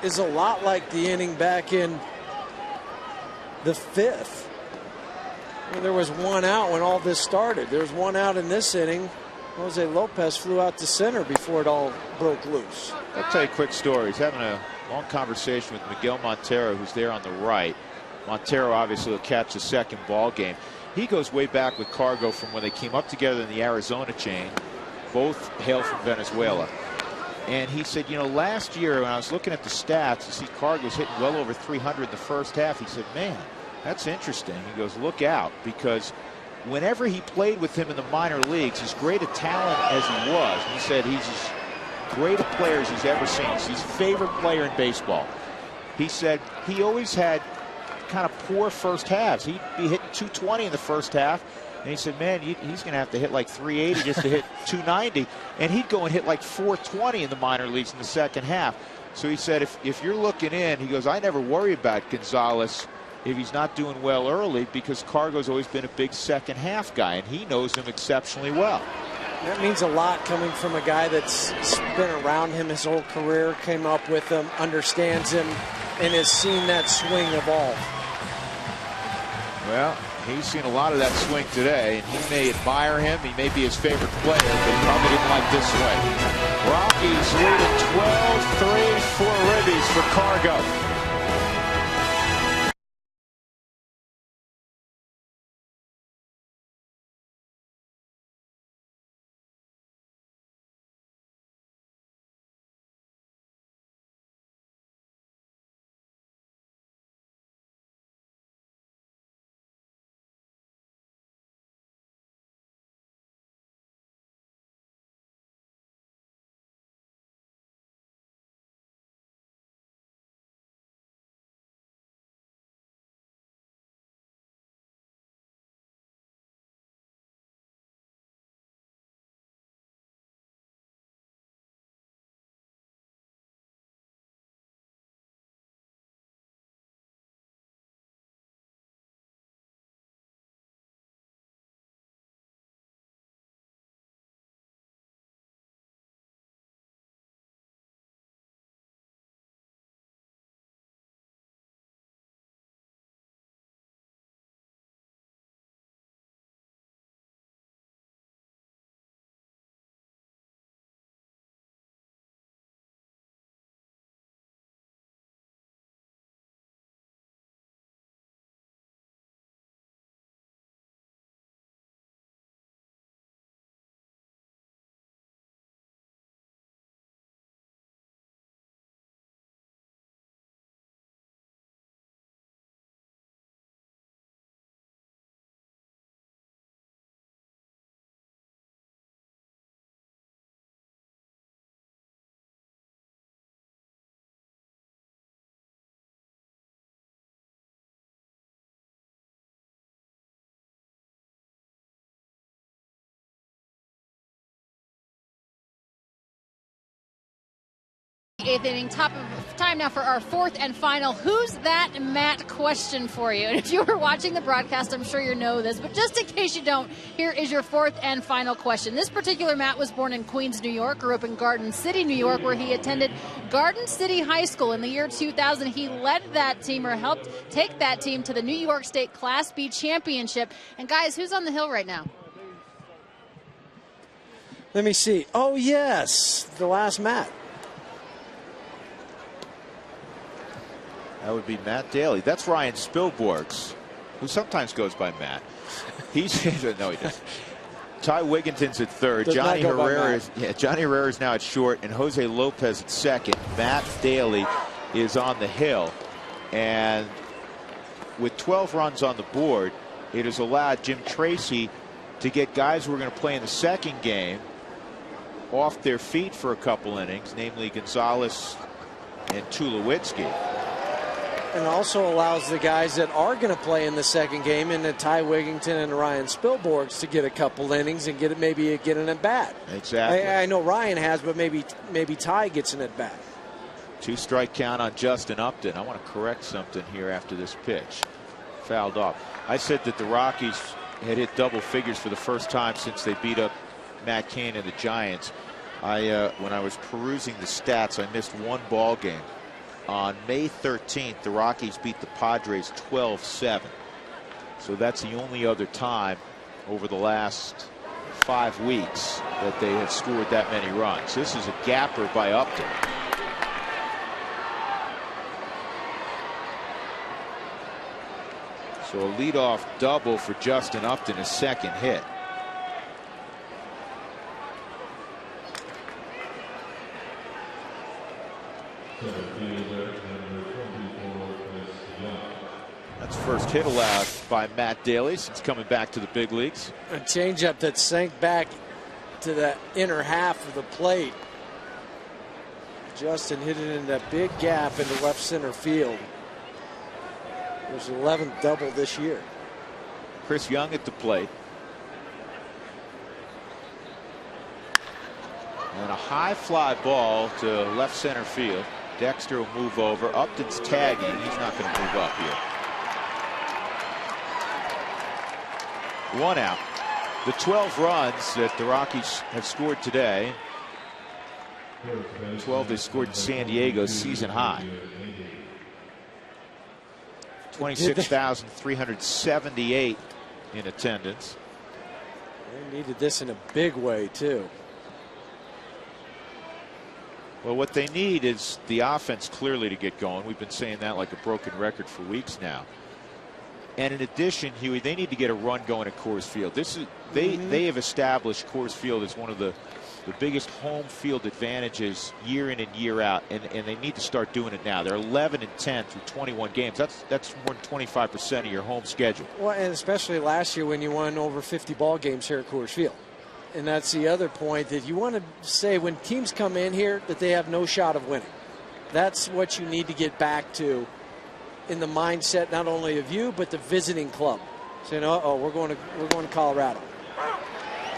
is a lot like the inning back in the fifth. There was one out when all this started. There was one out in this inning. Jose Lopez flew out to center before it all broke loose. I'll tell you a quick story. He's having a long conversation with Miguel Montero, who's there on the right. Montero obviously will catch the second ball game. He goes way back with Cargo from when they came up together in the Arizona chain. Both hail from Venezuela. And he said, you know, last year when I was looking at the stats, you see Cargo's hitting well over 300 in the first half. He said, man, that's interesting. He goes, look out, because whenever he played with him in the minor leagues, as great a talent as he was, he said he's as great a player as he's ever seen. He's his favorite player in baseball. He said he always had kind of poor first halves. He'd be hitting 220 in the first half. And he said, man, he's going to have to hit like 380 just to hit 290. And he'd go and hit like 420 in the minor leagues in the second half. So he said, if you're looking in, he goes, I never worry about Gonzalez if he's not doing well early, because Cargo's always been a big second half guy, and he knows him exceptionally well. That means a lot coming from a guy that's been around him his whole career, came up with him, understands him, and has seen that swing evolve. Well, he's seen a lot of that swing today, and he may admire him. He may be his favorite player, but he probably didn't like this swing. Rockies leading 12-3 for ribbies for Cargo. Eighth inning, top of time now for our fourth and final Who's That Matt question for you. And if you were watching the broadcast, I'm sure you know this, but just in case you don't, here is your fourth and final question. This particular Matt was born in Queens, New York, grew up in Garden City, New York, where he attended Garden City High School. In the year 2000, he led that team, or helped take that team to the New York State Class B championship. And guys, who's on the hill right now? Let me see. Oh, yes, the last Matt. That would be Matt Daly. That's Ryan Spilborghs, who sometimes goes by Matt. He's no, he doesn't. Ty Wigginton's at third. Johnny Herrera is now at short, and Jose Lopez at second. Matt Daly is on the hill, and with 12 runs on the board, it has allowed Jim Tracy to get guys who are going to play in the second game off their feet for a couple innings, namely Gonzalez and Tulowitzki. And also allows the guys that are going to play in the second game, in the Ty Wigington and Ryan Spilborghs, to get a couple innings and maybe get an at bat. Exactly. I know Ryan has, but maybe Ty gets an at bat. 2-strike count on Justin Upton. I want to correct something here after this pitch. Fouled off. I said that the Rockies had hit double figures for the first time since they beat up Matt Cain and the Giants. When I was perusing the stats, I missed one ball game. On May 13th, the Rockies beat the Padres 12-7. So that's the only other time over the last 5 weeks that they have scored that many runs. This is a gapper by Upton. So a leadoff double for Justin Upton, his second hit. That's first hit allowed by Matt Daly since coming back to the big leagues. A changeup that sank back to the inner half of the plate. Justin hit it in that big gap into left center field. It was 11th double this year. Chris Young at the plate. And a high fly ball to left center field. Dexter will move over. Upton's tagging. He's not going to move up here. 1 out. The 12 runs that the Rockies have scored today, 12 they scored in San Diego, season high. 26,378 in attendance. They needed this in a big way too. Well, what they need is the offense clearly to get going. We've been saying that like a broken record for weeks now. And in addition, Huey, they need to get a run going at Coors Field. They have established Coors Field as one of the biggest home field advantages year in and year out, and they need to start doing it now. They're 11-10 through 21 games. That's more than 25% of your home schedule. Well, and especially last year when you won over 50 ball games here at Coors Field. And that's the other point, that you want to say when teams come in here that they have no shot of winning. That's what you need to get back to in the mindset not only of you but the visiting club. Saying, "Oh, we're going to Colorado.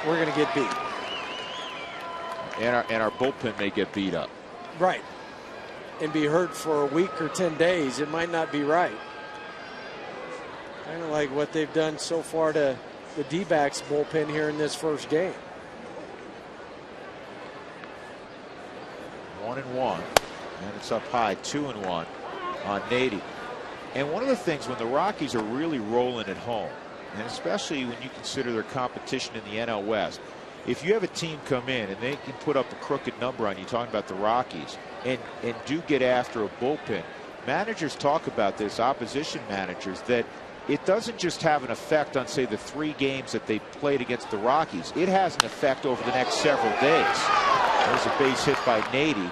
We're going to get beat." And our bullpen may get beat up. Right. And be hurt for a week or 10 days. It might not be right. Kind of like what they've done so far to the D-backs bullpen here in this first game. 1-1, and it's up high, 2-1 on Nady. And one of the things when the Rockies are really rolling at home, and especially when you consider their competition in the NL West, if you have a team come in and they can put up a crooked number on you, talking about the Rockies, and do get after a bullpen, managers talk about this, opposition managers, that it doesn't just have an effect on, say, the 3 games that they played against the Rockies. It has an effect over the next several days. There's a base hit by Nady,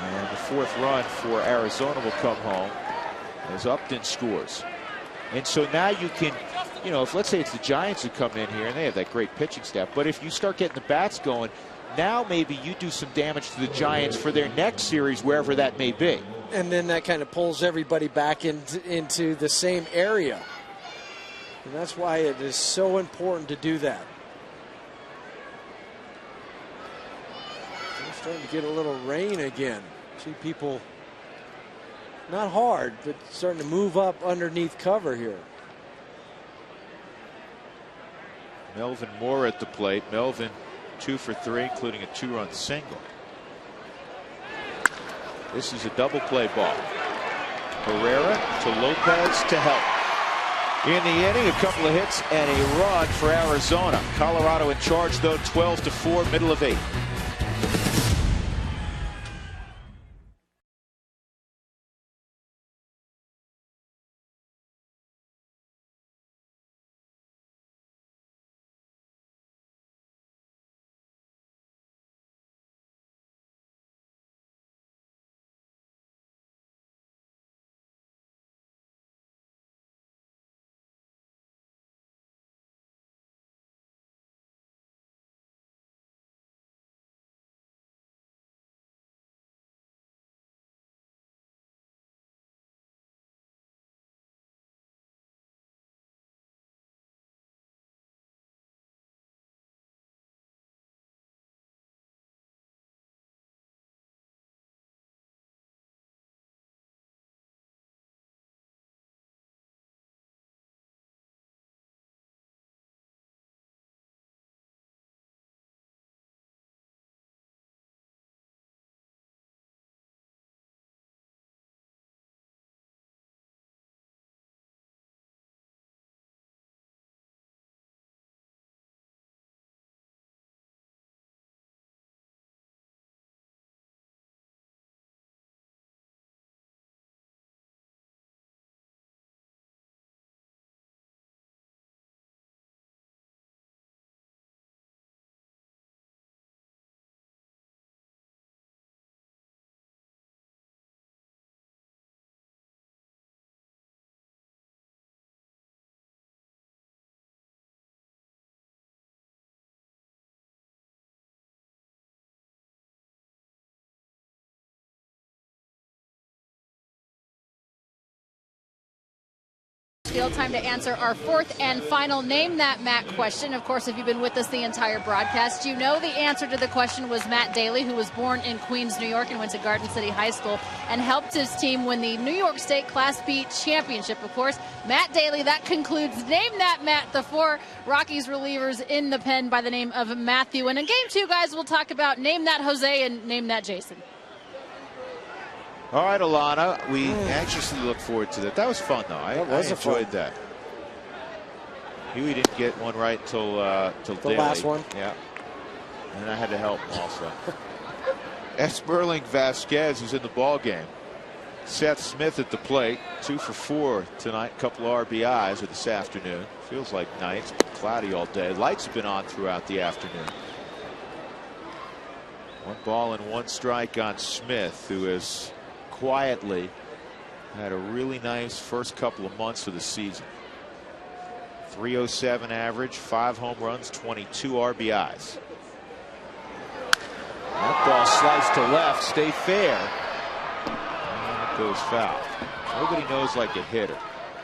and the 4th run for Arizona will come home as Upton scores. And so now you can, you know, if let's say it's the Giants who come in here and they have that great pitching staff, but if you start getting the bats going, now maybe you do some damage to the Giants for their next series, wherever that may be. And then that kind of pulls everybody back into the same area. And that's why it is so important to do that. We're starting to get a little rain again. See people, not hard, but starting to move up underneath cover here. Melvin Moore at the plate. Melvin 2 for 3, including a 2-run single. This is a double play ball. Herrera to Lopez to help. In the inning, a couple of hits and a run for Arizona. Colorado in charge, though, 12-4, middle of 8. field. Time to answer our fourth and final Name That Matt question. Of course, if you've been with us the entire broadcast, you know the answer to the question was Matt Daly, who was born in Queens, New York, and went to Garden City High School and helped his team win the New York State Class B championship. Of course, Matt Daly. That concludes Name That Matt, the 4 Rockies relievers in the pen by the name of Matthew. And in game 2, guys, we'll talk about Name That Jose and Name That Jason. All right, Alana, we anxiously look forward to that. That was fun, though. I enjoyed that. Huey didn't get one right till the Daly. last one. Yeah, and I had to help him also. Esperling Vasquez is in the ball game. Seth Smith at the plate, 2 for 4 tonight. Couple of RBIs or this afternoon. Feels like night. It's been cloudy all day. Lights have been on throughout the afternoon. 1 ball and 1 strike on Smith, who has quietly had a really nice first couple of months of the season. 307 average, 5 home runs, 22 RBIs. That ball sliced to left, stay fair. And it goes foul. Nobody knows like a hitter.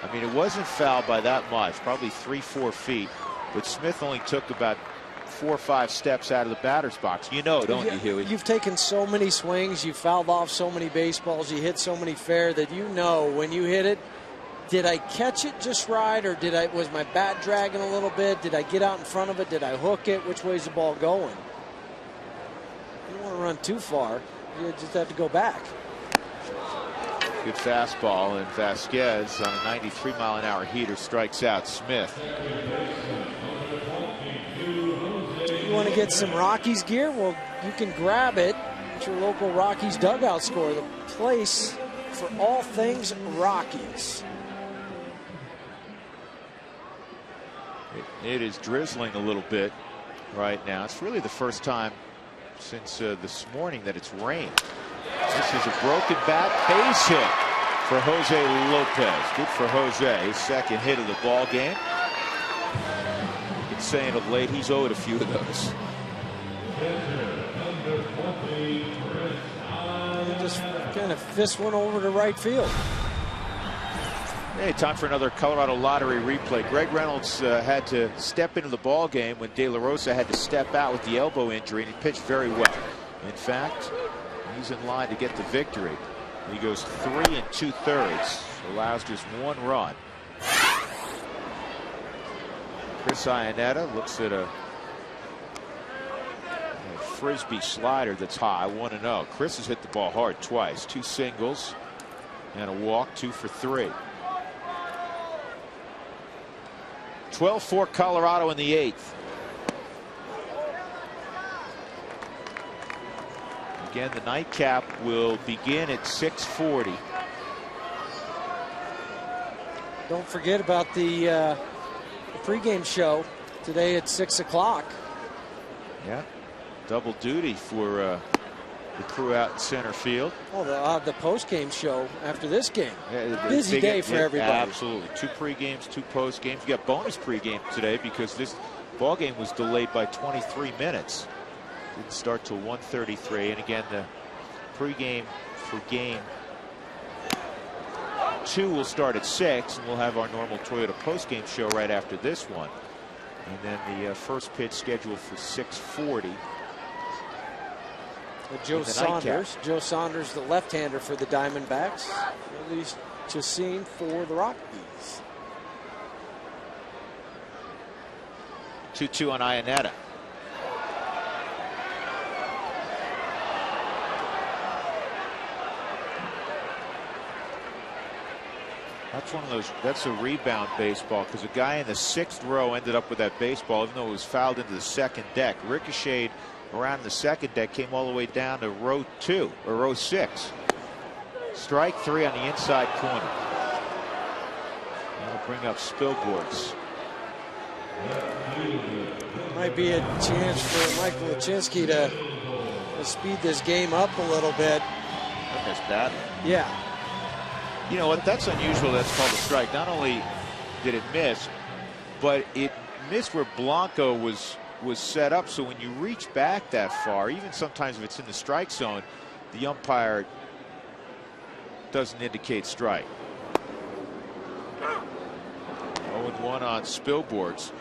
I mean, it wasn't foul by that much, probably 3-4 feet, but Smith only took about 4 or 5 steps out of the batter's box. You know, don't you, Huey? You've taken so many swings, you fouled off so many baseballs, you hit so many fair that you know when you hit it, did I catch it just right, or was my bat dragging a little bit? Did I get out in front of it? Did I hook it? Which way's the ball going? You don't want to run too far. You just have to go back. Good fastball, and Vasquez on a 93-mile-an-hour heater strikes out Smith. You want to get some Rockies gear? Well, you can grab it at your local Rockies dugout store, the place for all things Rockies. It is drizzling a little bit right now. It's really the first time since this morning that it's rained. This is a broken bat, base hit for Jose Lopez. Good for Jose, his second hit of the ball game. Been saying of late he's owed a few of those. Just kind of fist one over to right field. Hey, time for another Colorado Lottery replay. Greg Reynolds had to step into the ball game when De La Rosa had to step out with the elbow injury, and he pitched very well. In fact, he's in line to get the victory. He goes 3 2/3, allows just 1 run. Chris Iannetta looks at a frisbee slider that's high, 1-0. Chris has hit the ball hard twice, 2 singles and a walk, 2 for 3. 12-4 Colorado in the 8th. Again, the nightcap will begin at 6:40. Don't forget about the pregame show today at 6 o'clock. Yeah, double duty for the crew out in center field. Oh, the postgame show after this game. Yeah, busy day for everybody. Absolutely. 2 pregames, 2 postgames. You got bonus pregame today because this ball game was delayed by 23 minutes. Didn't start till 1:33. And again, the pregame for game 2 will start at 6, and we'll have our normal Toyota postgame show right after this one. And then the first pitch scheduled for 6:40. Joe Saunders, the left-hander for the Diamondbacks. Released Chacin for the Rockies. 2-2 on Iannetta. That's one of those, that's a rebound baseball, because a guy in the 6th row ended up with that baseball, even though it was fouled into the second deck. Ricocheted around the second deck, came all the way down to row 2 or row 6. Strike 3 on the inside corner. That'll bring up Spilborghs. Might be a chance for Michael Lachinsky to speed this game up a little bit. That missed bad. Yeah. You know what? That's unusual. That's called a strike. Not only did it miss, but it missed where Blanco was set up. So when you reach back that far, even sometimes if it's in the strike zone, the umpire doesn't indicate strike. with one on Spilborghs.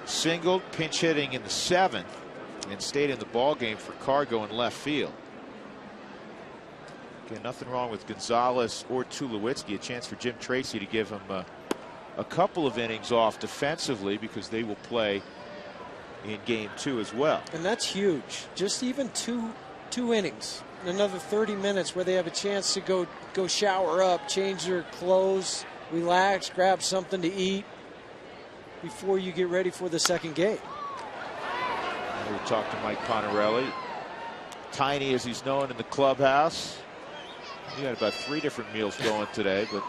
Singled, pinch hitting in the 7th, and stayed in the ball game for Cargo in left field. Okay, nothing wrong with Gonzalez or Tulowitzki. A chance for Jim Tracy to give him a couple of innings off defensively, because they will play in game 2 as well. And that's huge. Just even two innings, another 30 minutes where they have a chance to go shower up, change their clothes, relax, grab something to eat before you get ready for the second game. We talked to Mike Ponarelli. Tiny, as he's known in the clubhouse. He had about 3 different meals going today, but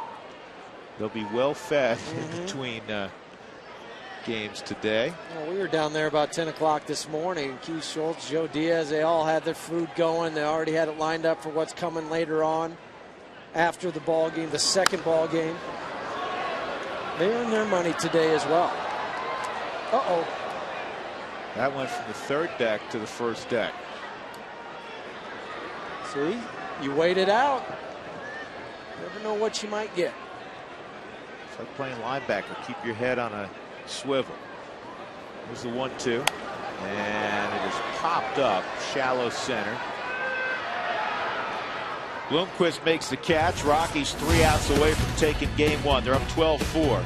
they'll be well fed in between games today. Well, we were down there about 10 o'clock this morning. Keith Schultz, Joe Diaz, they all had their food going. They already had it lined up for what's coming later on after the ball game, the second ball game. They earned their money today as well. Uh-oh. That went from the 3rd deck to the 1st deck. See, you wait it out. Never know what you might get. It's like playing linebacker. Keep your head on a swivel. Here's the 1-2, and it is popped up shallow center. Bloomquist makes the catch. Rockies 3 outs away from taking game 1. They're up 12-4.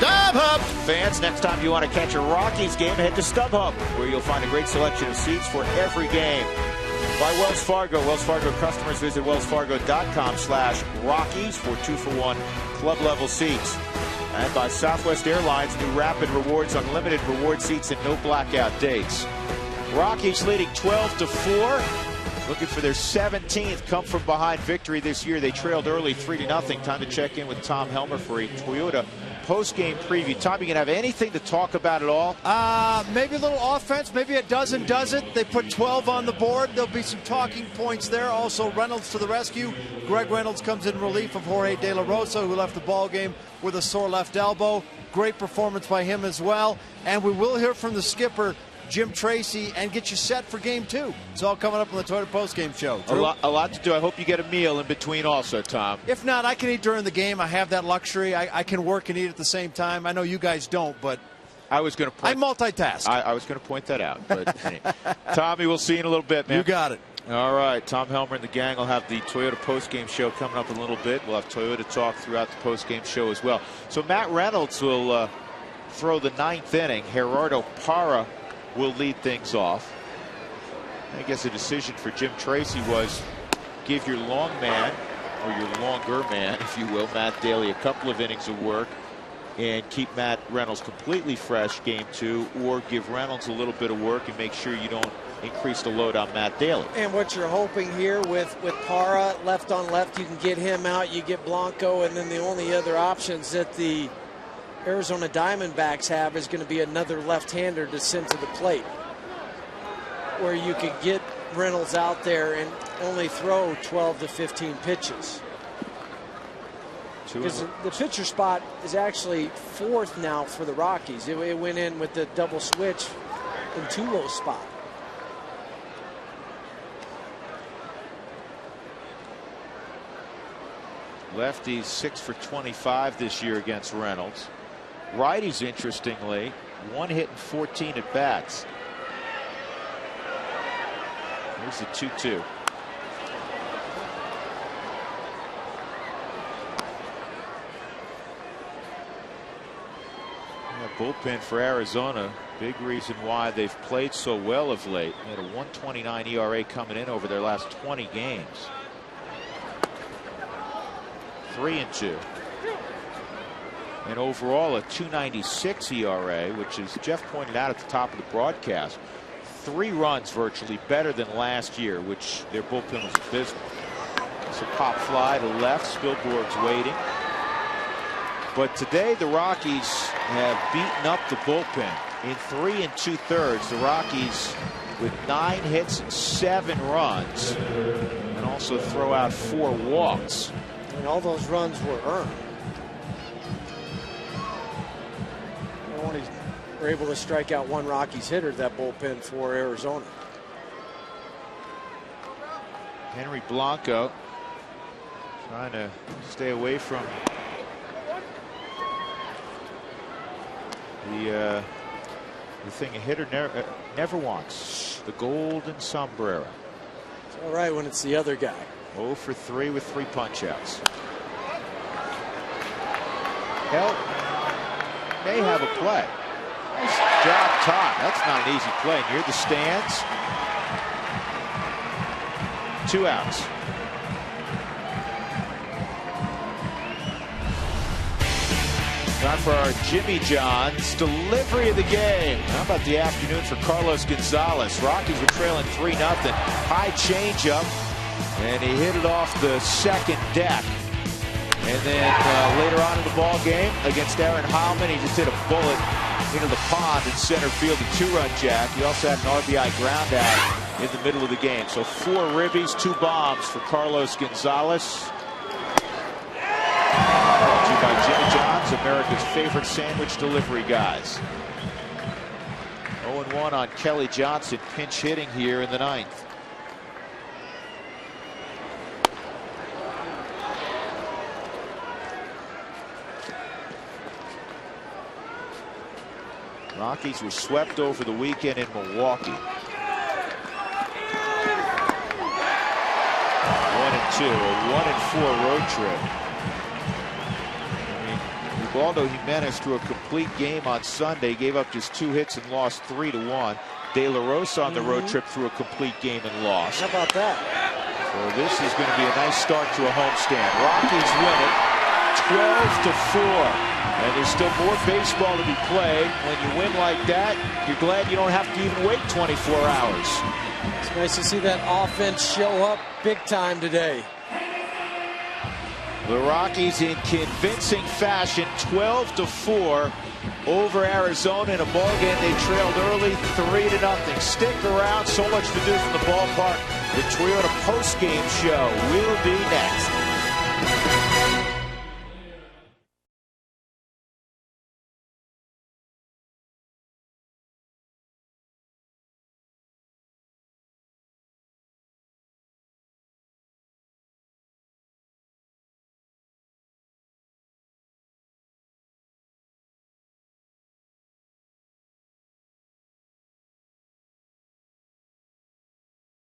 StubHub! Fans, next time you want to catch a Rockies game, head to StubHub, where you'll find a great selection of seats for every game. By Wells Fargo. Wells Fargo customers visit wellsfargo.com/Rockies for 2-for-1 club level seats. And by Southwest Airlines, new Rapid Rewards unlimited reward seats and no blackout dates. Rockies leading 12-4. Looking for their 17th come from behind victory this year. They trailed early 3-0. Time to check in with Tom Helmer for a Toyota post-game preview. Tom, you can have anything to talk about at all? Maybe a little offense. Maybe it does it. They put 12 on the board. There'll be some talking points there. Also, Reynolds to the rescue. Greg Reynolds comes in relief of Jorge De La Rosa, who left the ball game with a sore left elbow. Great performance by him as well. And we will hear from the skipper, Jim Tracy, and get you set for game 2. It's all coming up on the Toyota postgame show. A lot to do. I hope you get a meal in between also, Tom. If not, I can eat during the game. I have that luxury. I can work and eat at the same time. I know you guys don't, but I multitask. I was going to point that out. But Tommy, we'll see you in a little bit, man. You got it. All right, Tom Helmer and the gang will have the Toyota postgame show coming up in a little bit. We'll have Toyota talk throughout the postgame show as well. So Matt Reynolds will throw the 9th inning. Gerardo Parra will lead things off. I guess a decision for Jim Tracy was give your long man, or your longer man, if you will, Matt Daly, a couple of innings of work and keep Matt Reynolds completely fresh game 2, or give Reynolds a little bit of work and make sure you don't increase the load on Matt Daly. And what you're hoping here with Parra, left on left, you can get him out, you get Blanco, and then the only other options that the Arizona Diamondbacks have is going to be another left-hander to send to the plate, where you could get Reynolds out there and only throw 12 to 15 pitches. Because the pitcher spot is actually 4th now for the Rockies. It went in with the double switch in Tulo's spot. Lefties 6 for 25 this year against Reynolds. Righties, interestingly, 1 hit and 14 at bats. Here's the 2-2. Bullpen for Arizona, big reason why they've played so well of late. They had a 1.29 ERA coming in over their last 20 games. 3-2. And overall a 2.96 ERA, which, as Jeff pointed out at the top of the broadcast, 3 runs virtually better than last year, which their bullpen was abysmal. It's a pop fly to left. Spielborg's waiting. But today the Rockies have beaten up the bullpen. In 3 2/3, the Rockies with 9 hits and 7 runs, and also throw out 4 walks. And all those runs were earned. They only were able to strike out 1 Rockies hitter, that bullpen for Arizona. Henry Blanco trying to stay away from the thing a hitter never wants, the golden sombrero. It's all right when it's the other guy. 0 for 3 with 3 punch-outs. Hell, may have a play. Nice job, Todd. That's not an easy play near the stands. 2 outs. Time for our Jimmy John's delivery of the game. How about the afternoon for Carlos Gonzalez? Rockies were trailing 3-0. High changeup, and he hit it off the second deck. And then later on in the ball game against Aaron Heilman, he just hit a bullet into the pond in center field, a 2-run jack. He also had an RBI ground out in the middle of the game. So 4 ribbies, 2 bombs for Carlos Gonzalez. Brought to you by Jimmy John's, America's favorite sandwich delivery guys. 0-1 on Kelly Johnson, pinch hitting here in the 9th. Rockies were swept over the weekend in Milwaukee. 1-2, a 1-4 road trip. Ubaldo Jimenez threw a complete game on Sunday, gave up just 2 hits and lost 3-1. De La Rosa on the road trip threw a complete game and lost. How about that? So this is going to be a nice start to a homestand. Rockies win it 12-4. And there's still more baseball to be played. When you win like that, you're glad you don't have to even wait 24 hours. It's nice to see that offense show up big time today. The Rockies in convincing fashion, 12-4 over Arizona in a ballgame they trailed early 3-0. Stick around, so much to do from the ballpark. The Toyota postgame show will be next.